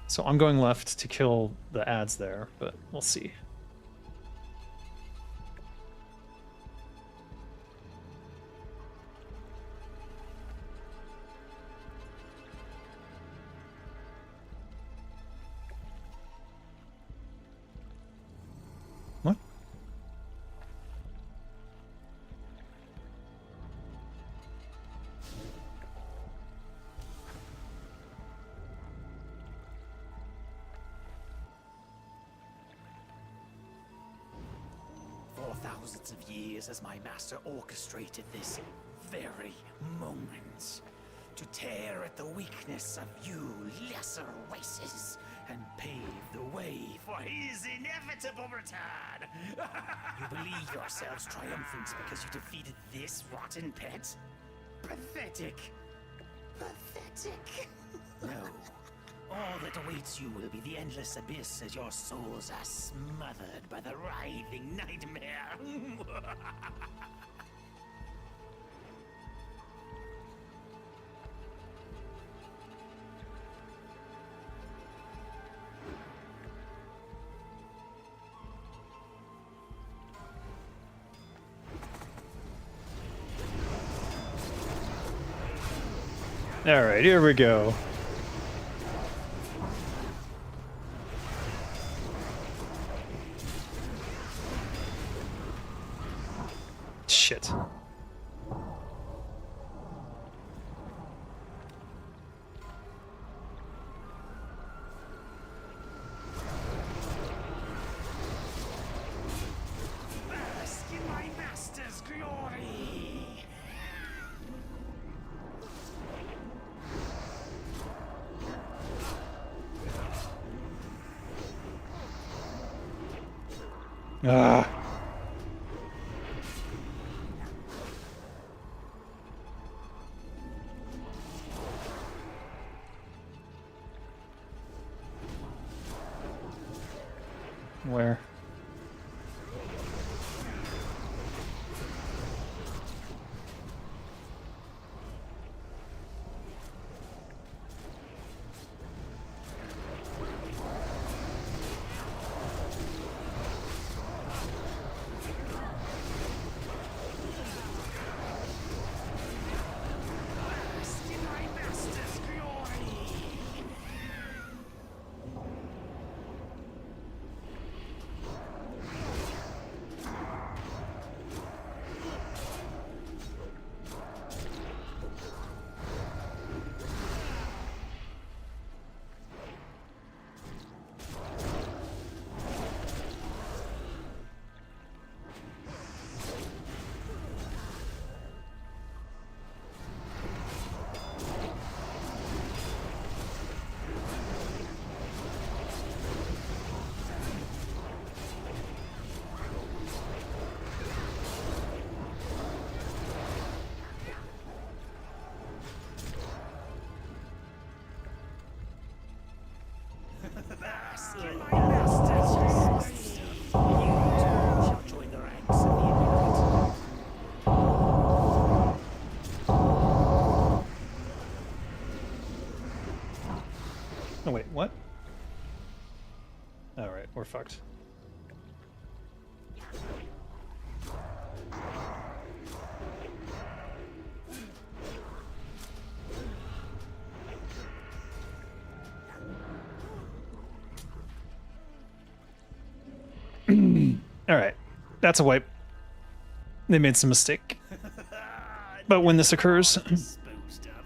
So I'm going left to kill the ads there, but we'll see. What? Thousands of years has my master orchestrated this very moment to tear at the weakness of you lesser races, and pave the way for his inevitable return. You believe yourselves triumphant because you defeated this rotten pet? Pathetic. Pathetic. No. All that awaits you will be the endless abyss as your souls are smothered by the writhing nightmare. All right, here we go. Shit. Bask in my master's glory. Ah. Where? Bask in my master's glory. Bask in my master's glory. You too shall join the ranks of the elite. Oh wait, what? All right, we're fucked. All right, that's a wipe. They made some mistake. But when this occurs, Disposed of.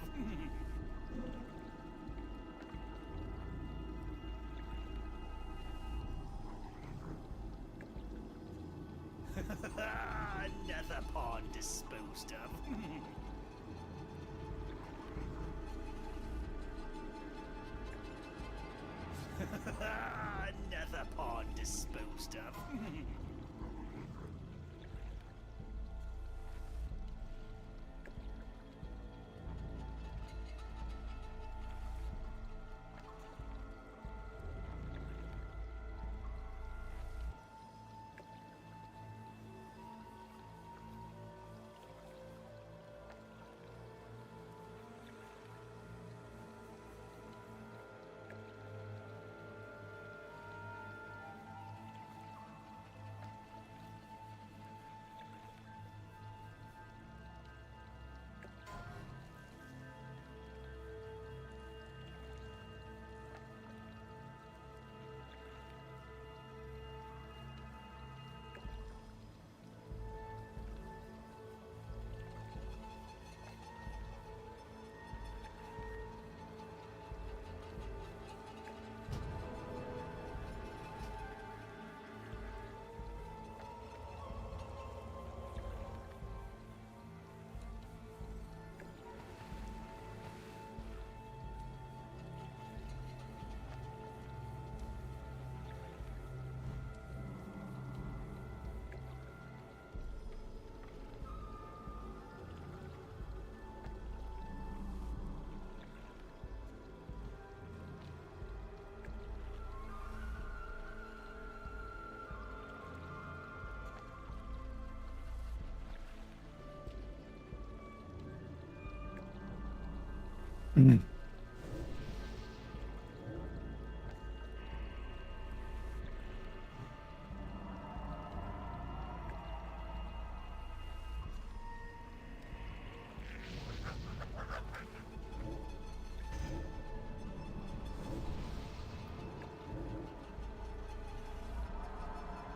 Another pawn disposed of. Another pawn disposed of.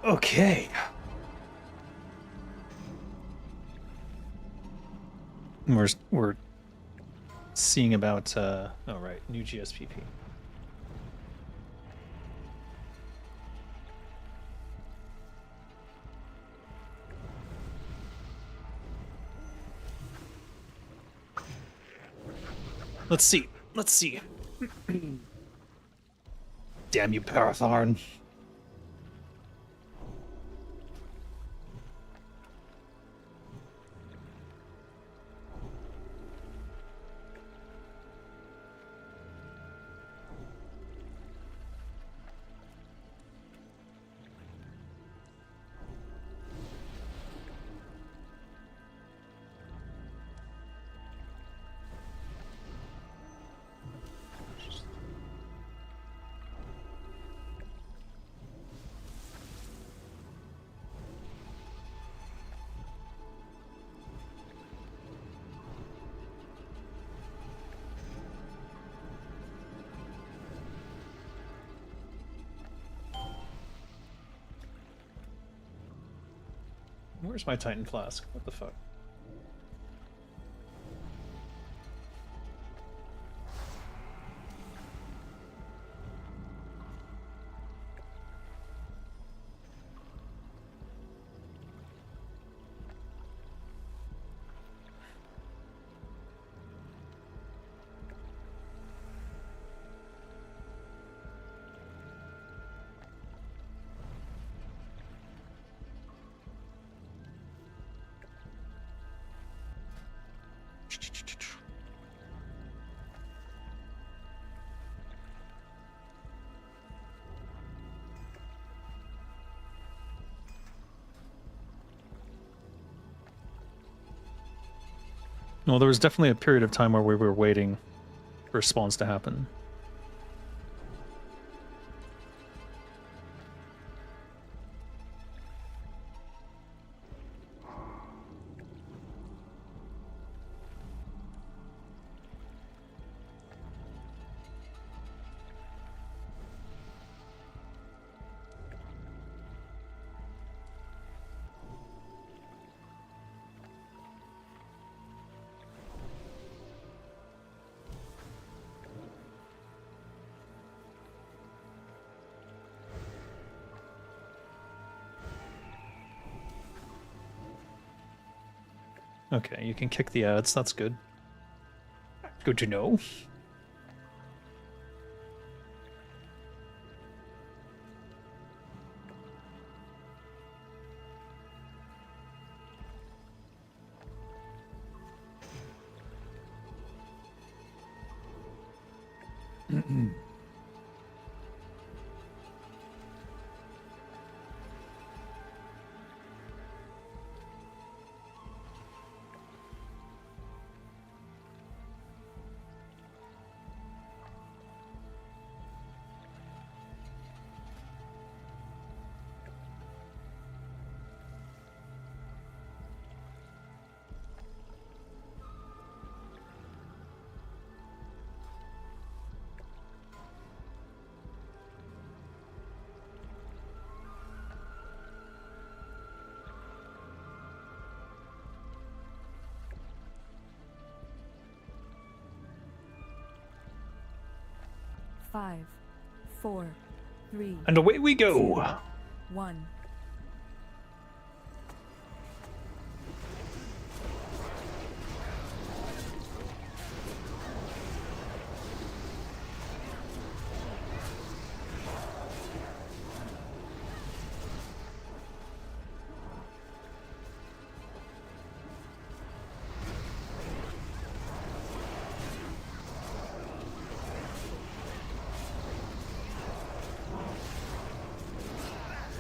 Okay. We're seeing about oh right, new GSPP. Let's see. Let's see. Damn you, Perotharn. Where's my Titan Flask? What the fuck? Well, there was definitely a period of time where we were waiting for spawns to happen. Okay, you can kick the ads, that's good. Good to know. Five, four, three, And away we go! 1.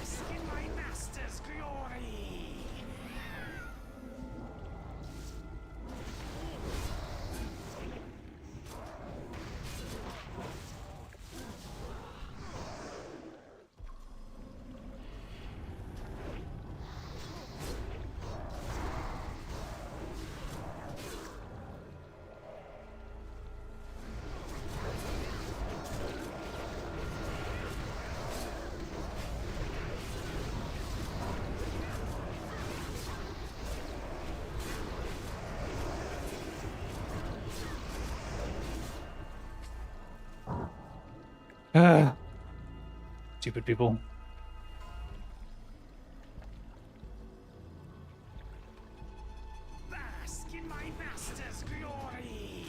Skin my Ah, stupid people. Bask in my master's glory.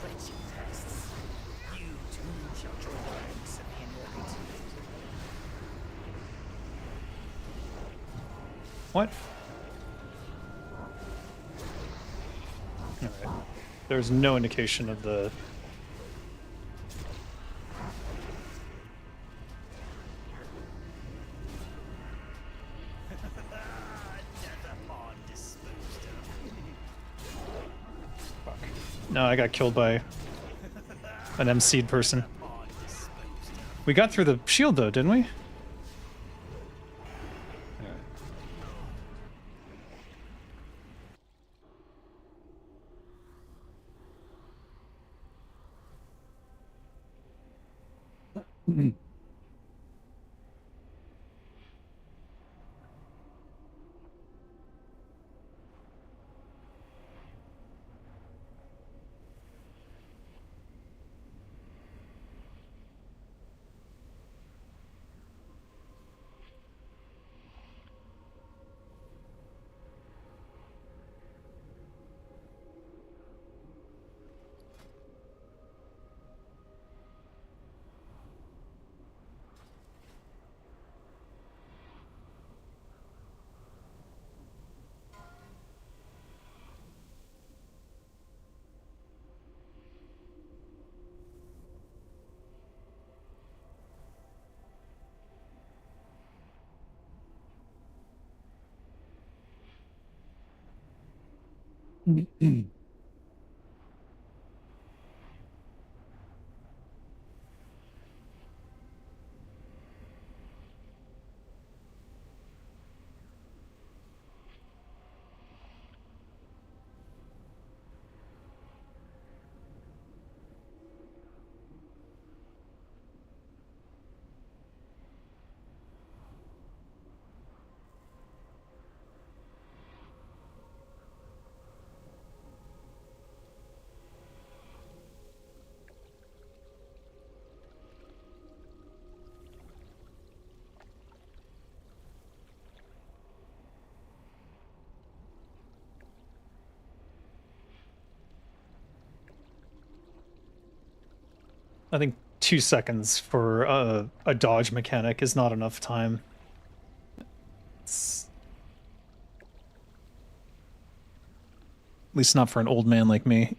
Wretched pests. You too shall join the ranks of Henright. What? Alright. There's no indication of the... Another pawn disposed of. Fuck. No, I got killed by an MC'd person. Pawn disposed of. We got through the shield though, didn't we? I think 2 seconds for a dodge mechanic is not enough time. It's... At least not for an old man like me.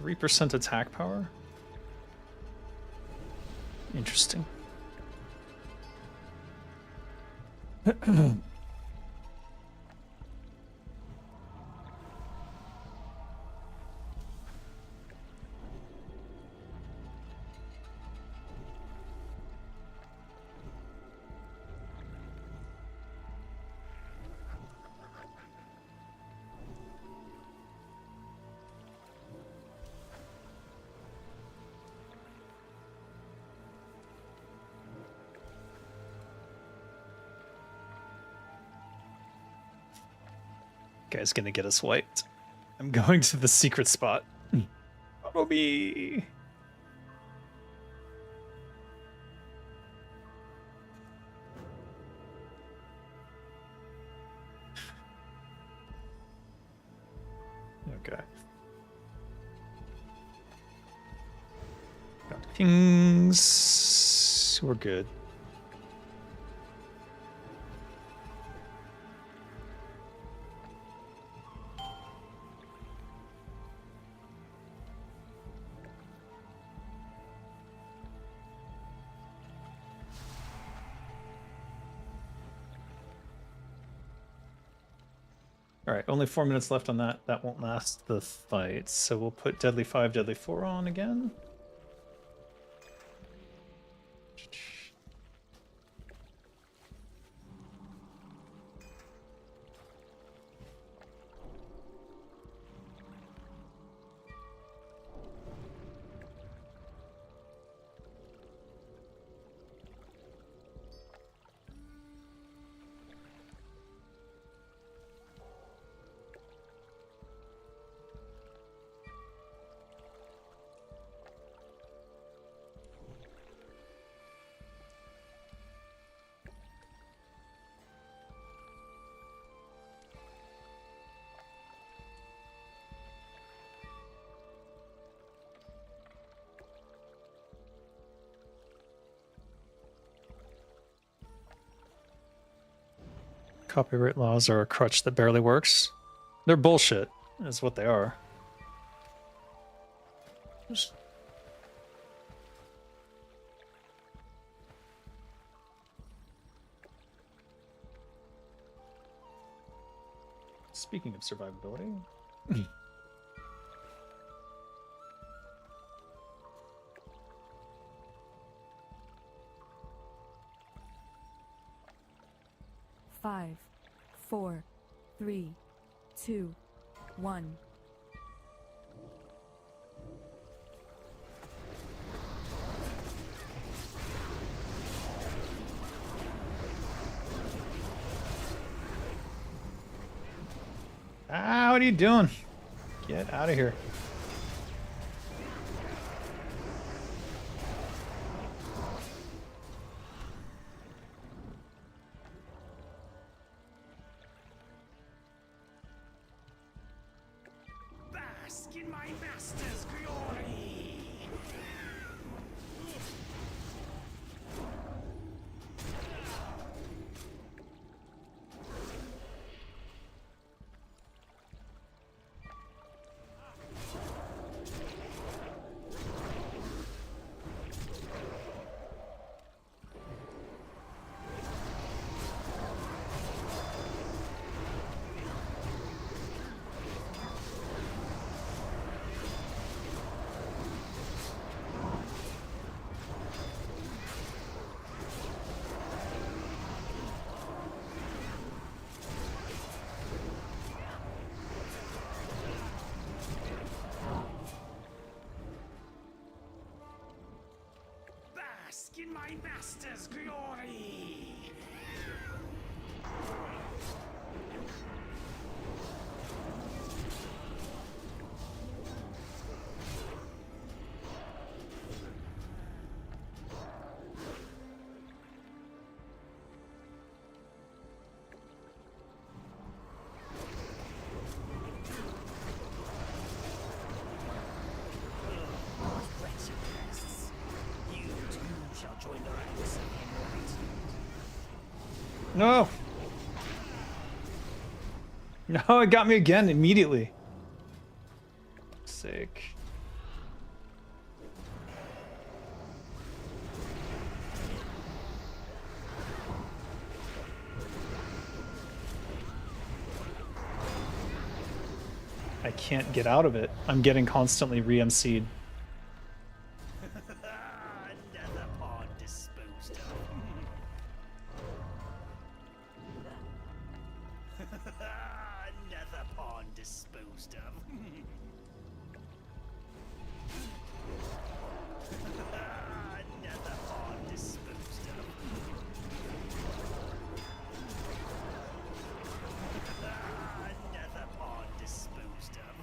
3% attack power? Interesting. Guy's gonna get us wiped. I'm going to the secret spot. Follow me. Okay. Got kings. We're good. All right, only 4 minutes left on that. That won't last the fight. So we'll put Deadly 5, Deadly 4 on again. Copyright laws are a crutch that barely works. They're bullshit, is what they are. Speaking of survivability. 5, 4, 3, 2, 1. Ah, what are you doing? Get out of here. Bask in my master's glory. Bask in my master's glory. Wretched pests. You too shall join the ranks of the No! No, it got me again immediately. Sick. I can't get out of it. I'm getting constantly re-MC'd. Another pawn disposed of. Another pawn disposed of. Another pawn disposed of. Another pawn disposed of.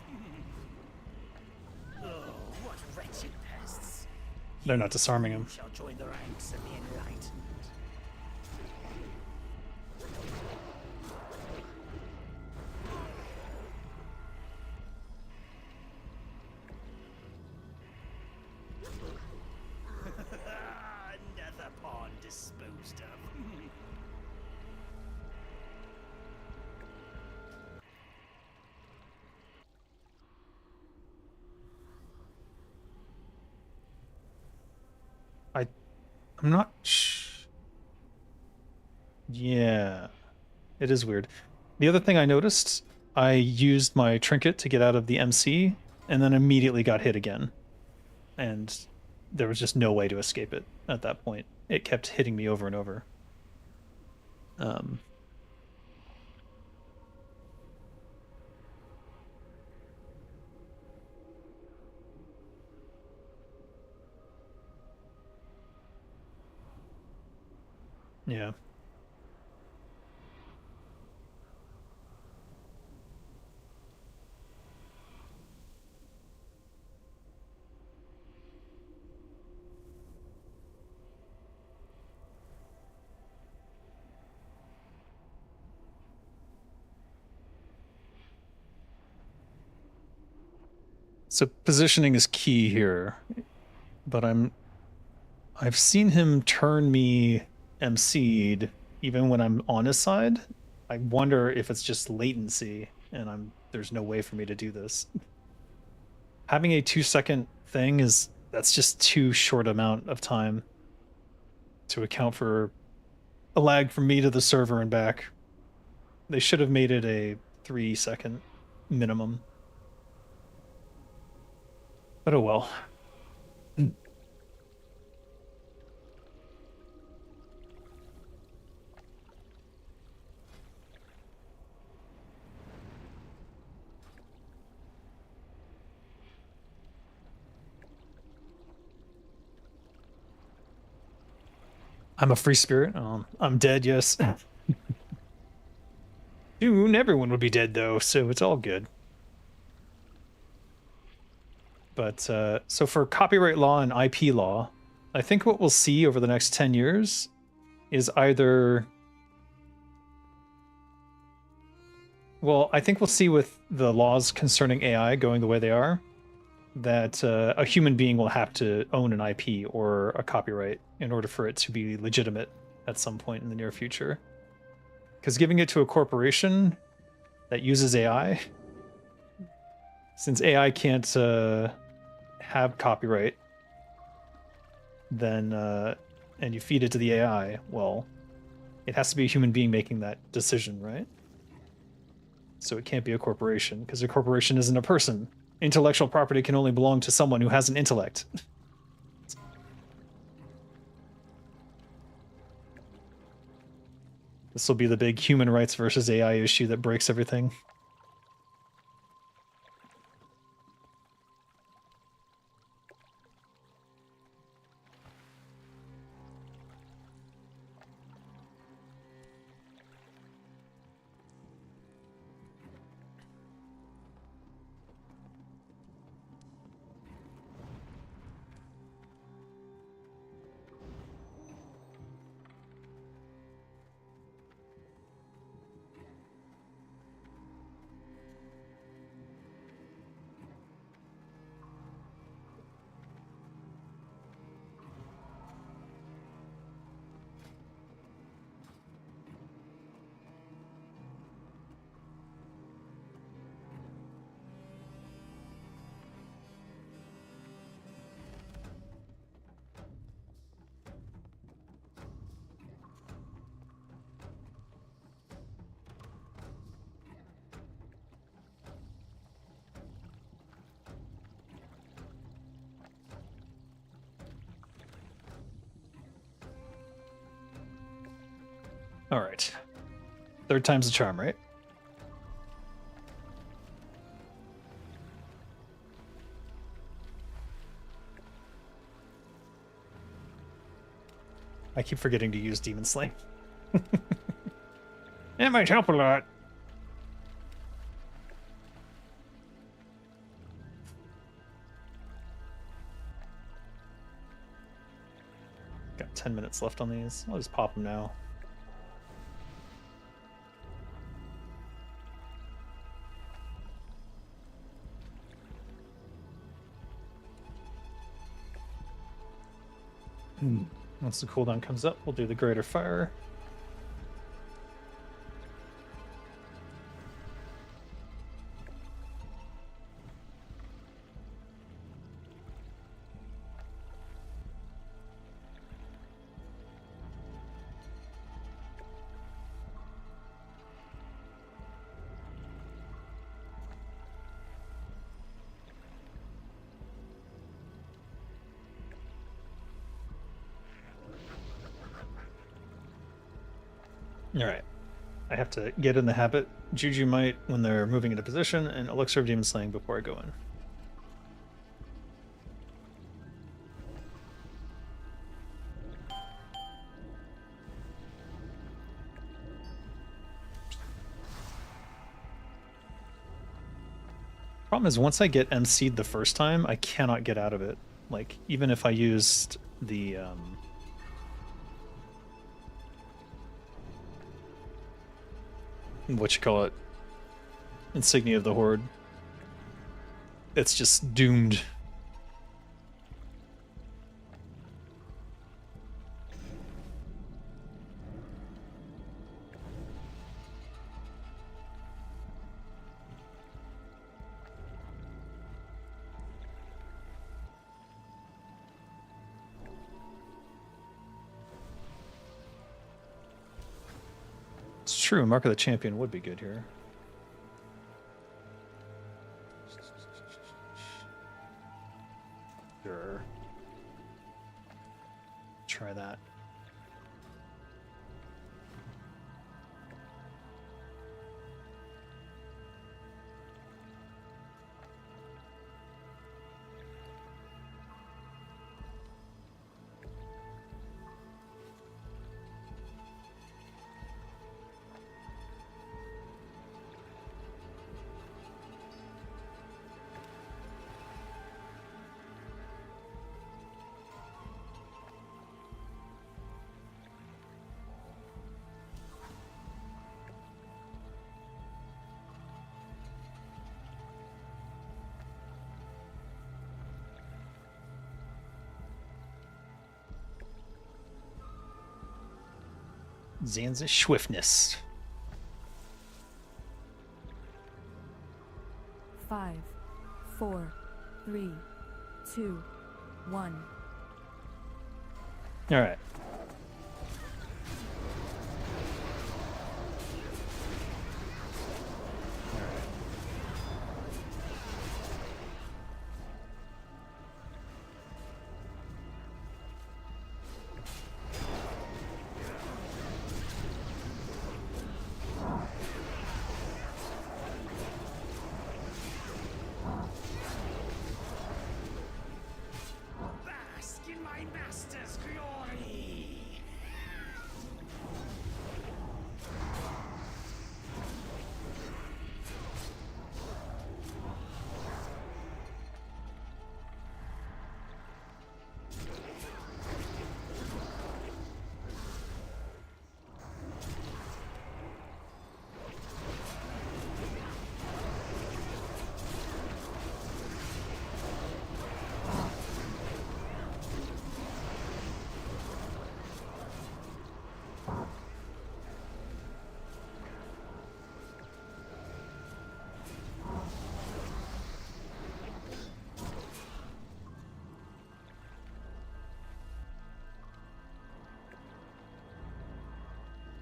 Oh, what wretched pests. They're not disarming him. Shall join the ranks of the enlightened. Another pawn disposed of. I'm not Yeah, it is weird. The other thing I noticed, I used my trinket to get out of the MC and then immediately got hit again. And there was just no way to escape it at that point. It kept hitting me over and over. Yeah. So positioning is key here, but I've seen him turn me MC'd even when I'm on his side. I wonder if it's just latency and there's no way for me to do this. Having a 2-second thing that's just too short amount of time to account for a lag from me to the server and back. They should have made it a 3-second minimum. But oh well. I'm a free spirit. I'm dead, yes. Soon everyone would be dead though, so it's all good. But so for copyright law and IP law, I think what we'll see over the next 10 years is either... Well, I think we'll see with the laws concerning AI going the way they are, that a human being will have to own an IP or a copyright in order for it to be legitimate at some point in the near future. Because giving it to a corporation that uses AI, since AI can't have copyright, then and you feed it to the AI, well, it has to be a human being making that decision, right? So it can't be a corporation, because a corporation isn't a person. Intellectual property can only belong to someone who has an intellect. This will be the big human rights versus AI issue that breaks everything. All right. Third time's the charm, right? I keep forgetting to use Demon Slaying. It might help a lot. Got 10 minutes left on these. I'll just pop them now. Once the cooldown comes up, we'll do the Greater Fire. Alright. I have to get in the habit. Juju Might when they're moving into position, and Elixir of Demon Slaying before I go in. Problem is, once I get MC'd the first time, I cannot get out of it. Like, even if I used the, what you call it, Insignia of the Horde, it's just doomed. It's true, Mark of the Champion would be good here. Sure. Try that. Zanza Swiftness. 5, 4, 3, 2, 1. All right. Bask in my master's glory!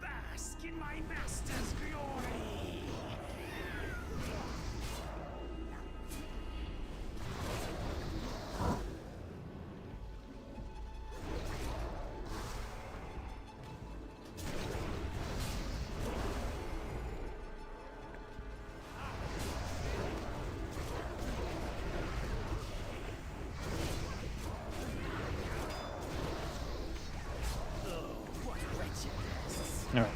Bask in my master's glory! All right.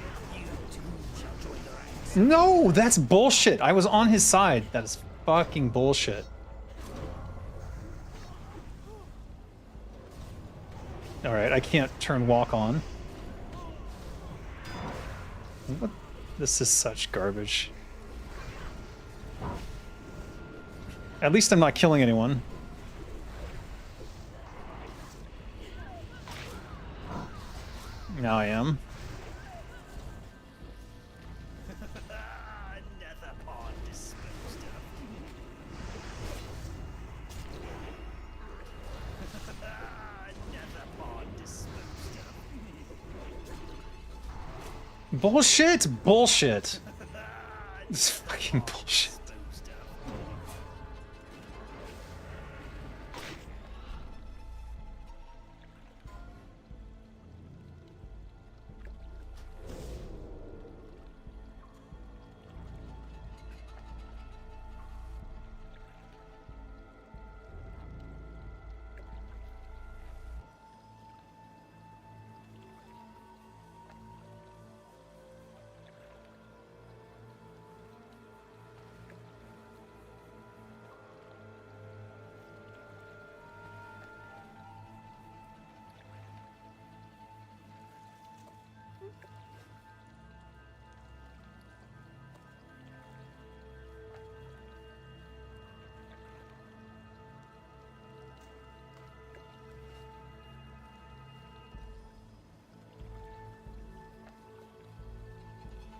No, that's bullshit. I was on his side. That is fucking bullshit. All right, I can't turn walk on. What? This is such garbage. At least I'm not killing anyone. Now I am. Another pawn disposed of. Another pawn disposed of. Bullshit! Bullshit! This is fucking bullshit. Disposed of.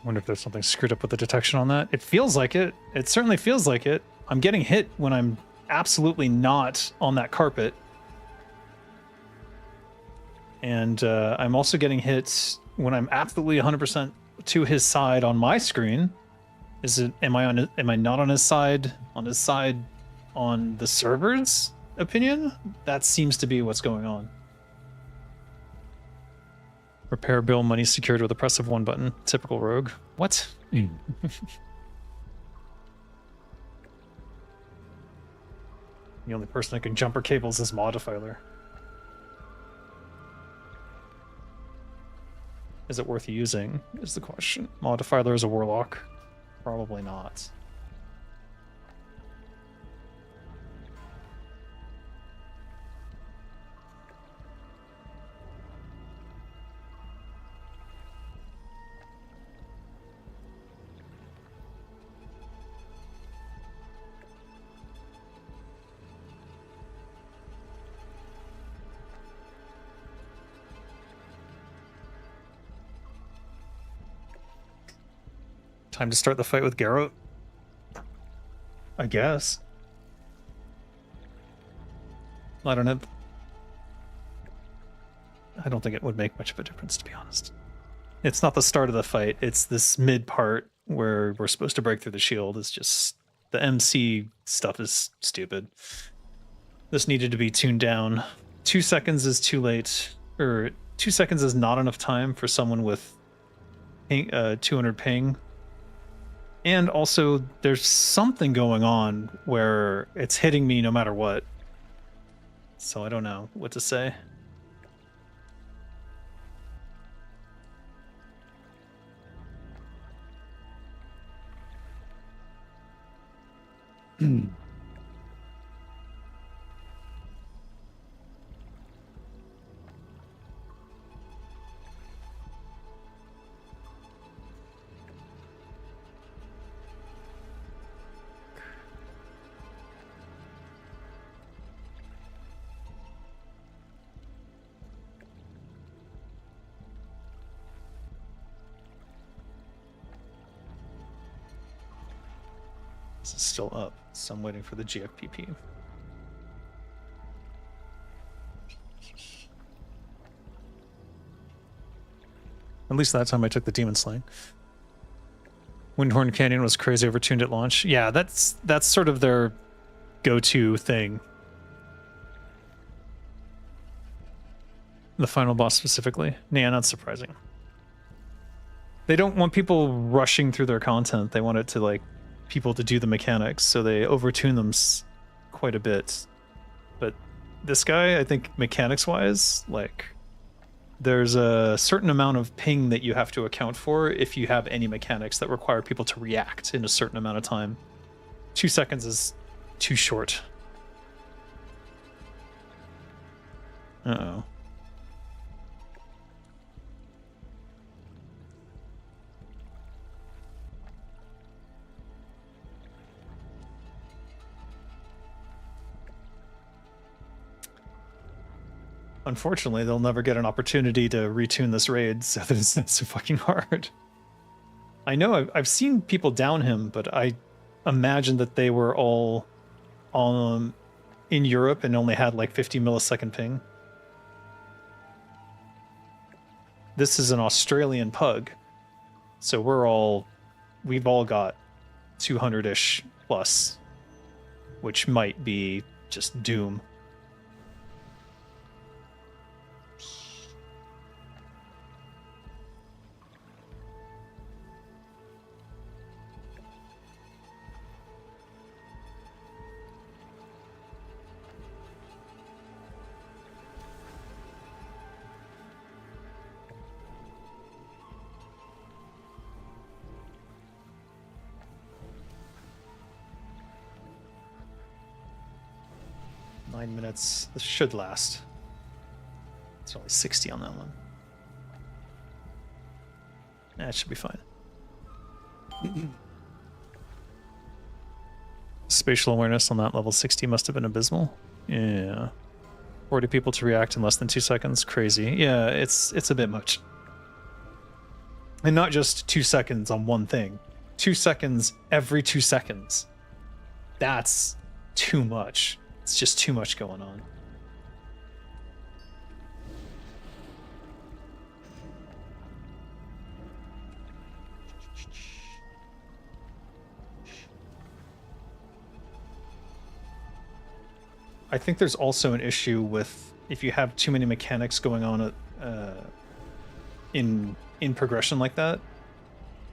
Wonder if there's something screwed up with the detection on that. It feels like it. It certainly feels like it. I'm getting hit when I'm absolutely not on that carpet. And I'm also getting hit when I'm absolutely 100% to his side on my screen. Is it? Am I not on his side? On his side, on the server's opinion? That seems to be what's going on. Repair bill, money secured with a press of one button. Typical rogue. What? The only person that can jumper cables is Modifiler. Is it worth using, is the question. Modifiler is a warlock. Probably not. Time to start the fight with Garrote? I guess. I don't know. I don't think it would make much of a difference, to be honest. It's not the start of the fight. It's this mid part where we're supposed to break through the shield. It's just the MC stuff is stupid. This needed to be tuned down. 2 seconds is too late, or 2 seconds is not enough time for someone with ping, 200 ping. And also, there's something going on where it's hitting me no matter what. So I don't know what to say. This is still up, so I'm waiting for the GFPP. At least that time I took the Demon Slaying. Windhorn Canyon was crazy overtuned at launch. Yeah, that's sort of their go-to thing. The final boss specifically. Yeah, not surprising. They don't want people rushing through their content. They want it to, like, people to do the mechanics, so they overtune them quite a bit. But this guy, I think mechanics-wise, like, there's a certain amount of ping that you have to account for if you have any mechanics that require people to react in a certain amount of time. 2 seconds is too short. Uh-oh. Unfortunately, they'll never get an opportunity to retune this raid, so that it's not so fucking hard. I know I've seen people down him, but I imagine that they were all in Europe and only had like 50 millisecond ping. This is an Australian pug, so we've all got 200-ish plus, which might be just doom. Minutes. This should last. It's only 60 on that one. That should be fine. Spatial awareness on that level 60 must have been abysmal. Yeah. 40 people to react in less than 2 seconds. Crazy. Yeah, it's a bit much. And not just 2 seconds on one thing. 2 seconds every 2 seconds. That's too much. It's just too much going on. I think there's also an issue with if you have too many mechanics going on in progression like that.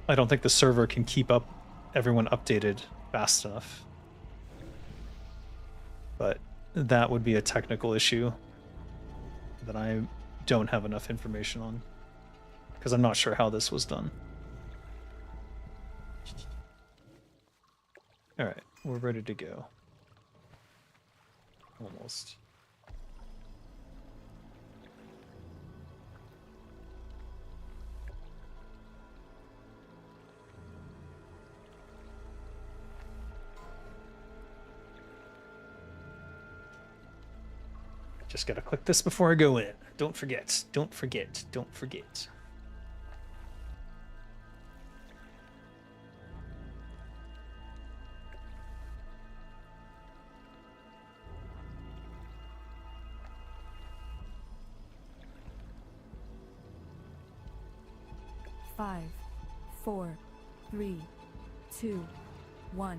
I don't think the server can keep up everyone updated fast enough. But that would be a technical issue that I don't have enough information on, because I'm not sure how this was done. All right, we're ready to go. Almost. Just gotta click this before I go in. Don't forget, don't forget, don't forget. Five, 4, 3, 2, 1.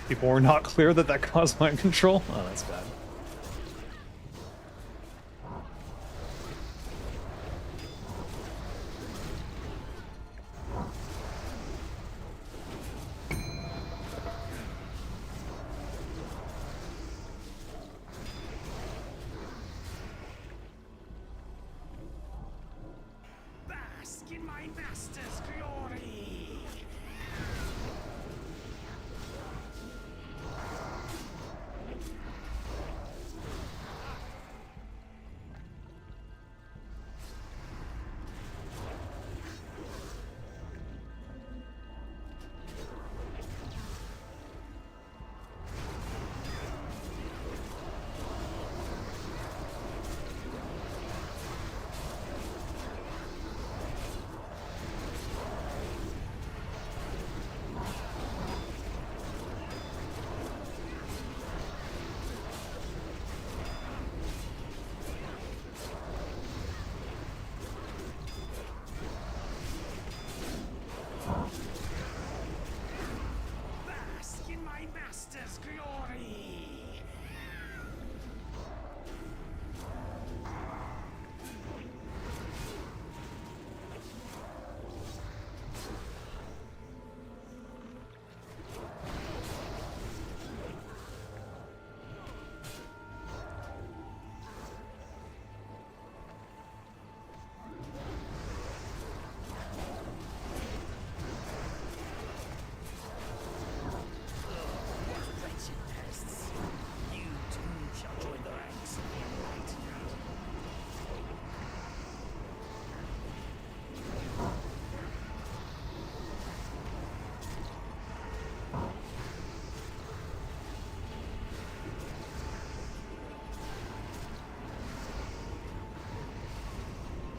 People were not clear that that caused mind control. Oh, that's bad. Bask in my master's glory.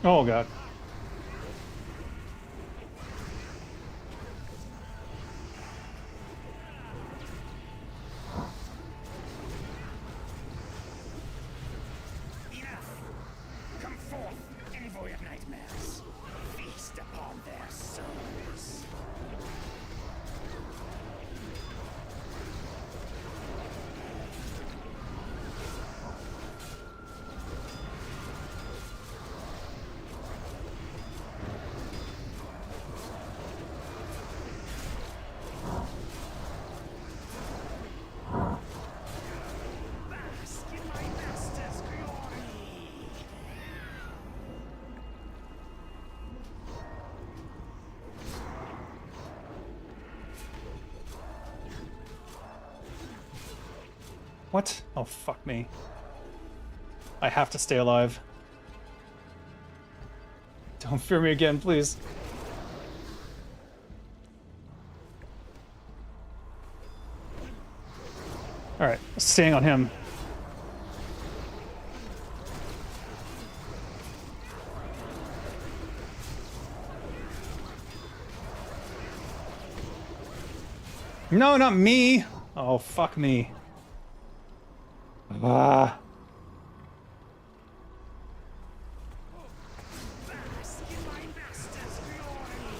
Oh god. Enough! Come forth, envoy of nightmares. Feast upon their souls. Bask in my master's glory. What? Oh, fuck me. I have to stay alive. Don't fear me again, please. Alright, staying on him. No, not me! Oh, fuck me. Ah. Bask in my master's glory.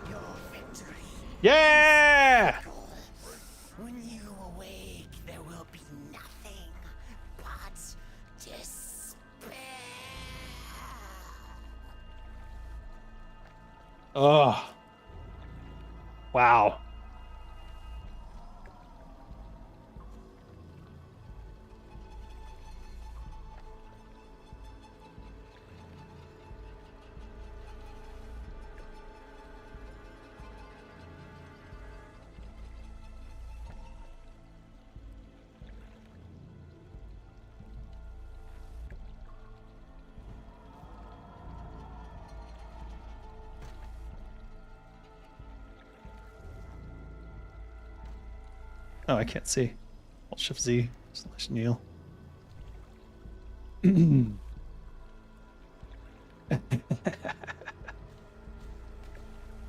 Your victory. Yeah! When you awake, there will be nothing but despair. Ugh. Wow. Oh, I can't see. Alt Shift Z / Neil.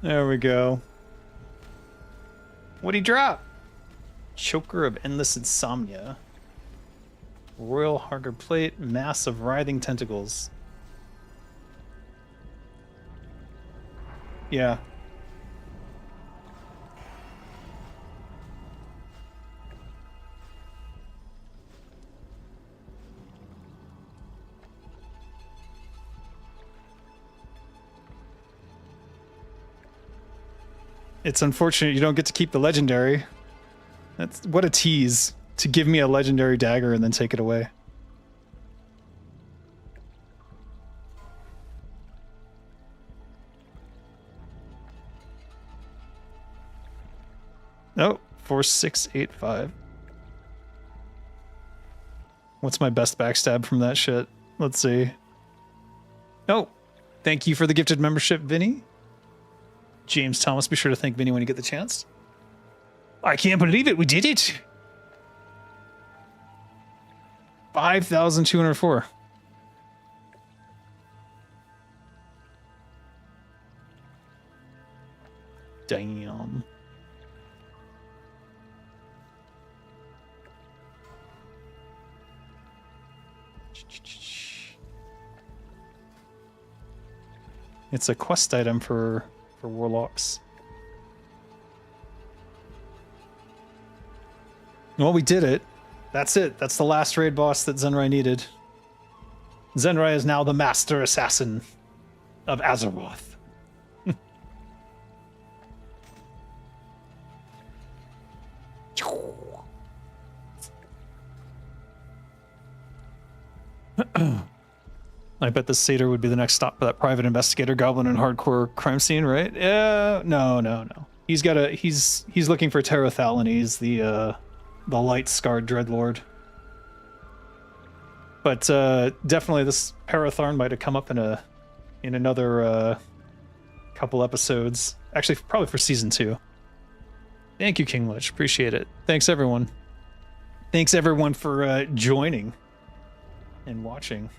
There we go. What'd he drop? Choker of Endless Insomnia. Royal Harder Plate, Mass of Writhing Tentacles. Yeah. It's unfortunate you don't get to keep the legendary. That's what a tease to give me a legendary dagger and then take it away. Oh, 4685. What's my best backstab from that shit? Let's see. Oh, thank you for the gifted membership, Vinny. James Thomas, be sure to thank Vinny when you get the chance. I can't believe it, we did it! 5,204. Damn. It's a quest item for warlocks. Well, we did it. That's it. That's the last raid boss that Zenrai needed. Zenrai is now the master assassin of Azeroth. I bet the satyr would be the next stop for that private investigator goblin and hardcore crime scene, right? Yeah, no. He's looking for Perotharn. He's the light scarred dreadlord. But definitely this Perotharn might have come up in another couple episodes. Actually, probably for season 2. Thank you, King Lich. Appreciate it. Thanks everyone. Thanks everyone for joining. and watching.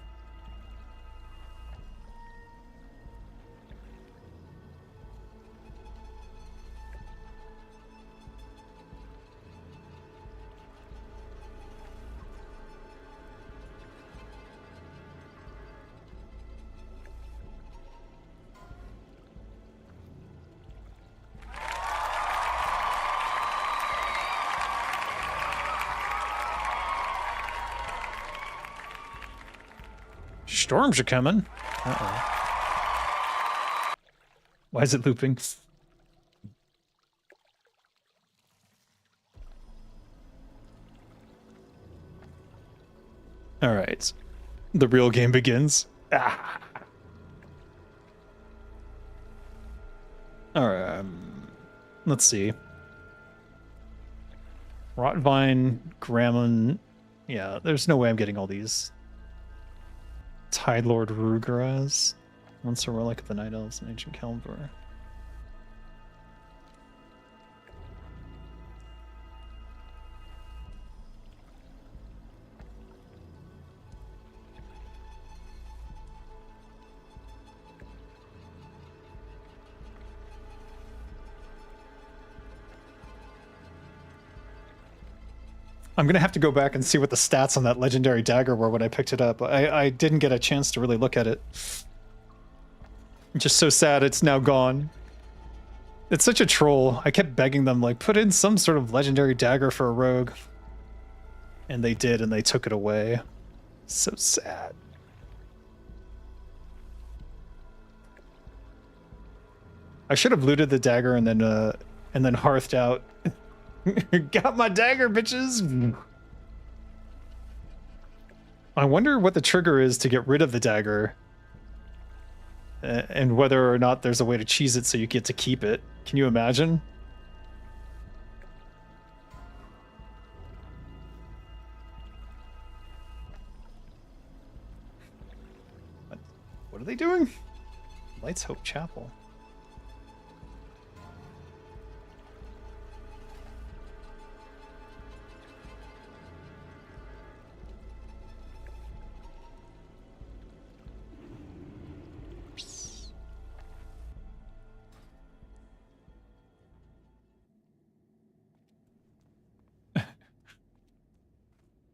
Storms are coming. Uh-oh. Why is it looping? All right. The real game begins. Ah. All right. Let's see. Rotvine, Grammon. Yeah, there's no way I'm getting all these. Tide Lord Rugaraz. Once a relic of the Night Elves and Ancient Caliber. I'm gonna have to go back and see what the stats on that legendary dagger were when I picked it up. I didn't get a chance to really look at it. I'm just so sad it's now gone. It's such a troll. I kept begging them, like, put in some sort of legendary dagger for a rogue. And they did, and they took it away. So sad. I should have looted the dagger and then hearthed out. Got my dagger, bitches! I wonder what the trigger is to get rid of the dagger. And whether or not there's a way to cheese it so you get to keep it. Can you imagine? What are they doing? Lights Hope Chapel.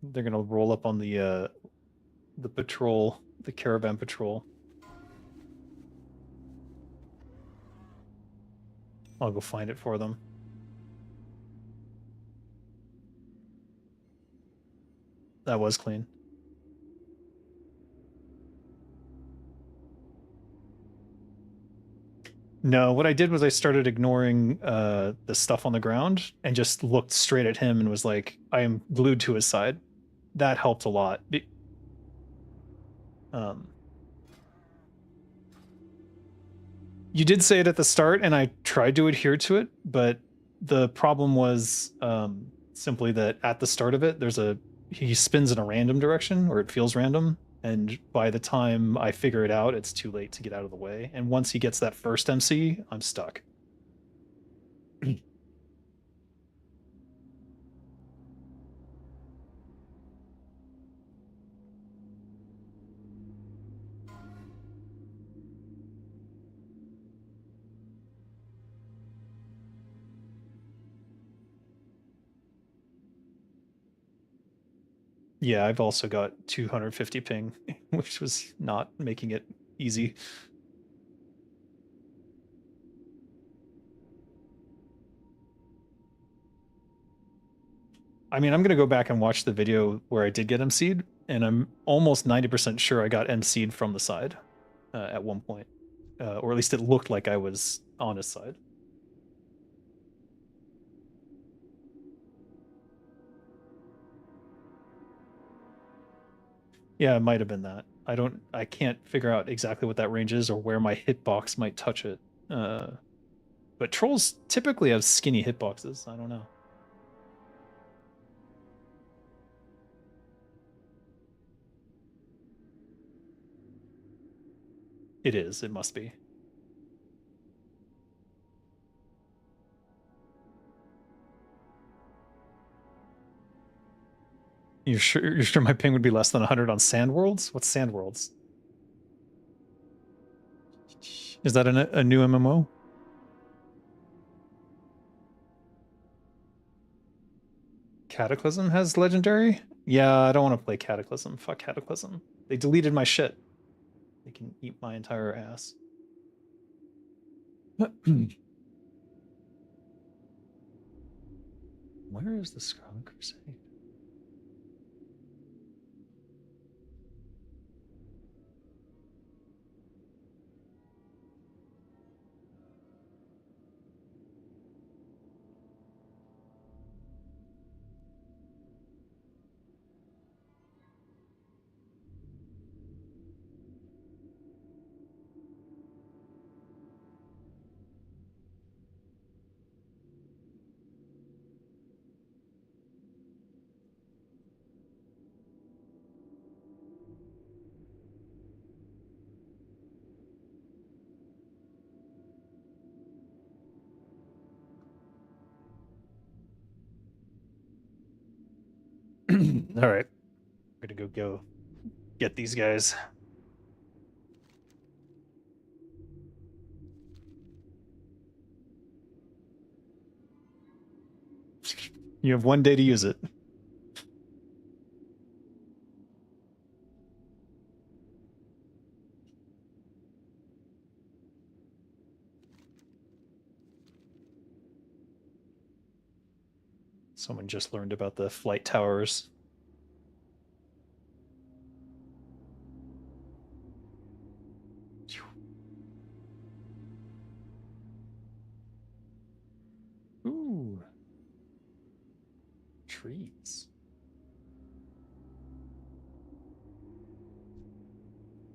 They're gonna roll up on the patrol, the caravan patrol. I'll go find it for them. That was clean. No, what I did was I started ignoring the stuff on the ground and just looked straight at him and was like, I am glued to his side. That helped a lot. You did say it at the start, and I tried to adhere to it, but the problem was simply that at the start of it, he spins in a random direction, or it feels random, and by the time I figure it out, it's too late to get out of the way. And once he gets that first MC, I'm stuck. Yeah, I've also got 250 ping, which was not making it easy. I mean, I'm going to go back and watch the video where I did get MC'd, and I'm almost 90% sure I got MC'd from the side at one point. Or at least it looked like I was on his side. Yeah, it might have been that. I can't figure out exactly what that range is or where my hitbox might touch it. But trolls typically have skinny hitboxes. I don't know. It is. It must be. You're sure my ping would be less than 100 on Sand Worlds? What's Sand Worlds? Is that a new MMO? Cataclysm has legendary? Yeah, I don't want to play Cataclysm. Fuck Cataclysm. They deleted my shit. They can eat my entire ass. Where is the Scarlet Crusade? All right, we're gonna go get these guys. You have one day to use it. Someone just learned about the flight towers. Ooh. Trees.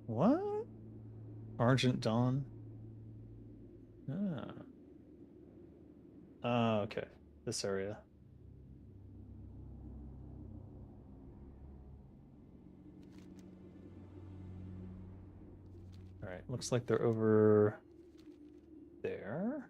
What? Argent Dawn? Ah. Ah, okay. This area. All right, looks like they're over there.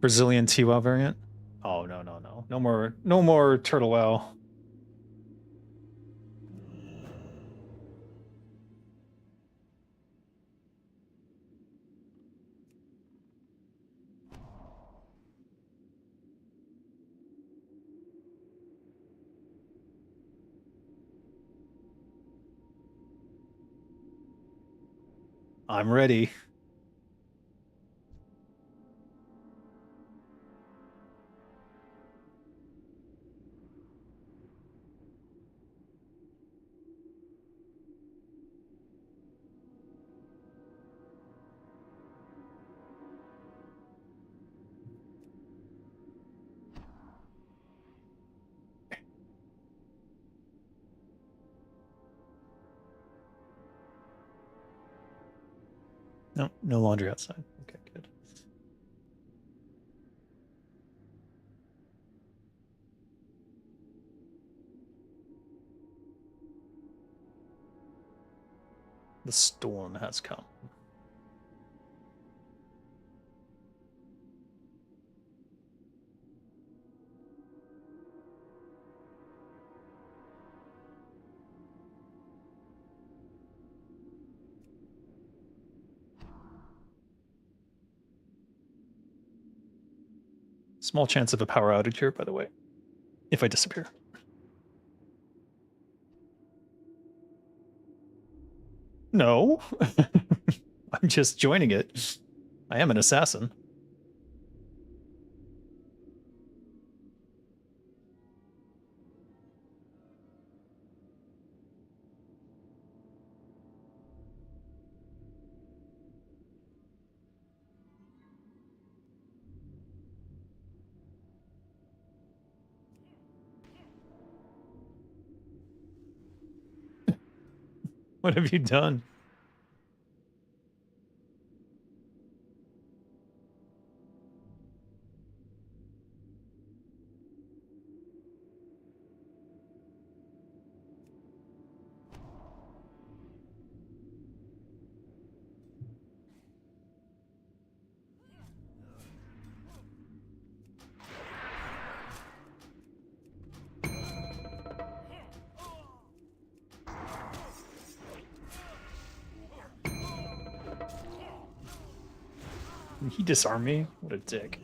Brazilian TWoW variant? Oh, no, no, no. No more Turtle WoW. I'm ready. No, no laundry outside. Okay, good. The storm has come. Small chance of a power outage here, by the way, if I disappear. No. I'm just joining it. I am an assassin. What have you done? He disarmed me? What a dick.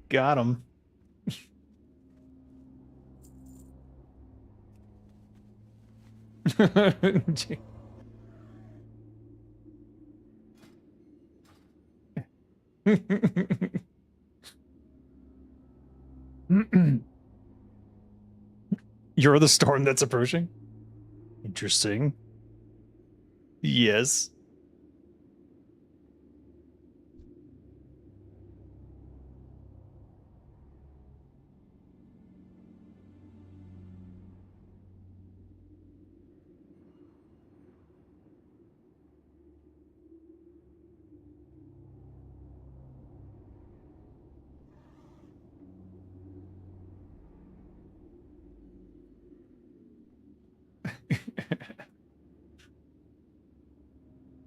Got him. You're the storm that's approaching? Interesting. Yes.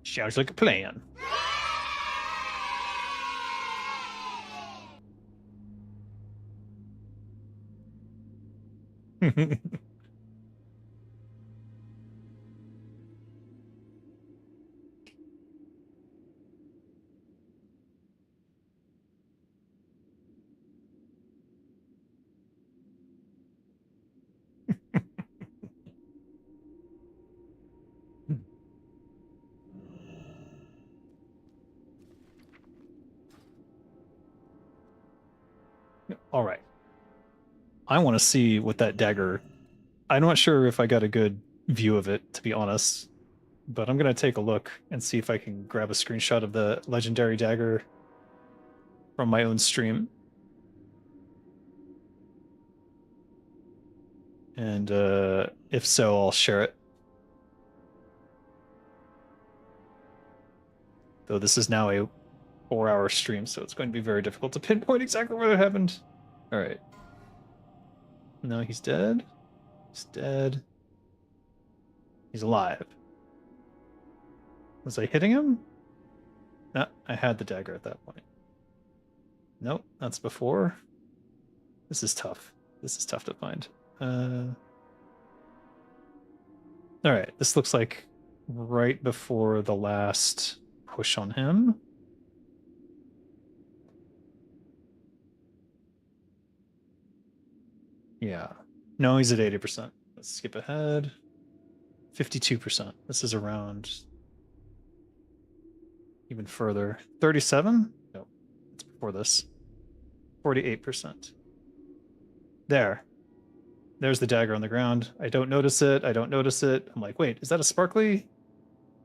Sounds like a plan. All right. I want to see what that dagger. I'm not sure if I got a good view of it, to be honest, but I'm going to take a look and see if I can grab a screenshot of the legendary dagger from my own stream. And if so, I'll share it. Though this is now a 4-hour stream, so it's going to be very difficult to pinpoint exactly where it happened. All right. No, he's dead. He's dead. He's alive. Was I hitting him? No, I had the dagger at that point. Nope, that's before. This is tough. This is tough to find. All right, this looks like right before the last push on him. Yeah. No, he's at 80%. Let's skip ahead. 52%. This is around even further. 37? No, it's before this. 48%. There. There's the dagger on the ground. I don't notice it. I don't notice it. I'm like, wait, is that a sparkly?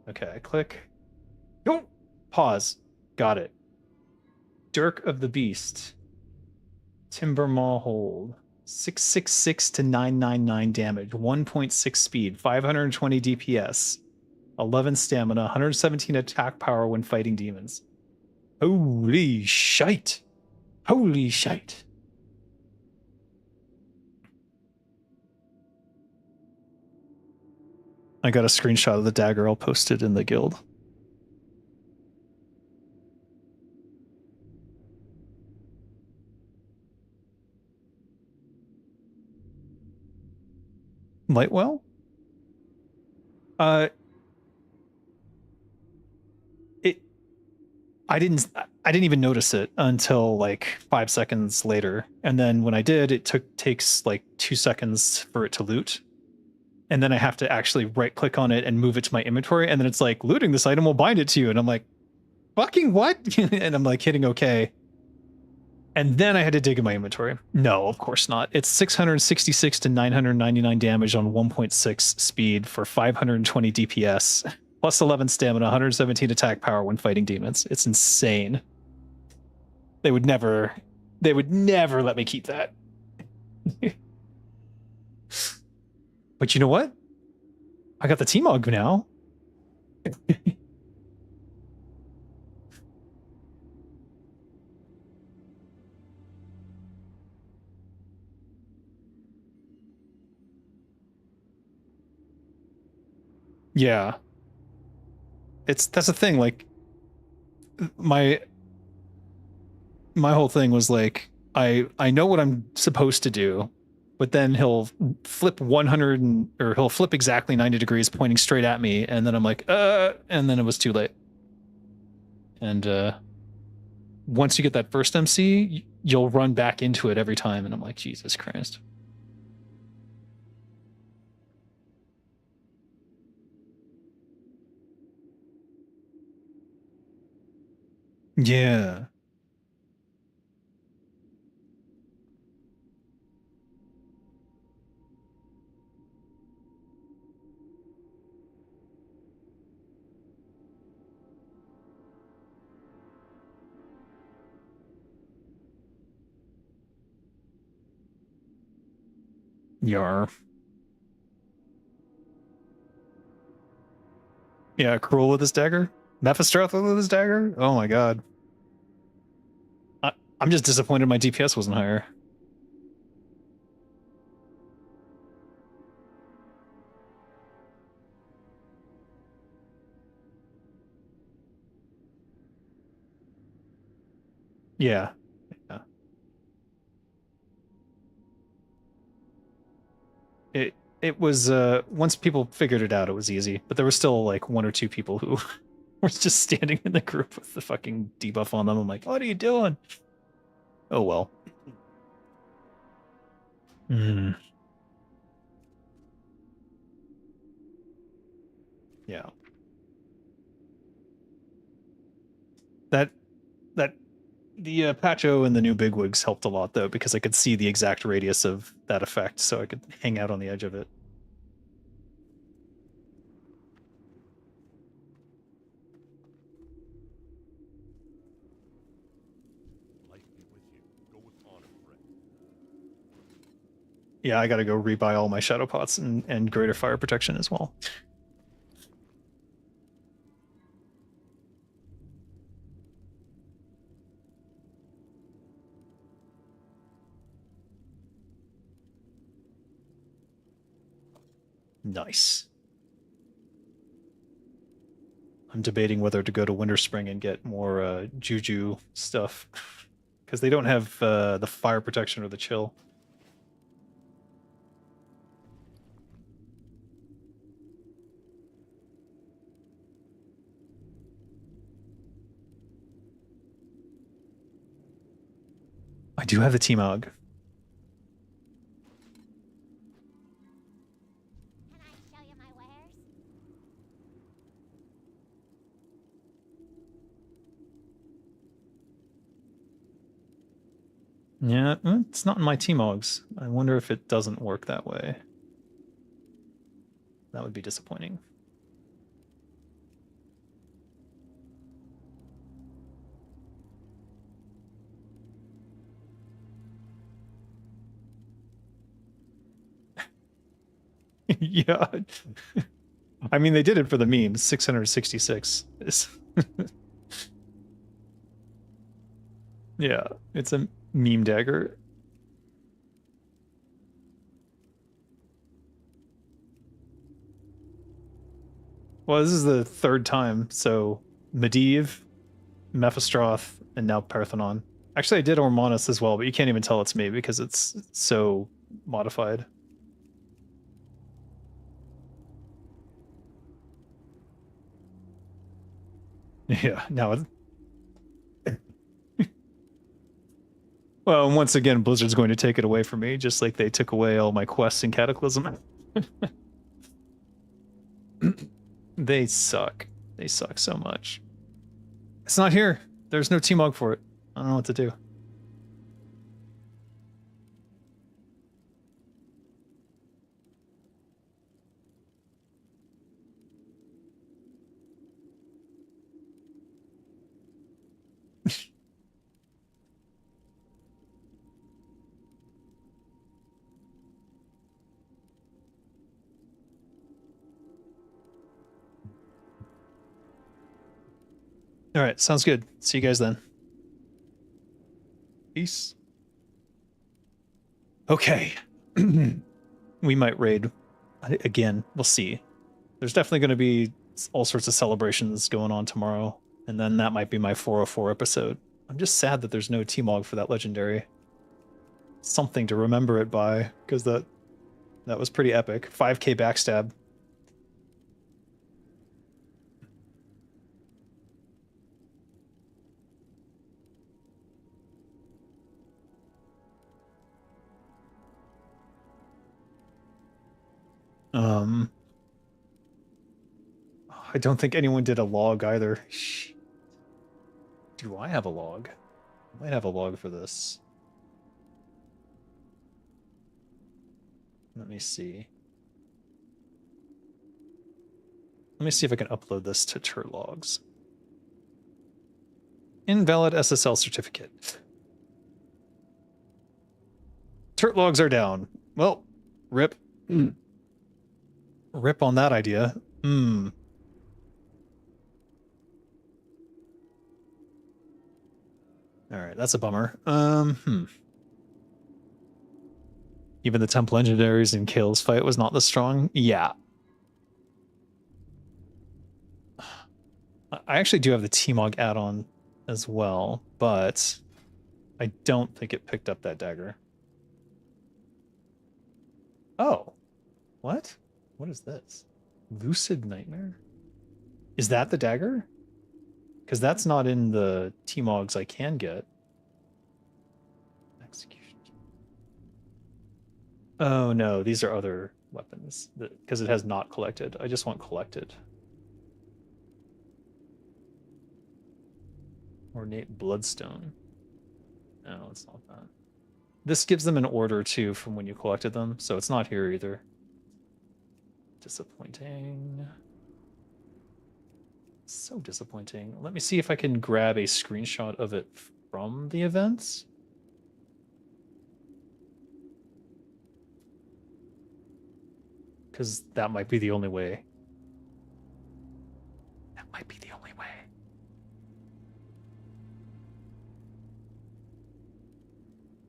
Okay, I click. Don't pause. Got it. Dirk of the Beast. Timber Maw Hold. 666 to 999 damage, 1.6 speed, 520 DPS, 11 stamina, 117 attack power when fighting demons. Holy shite. Holy shite. I got a screenshot of the dagger. I'll post it in the guild. Lightwell? I didn't even notice it until like 5 seconds later. And then when I did, it takes like 2 seconds for it to loot. And then I have to actually right click on it and move it to my inventory. And then it's like, looting this item will bind it to you. And I'm like, fucking what? And I'm like hitting okay. And then I had to dig in my inventory. No, of course not. It's 666 to 999 damage on 1.6 speed for 520 DPS, plus 11 stamina, 117 attack power when fighting demons. It's insane. They would never let me keep that. But you know what? I got the T-Mog now. Yeah. That's the thing, like my whole thing was like I know what I'm supposed to do, but then he'll flip 100 or he'll flip exactly 90 degrees pointing straight at me, and then I'm like, and then it was too late. And once you get that first MC, you'll run back into it every time, and I'm like, Jesus Christ. Yeah. Yar. Yeah, Cruel with his dagger? Mephistroth with his dagger? Oh my god. I'm just disappointed my DPS wasn't higher. Yeah. Yeah. It was once people figured it out, it was easy. But there were still like one or two people who were just standing in the group with the fucking debuff on them. I'm like, what are you doing? Oh well. Hmm. Yeah. That the Pacho and the new bigwigs helped a lot though, because I could see the exact radius of that effect, so I could hang out on the edge of it. Life be with you. Go with honor, friend. Yeah, I gotta go rebuy all my shadow pots and greater fire protection as well. Nice. I'm debating whether to go to Winter Spring and get more Juju stuff, because they don't have the fire protection or the chill. I do have the TMOG. Can I show you my wares? Yeah, it's not in my TMOGs. I wonder if it doesn't work that way. That would be disappointing. Yeah. I mean, they did it for the memes. 666 is yeah, it's a meme dagger. Well, this is the third time, so Medivh, Mephistroth, and now Perotharn. Actually, I did Ormanis as well, but you can't even tell it's me because it's so modified. Yeah, now it's... Well, once again, Blizzard's going to take it away from me, just like they took away all my quests in Cataclysm. They suck. They suck so much. It's not here. There's no TMOG for it. I don't know what to do. All right, sounds good. See you guys then. Peace. Okay. We might raid again. We'll see. There's definitely going to be all sorts of celebrations going on tomorrow, and then that might be my 404 episode. I'm just sad that there's no TMOG for that legendary. something to remember it by, because that was pretty epic. 5k backstab. I don't think anyone did a log either. Shit. Do I have a log? I might have a log for this. Let me see. Let me see if I can upload this to Turt Logs. Invalid SSL certificate. Turt Logs are down. Well, rip. Rip on that idea. Alright, that's a bummer. Even the Temple Legendaries in Kale's fight was not this strong? Yeah. I actually do have the T-Mog add-on as well, but I don't think it picked up that dagger. Oh. What? What is this? Lucid Nightmare? Is that the dagger? Because that's not in the T-Mogs I can get. Execution. Oh no, these are other weapons. Because it has not collected. I just want collected. Ornate Bloodstone. No, it's not that. This gives them an order too from when you collected them, so it's not here either. Disappointing. So disappointing. Let me see if I can grab a screenshot of it from the events. Because that might be the only way. That might be the only way.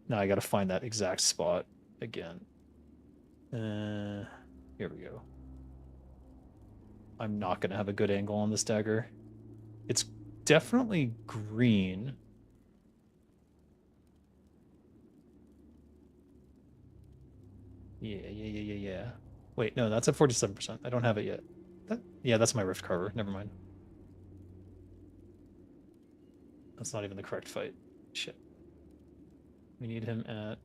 Now I gotta find that exact spot again. Here we go. I'm not gonna have a good angle on this dagger. It's definitely green. Yeah. Wait, no, that's at 47%. I don't have it yet. Yeah, that's my Rift Carver. Never mind. That's not even the correct fight. Shit. We need him at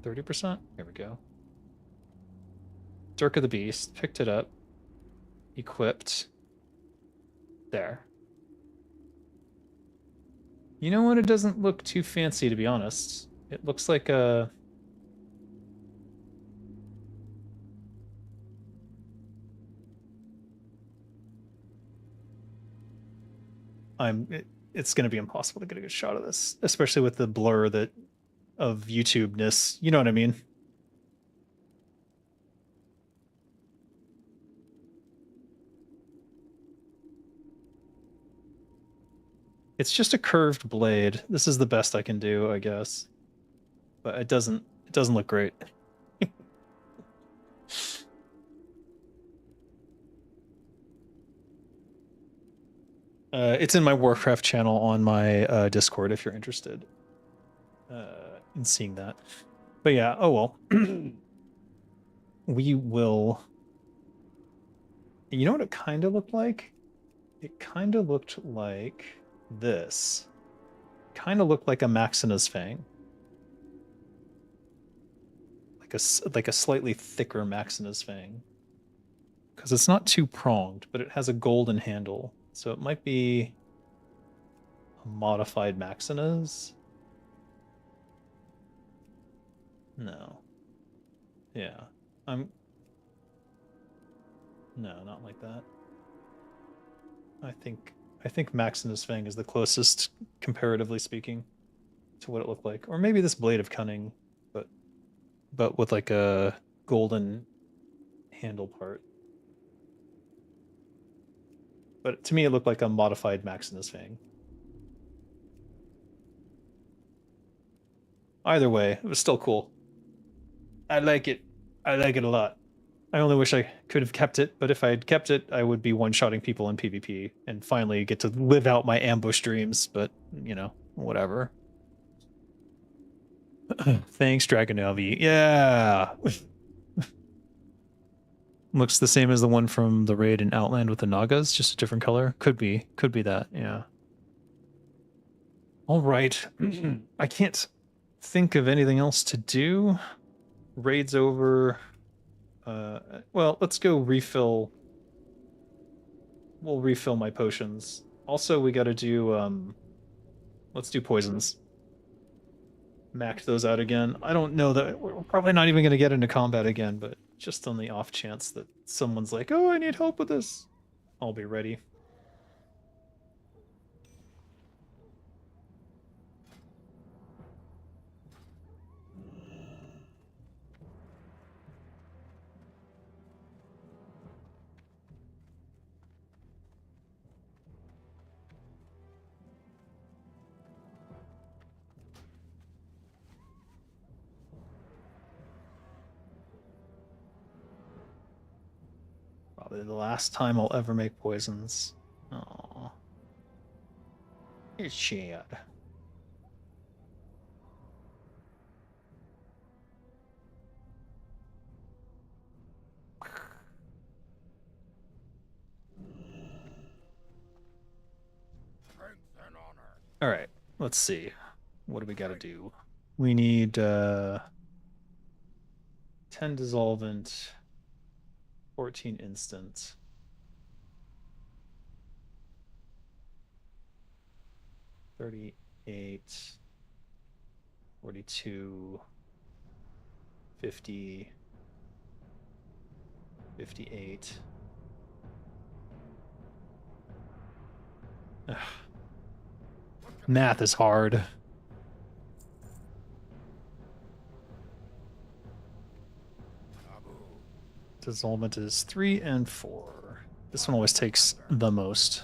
30%. Here we go. Dirk of the Beast. Picked it up. Equipped. There. You know what? It doesn't look too fancy, to be honest. It looks like a... It's going to be impossible to get a good shot of this, especially with the blur that of YouTube-ness. You know what I mean? It's just a curved blade. This is the best I can do, I guess. But it doesn't look great. It's in my Warcraft channel on my Discord if you're interested in seeing that. But yeah, oh well. We will... You know what it kind of looked like? It kind of looked like this. Kind of looked like a Maxina's Fang. Like a slightly thicker Maxina's Fang. Because it's not too pronged, but it has a golden handle. So it might be a modified Maxina's. No. Yeah. No, not like that. I think Maxina's Fang is the closest, comparatively speaking, to what it looked like. Or maybe this Blade of Cunning, but with like a golden handle part. But to me, it looked like a modified Maxina's Fang. Either way, it was still cool. I like it. I like it a lot. I only wish I could have kept it, but if I had kept it, I would be one-shotting people in PvP and finally get to live out my ambush dreams, but, you know, whatever. Thanks, Dragonovi. Yeah. Looks the same as the one from the raid in Outland with the Nagas, just a different color. Could be that, yeah. All right. I can't think of anything else to do. Raid's over. Well, let's go refill. We'll refill my potions. Also, we got to do let's do poisons. Max those out again. I don't know that we're probably not even going to get into combat again, but just on the off chance that someone's like, "Oh, I need help with this," I'll be ready. Probably the last time I'll ever make poisons. Oh, it's sad. Strength and honor. All right, let's see. What do we got to do? We need 10 dissolvent, 14 instant. 38, 42, 50, 58. Ugh. Math is hard. Dissolvent is 3 and 4. This one always takes the most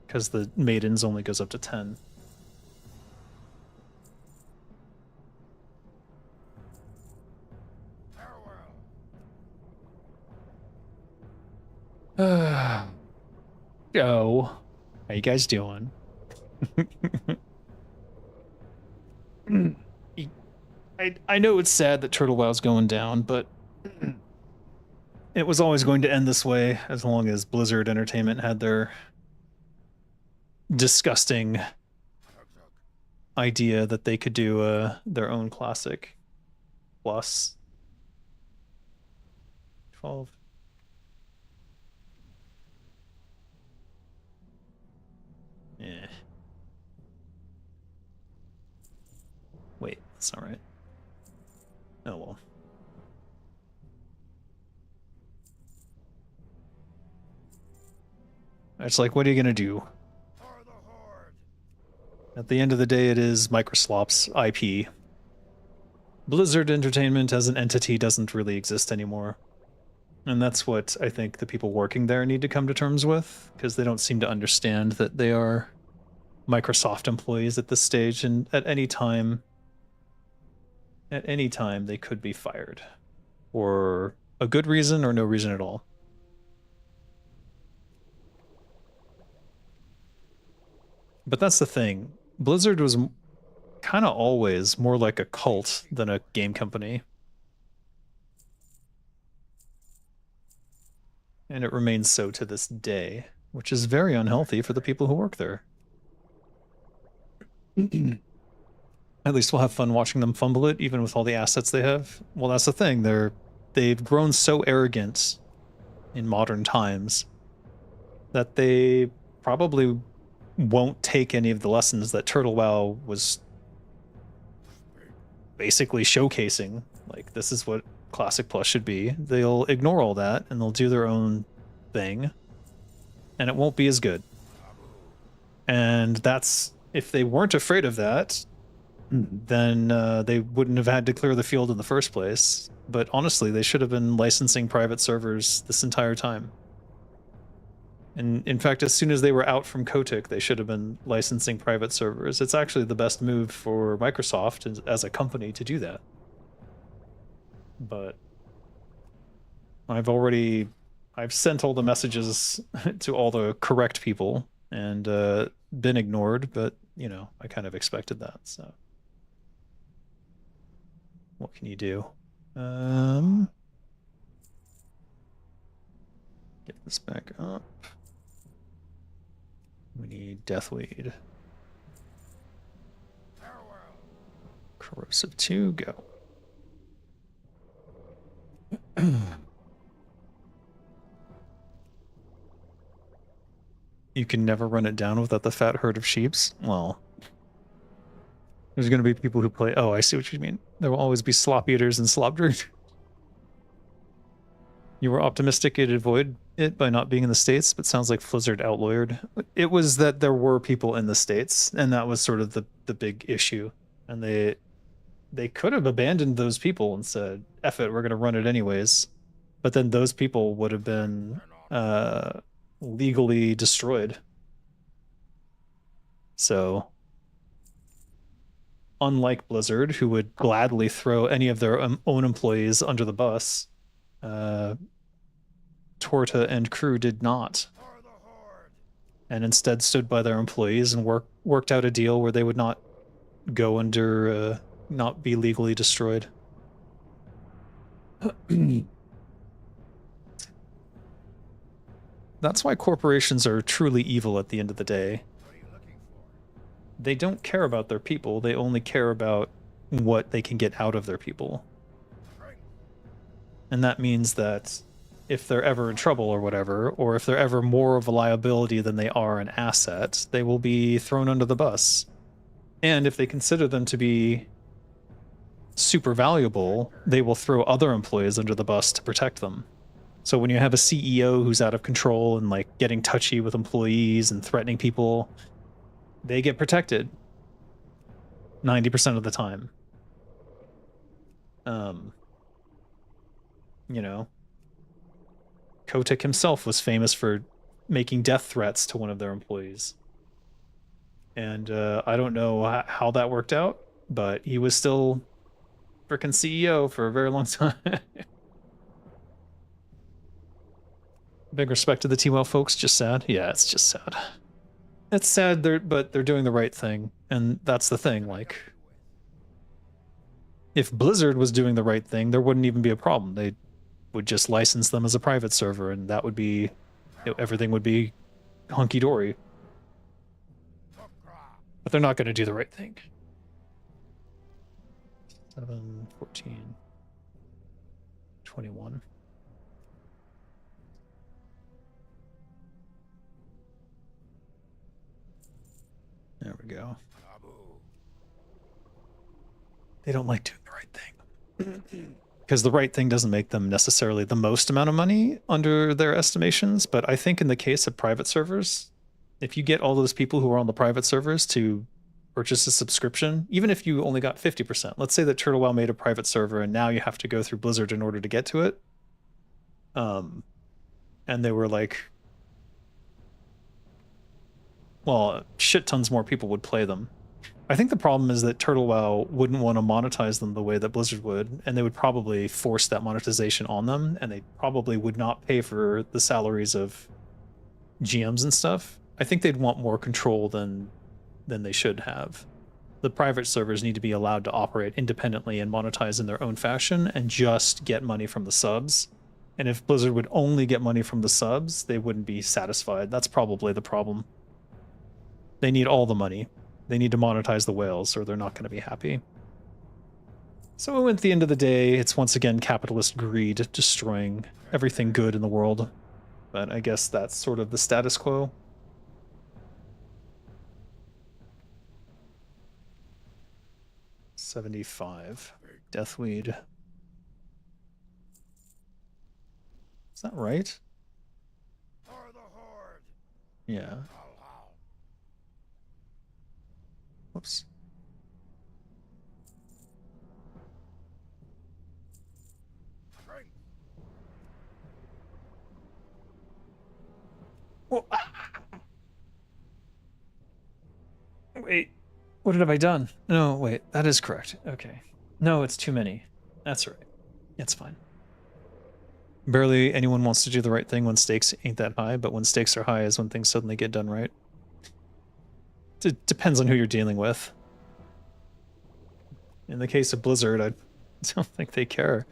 because the maidens only goes up to 10. Go. How you guys doing? I know it's sad that TWoW's going down, but it was always going to end this way as long as Blizzard Entertainment had their disgusting idea that they could do their own classic plus 12. Yeah. Wait, that's not right. Oh well. It's like, what are you gonna do? At the end of the day, it is Microsoft's IP. Blizzard Entertainment as an entity doesn't really exist anymore. And that's what I think the people working there need to come to terms with, because they don't seem to understand that they are Microsoft employees at this stage, and at any time they could be fired. For a good reason or no reason at all. But that's the thing. Blizzard was kind of always more like a cult than a game company. And it remains so to this day, which is very unhealthy for the people who work there. At least we'll have fun watching them fumble it, even with all the assets they have. Well, that's the thing. They've grown so arrogant in modern times that they probably won't take any of the lessons that TWoW was basically showcasing. Like, this is what Classic Plus should be. They'll ignore all that and they'll do their own thing, and it won't be as good. And that's, if they weren't afraid of that, then they wouldn't have had to clear the field in the first place. But honestly, they should have been licensing private servers this entire time. And in fact, as soon as they were out from Kotick, they should have been licensing private servers. It's actually the best move for Microsoft as a company to do that. But I've sent all the messages to all the correct people and been ignored, but, you know, I kind of expected that, so. What can you do? Get this back up. We need Deathweed. Corrosive 2, go. You can never run it down without the fat herd of sheeps? Well, there's going to be people who play... Oh, I see what you mean. There will always be slop eaters and slop drinkers. You were optimistic it'd avoid it by not being in the States, but sounds like Blizzard outlawyered. It was that there were people in the States, and that was sort of the big issue. And they could have abandoned those people and said, F it, we're going to run it anyways. But then those people would have been legally destroyed. So, unlike Blizzard, who would gladly throw any of their own employees under the bus, Torta and crew did not, and instead stood by their employees and worked out a deal where they would not go under, not be legally destroyed. That's why corporations are truly evil at the end of the day. They don't care about their people, they only care about what they can get out of their people. And that means that if they're ever in trouble or whatever, or if they're ever more of a liability than they are an asset, they will be thrown under the bus. And if they consider them to be super valuable, they will throw other employees under the bus to protect them. So when you have a CEO who's out of control and like getting touchy with employees and threatening people, they get protected 90% of the time. You know, Kotick himself was famous for making death threats to one of their employees. And I don't know how that worked out, but he was still frickin' CEO for a very long time. Big respect to the TWoW folks, just sad. Yeah, it's just sad. It's sad, but they're doing the right thing, and that's the thing, like... If Blizzard was doing the right thing, there wouldn't even be a problem. They would just license them as a private server, and that would be... everything would be hunky-dory. But they're not going to do the right thing. 7, 14, 21. There we go. They don't like doing the right thing. Because the right thing doesn't make them necessarily the most amount of money under their estimations, but I think in the case of private servers, if you get all those people who are on the private servers to purchase a subscription, even if you only got 50%, let's say that TWoW made a private server and now you have to go through Blizzard in order to get to it. And they were like, well, shit tons more people would play them. I think the problem is that TWoW wouldn't want to monetize them the way that Blizzard would, and they would probably force that monetization on them, and they probably would not pay for the salaries of GMs and stuff. I think they'd want more control than they should have. The private servers need to be allowed to operate independently and monetize in their own fashion and just get money from the subs. And if Blizzard would only get money from the subs, they wouldn't be satisfied. That's probably the problem. They need all the money. They need to monetize the whales or they're not going to be happy. So at the end of the day, it's once again capitalist greed destroying everything good in the world. But I guess that's sort of the status quo. $75. Deathweed. Is that right? Yeah. Whoops. Whoa. Wait, what have I done? No, wait, that is correct. Okay. No, it's too many. That's right. It's fine. Barely anyone wants to do the right thing when stakes ain't that high, but when stakes are high is when things suddenly get done right. It depends on who you're dealing with. In the case of Blizzard, don't think they care.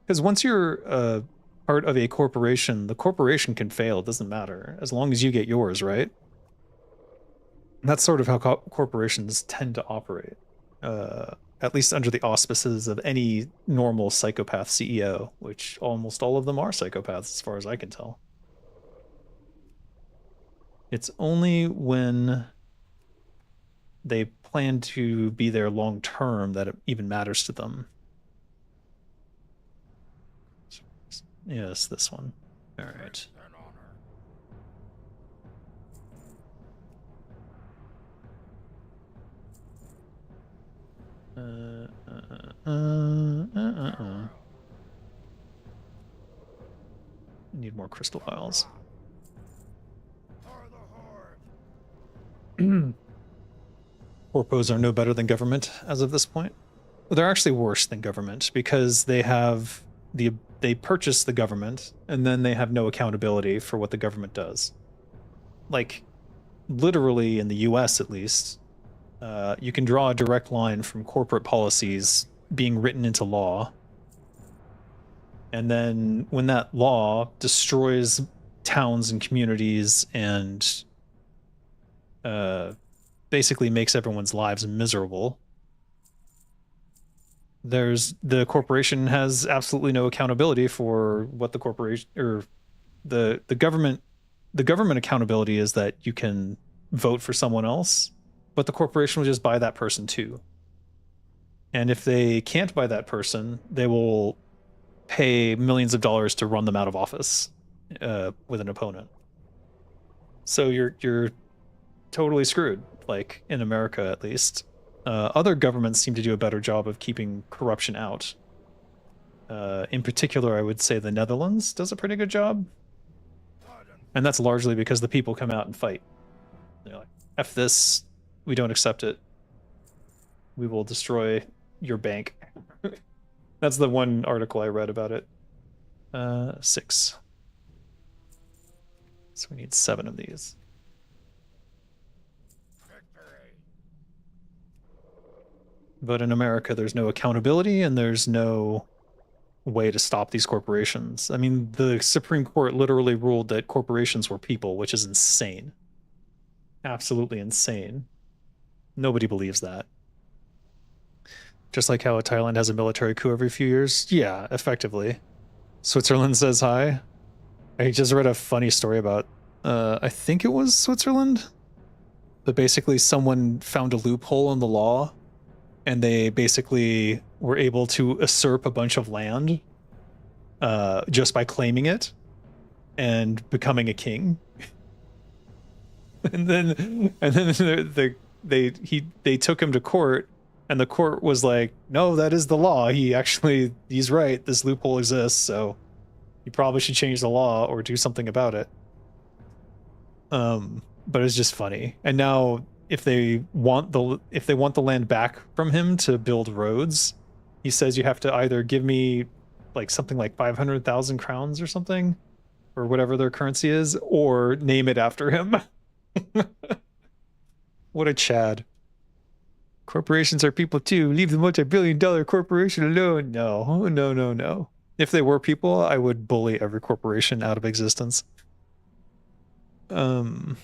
Because once you're part of a corporation, the corporation can fail. It doesn't matter as long as you get yours, right? That's sort of how corporations tend to operate, at least under the auspices of any normal psychopath CEO, which almost all of them are psychopaths, as far as I can tell. It's only when they plan to be there long term that it even matters to them. Yes, this one. All right. Need more crystal vials. Corpos are no better than government as of this point. Well, they're actually worse than government because they have they purchase the government and then they have no accountability for what the government does. Like, literally in the US at least, you can draw a direct line from corporate policies being written into law. And then when that law destroys towns and communities and basically makes everyone's lives miserable, the corporation has absolutely no accountability for what the corporation or the government accountability is that you can vote for someone else, but the corporation will just buy that person too. And if they can't buy that person, they will pay millions of dollars to run them out of office with an opponent. So you're totally screwed, like in America at least. Other governments seem to do a better job of keeping corruption out. In particular, I would say the Netherlands does a pretty good job. And that's largely because the people come out and fight. They're like, F this, we don't accept it. We will destroy your bank. That's the one article I read about it. 6. So we need 7 of these. But in America, there's no accountability and there's no way to stop these corporations. I mean, the Supreme Court literally ruled that corporations were people, which is insane. Absolutely insane. Nobody believes that. Just like how Thailand has a military coup every few years. Yeah, effectively. Switzerland says hi. I just read a funny story about, I think it was Switzerland, but basically someone found a loophole in the law and they basically were able to usurp a bunch of land just by claiming it and becoming a king. and then they took him to court, and the court was like, no, that is the law. He's right. This loophole exists, so you probably should change the law or do something about it. But it's just funny. And now if they want the land back from him to build roads, he says you have to either give me like something like 500,000 crowns or something, or whatever their currency is, or name it after him. What a Chad. Corporations are people too. Leave the multi-billion-dollar corporation alone. No. If they were people, I would bully every corporation out of existence. The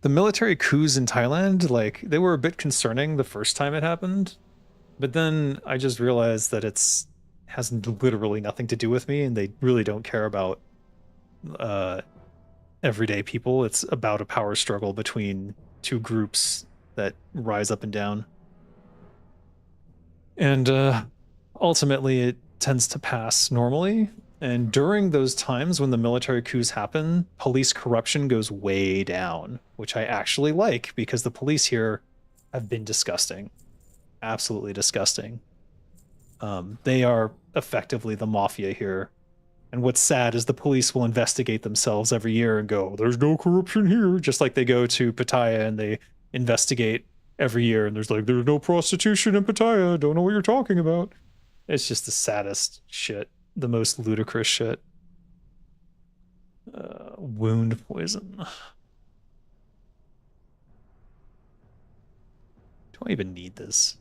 military coups in Thailand, like, they were a bit concerning the first time it happened, but then I just realized that has literally nothing to do with me, and they really don't care about everyday people. It's about a power struggle between two groups that rise up and down. And ultimately it tends to pass normally. And during those times when the military coups happen, police corruption goes way down, which I actually like, because the police here have been disgusting. Absolutely disgusting. They are effectively the mafia here. And what's sad is the police will investigate themselves every year and go, there's no corruption here. Just like they go to Pattaya and they investigate every year and there's no prostitution in Pattaya. Don't know what you're talking about. It's just the saddest shit. The most ludicrous shit. Wound poison. Do I even need this?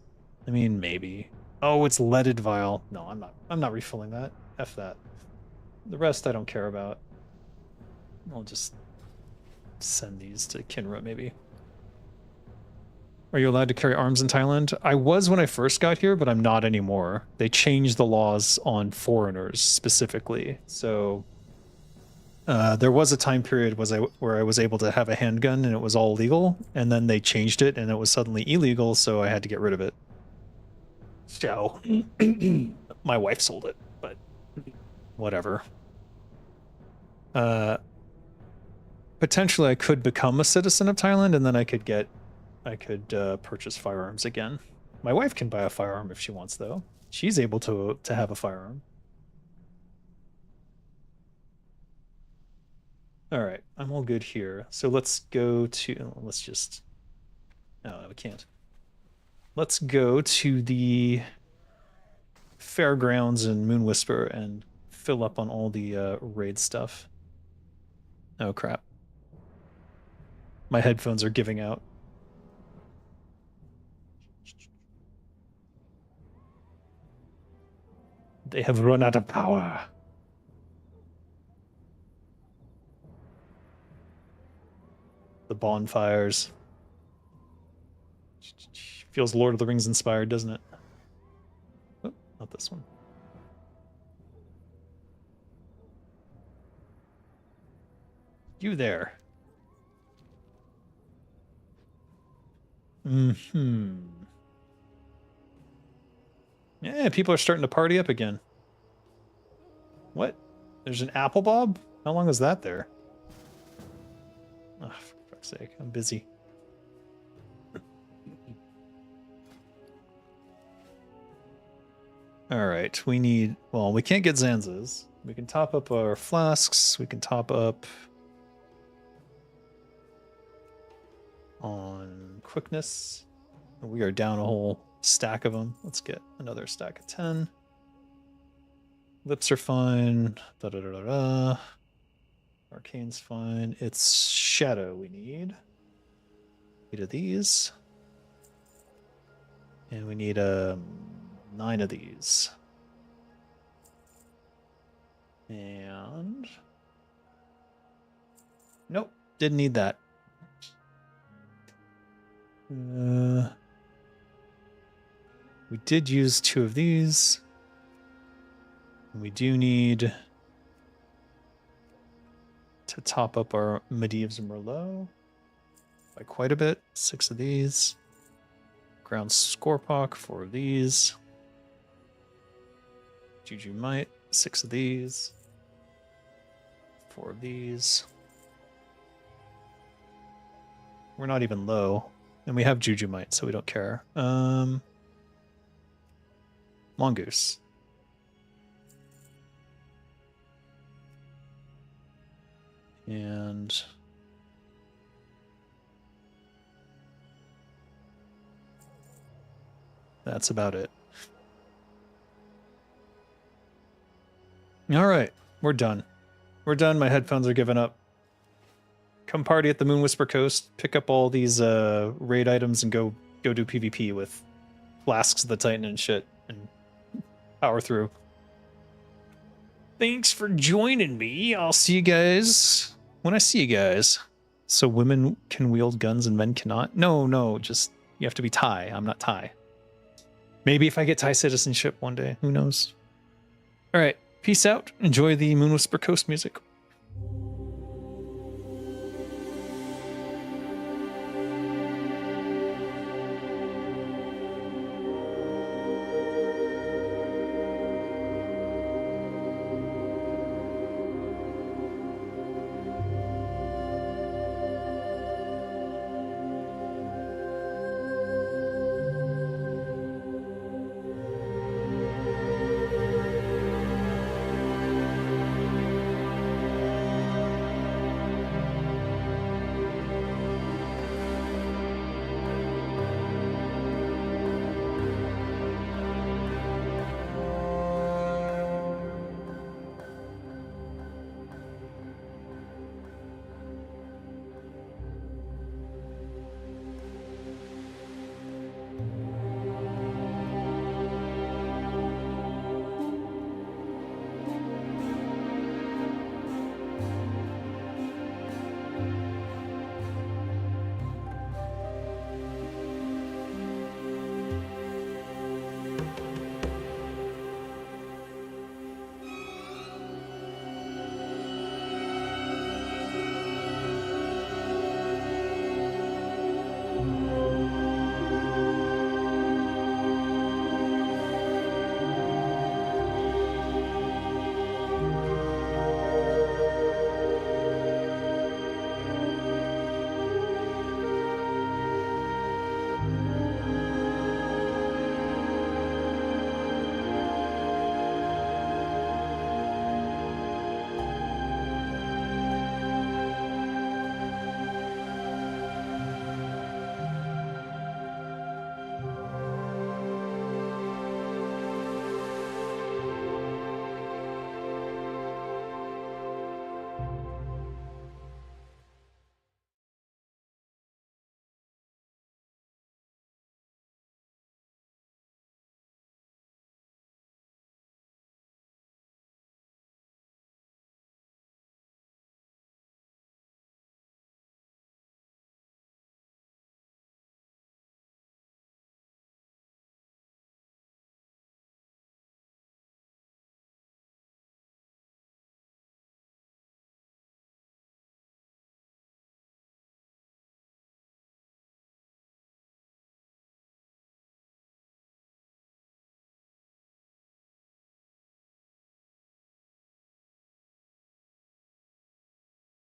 I mean, maybe. Oh, it's leaded vial. No, I'm not refilling that. F that. The rest I don't care about. I'll just send these to Kinra maybe. Are you allowed to carry arms in Thailand? I was when I first got here, but I'm not anymore. They changed the laws on foreigners specifically. So there was a time period where I was able to have a handgun and it was all legal, and then they changed it and it was suddenly illegal, so I had to get rid of it. So my wife sold it, but whatever. Potentially I could become a citizen of Thailand and then I could purchase firearms again. My wife can buy a firearm if she wants, though. She's able to have a firearm. All right, I'm all good here. So let's go to, let's just, no, we can't. Let's go to the fairgrounds in Moonwhisper and fill up on all the raid stuff. Oh, crap. My headphones are giving out. They have run out of power. The bonfires. Feels Lord of the Rings inspired, doesn't it? Oh, not this one. You there. Yeah, people are starting to party up again. What? There's an apple bob? How long is that there? Oh, for fuck's sake, I'm busy. Alright, we need... Well, we can't get Zanzas. We can top up our flasks. We can top up... on quickness. We are down a whole stack of them. Let's get another stack of 10. Lips are fine. Da da da da da. Arcane's fine. It's Shadow we need. 8 of these. And we need 9 of these. And... Nope, didn't need that. We did use 2 of these. We do need to top up our Medivh's Merlot by quite a bit. 6 of these. Ground Scorpok, 4 of these. Juju Might, 6 of these. 4 of these. We're not even low. And we have Juju Might, so we don't care. Mongoose. And that's about it. All right, we're done. We're done. My headphones are giving up. Come party at the Moonwhisper Coast. Pick up all these raid items and go do PvP with flasks of the Titan and shit, and power through. Thanks for joining me. I'll see you guys when I see you guys. So women can wield guns and men cannot? No, just you have to be Thai. I'm not Thai. Maybe if I get Thai citizenship one day, who knows? All right, peace out. Enjoy the Moonwhisper Coast music.